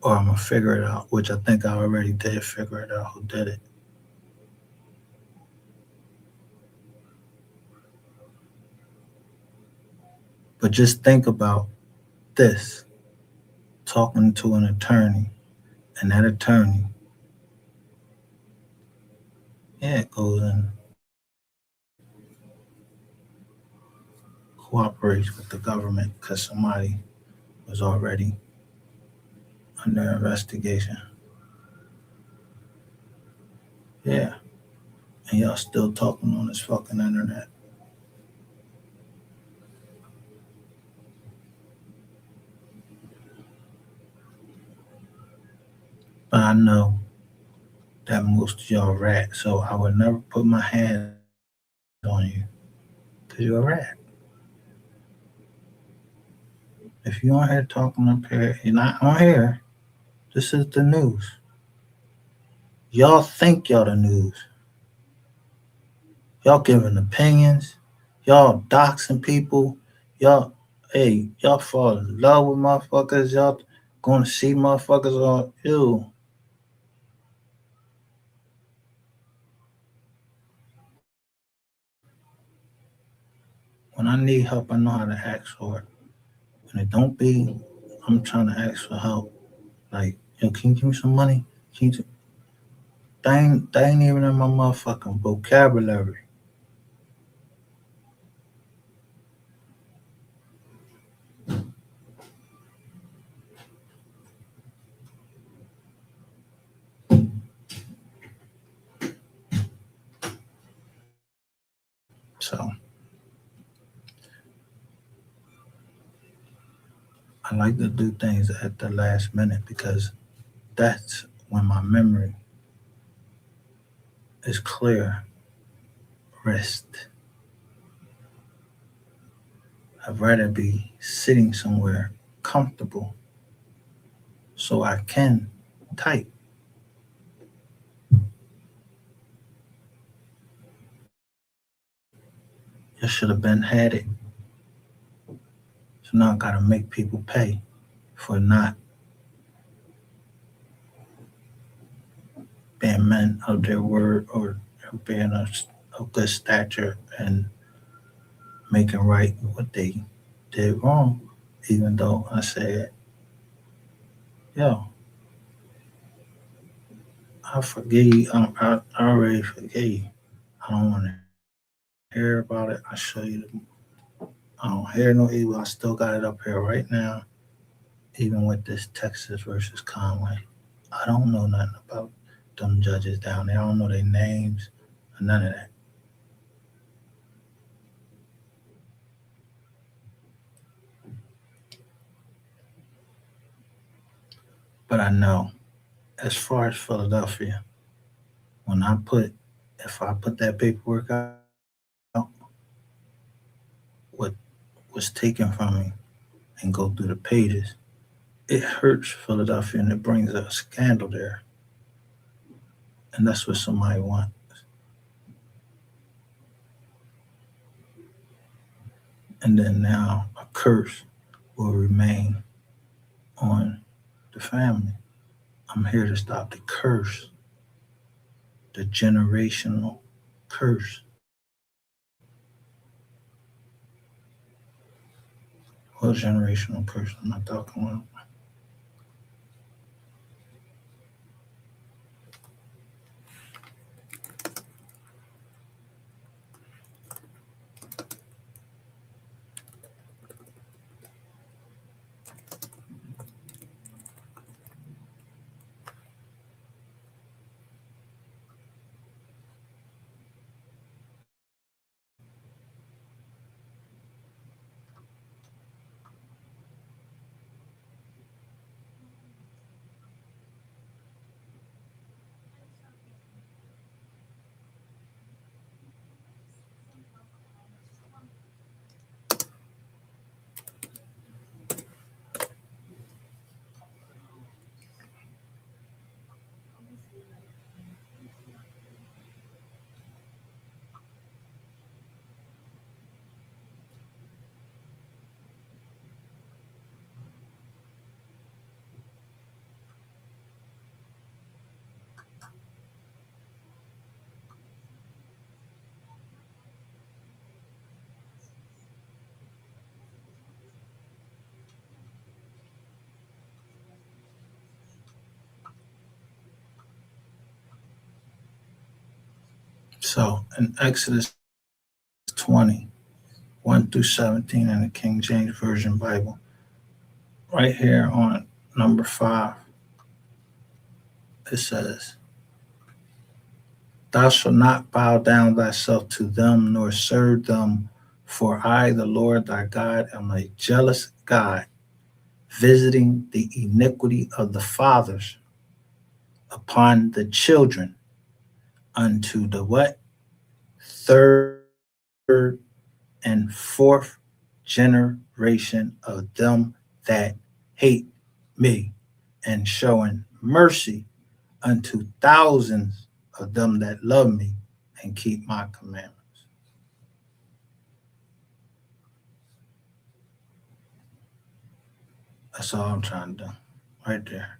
Or I'm gonna figure it out, which I think I already did figure it out who did it. But just think about this, talking to an attorney, and that attorney, it goes in cooperates with the government because somebody was already under investigation. Yeah. And y'all still talking on this fucking internet. But I know that most of y'all rat, so I would never put my hands on you because you're a rat. If you're on here talking up here, you're not on here. This is the news. Y'all think y'all the news. Y'all giving opinions. Y'all doxing people. Y'all, hey, y'all fall in love with motherfuckers. Y'all going to see motherfuckers on, ew. When I need help, I know how to ask for it. And it don't be, I'm trying to ask for help. Like, yo, can you give me some money? Can you, that ain't even in my motherfucking vocabulary. So I like to do things at the last minute because that's when my memory is clear. Rest. I'd rather be sitting somewhere comfortable so I can type. You should have been had it. So now I gotta make people pay for not being men of their word or being of good stature and making right what they did wrong. Even though I said, yo, I forgive you. I already forgave you. I don't want to hear about it. I show you. I don't hear no evil. I still got it up here right now. Even with this Texas versus Conway, I don't know nothing about them judges down there. I don't know their names or none of that. But I know, as far as Philadelphia, when if I put that paperwork out, what was taken from me and go through the pages, it hurts Philadelphia and it brings a scandal there. And that's what somebody wants. And then now a curse will remain on the family. I'm here to stop the curse, the generational curse. What generational curse am I talking about? So in Exodus 20, 1 through 17 in the King James Version Bible. Right here on number 5, it says, Thou shalt not bow down thyself to them, nor serve them, for I, the Lord thy God, am a jealous God, visiting the iniquity of the fathers upon the children unto the what? Third and fourth generation of them that hate me, and showing mercy unto thousands of them that love me and keep my commandments. That's all I'm trying to do right there.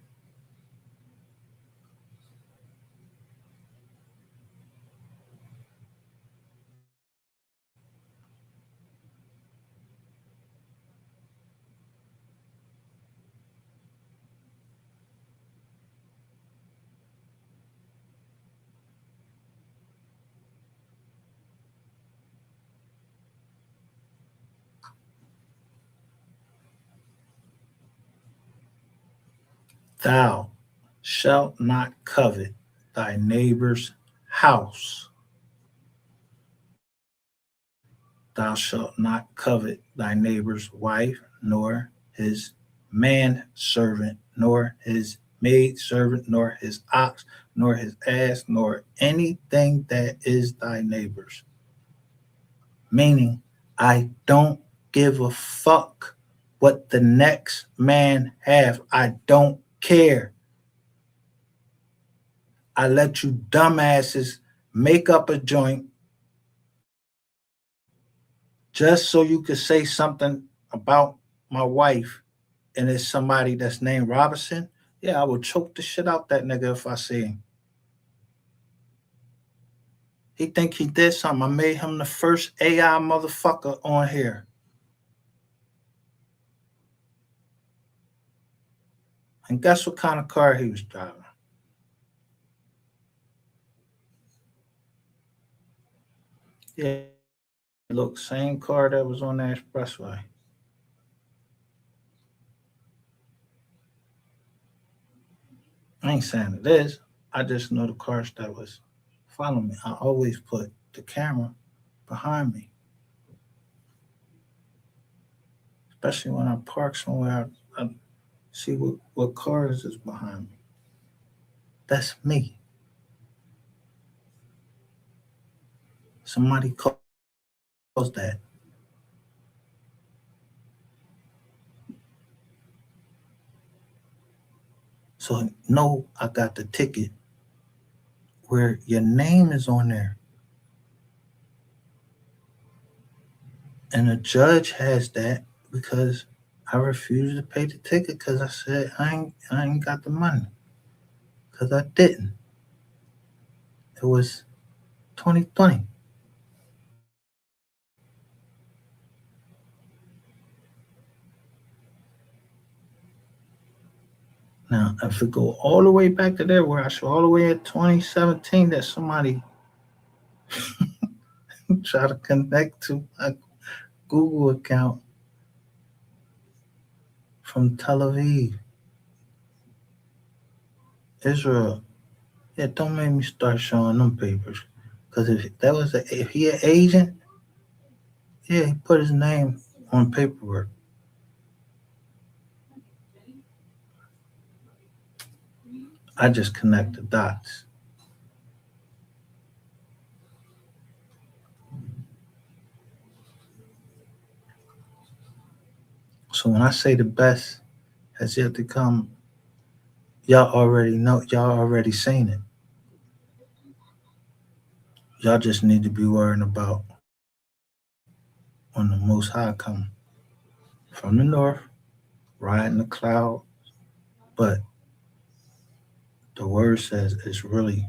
Thou shalt not covet thy neighbor's house. Thou shalt not covet thy neighbor's wife, nor his manservant, nor his maidservant, nor his ox, nor his ass, nor anything that is thy neighbor's. Meaning, I don't give a fuck what the next man have. I don't care. I let you dumbasses make up a joint just so you could say something about my wife, and it's somebody that's named Robinson. Yeah, I would choke the shit out that nigga if I see him. He think he did something. I made him the first AI motherfucker on here. And guess what kind of car he was driving? Yeah, look, same car that was on the expressway. I ain't saying it is. I just know the cars that was following me. I always put the camera behind me, especially when I park somewhere. I see what cars is behind me. That's me. Somebody calls that. So no, I got the ticket where your name is on there. And the judge has that because I refused to pay the ticket because I said I ain't got the money. Because I didn't. It was 2020. Now, if we go all the way back to there, where I show all the way at 2017, that somebody try to connect to my Google account from Tel Aviv, Israel. Yeah, don't make me start showing them papers. Because if he an agent, yeah, he put his name on paperwork. I just connect the dots. So when I say the best has yet to come, y'all already know, y'all already seen it. Y'all just need to be worrying about when the Most High come from the north, riding the cloud. But the word says it's really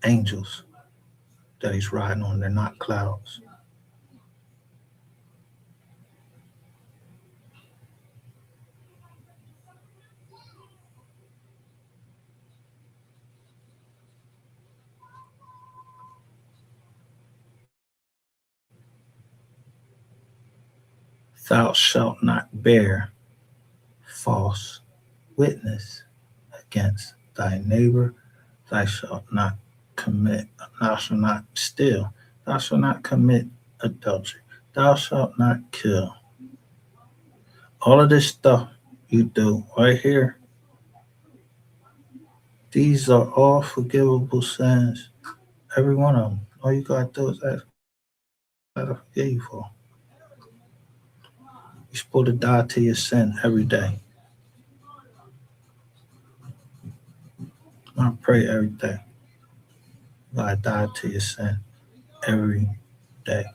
angels that he's riding on. They're not clouds. Thou shalt not bear false witness against thy neighbor. Thou shalt not commit, thou shalt not steal. Thou shalt not commit adultery. Thou shalt not kill. All of this stuff you do right here, these are all forgivable sins. Every one of them. All you gotta do is ask God to forgive you for. You're supposed to die to your sin every day. I pray every day. You gotta die to your sin every day.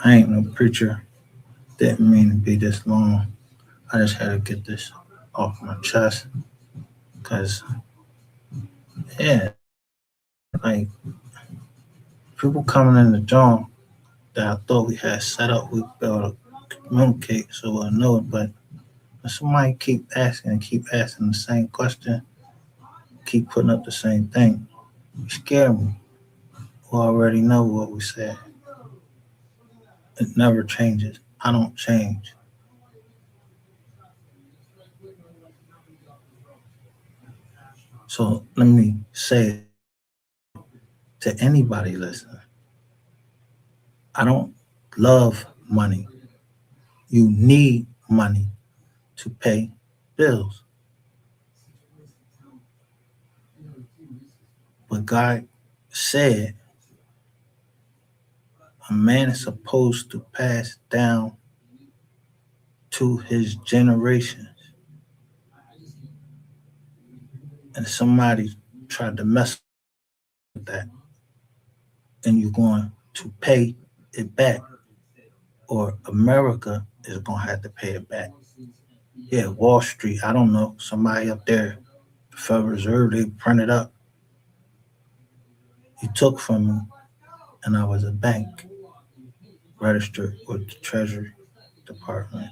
I ain't no preacher. Didn't mean to be this long. I just had to get this off my chest. Cause yeah, like people coming in the joint that I thought we had set up, we built to communicate so we'll know it, but when somebody keep asking the same question, keep putting up the same thing, you scare me. We already know what we said. It never changes. I don't change. So let me say to anybody listening, I don't love money. You need money to pay bills. But God said a man is supposed to pass down to his generations. And somebody tried to mess with that, and you're going to pay it back, or America is going to have to pay it back. Yeah, Wall Street, I don't know, somebody up there, the Federal Reserve, they printed up. You took from me, and I was a bank registered with the Treasury Department.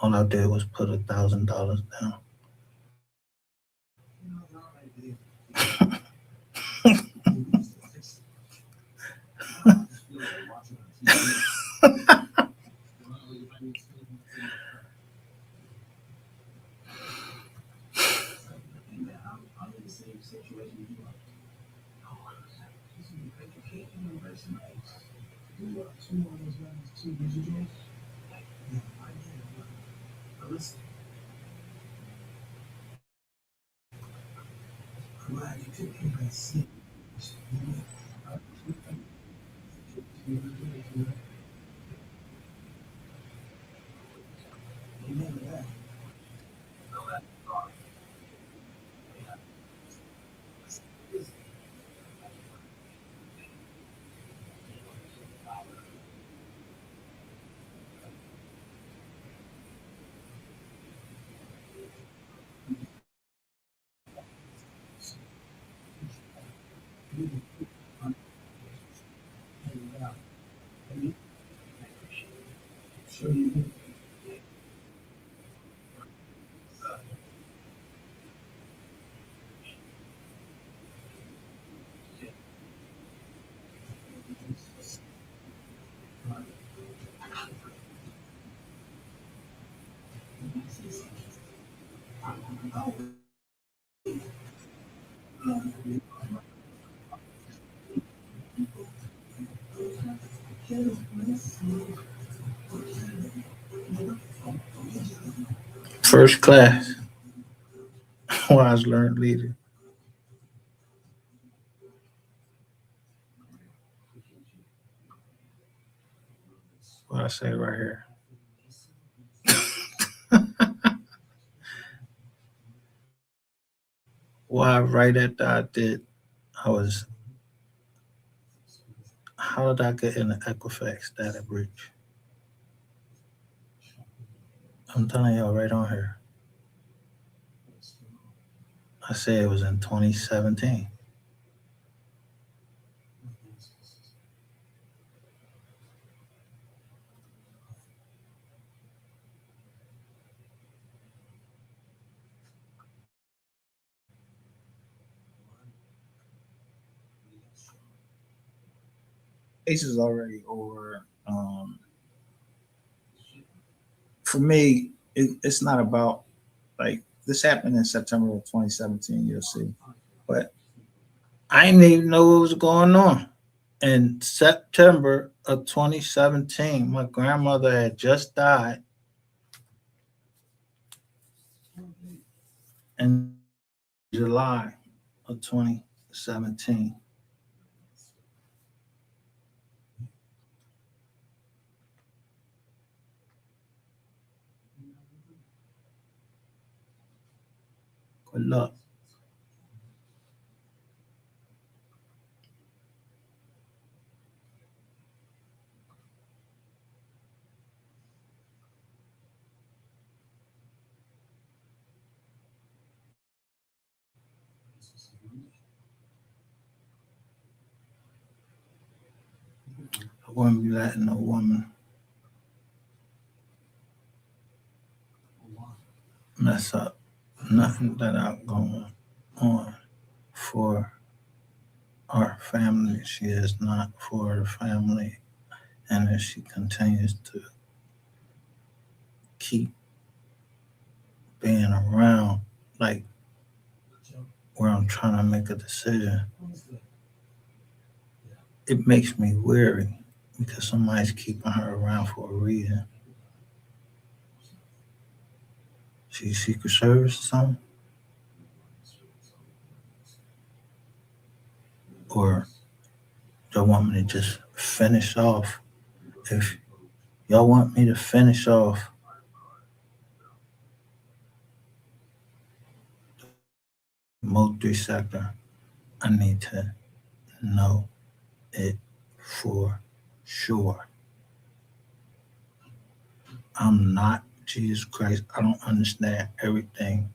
All I did was put $1,000 down. First class, wise learned leader. What I say right here. Why right after I did, I was, how did I get in the Equifax data breach? I'm telling y'all right on here. I say it was in 2017. case is already over. For me, it's not about like this happened in September of 2017. You'll see, but I didn't even know what was going on. In September of 2017, my grandmother had just died, in July of 2017. Good luck. I wouldn't be letting a woman mess up nothing that I'm going on for our family. She is not for the family. And if she continues to keep being around, like where I'm trying to make a decision, it makes me weary because somebody's keeping her around for a reason. She's Secret Service or something? Or y'all want me to just finish off? If y'all want me to finish off MO3 sector, I need to know it for sure. I'm not Jesus Christ. I don't understand everything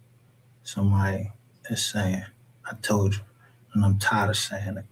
somebody is saying. I told you, and I'm tired of saying it.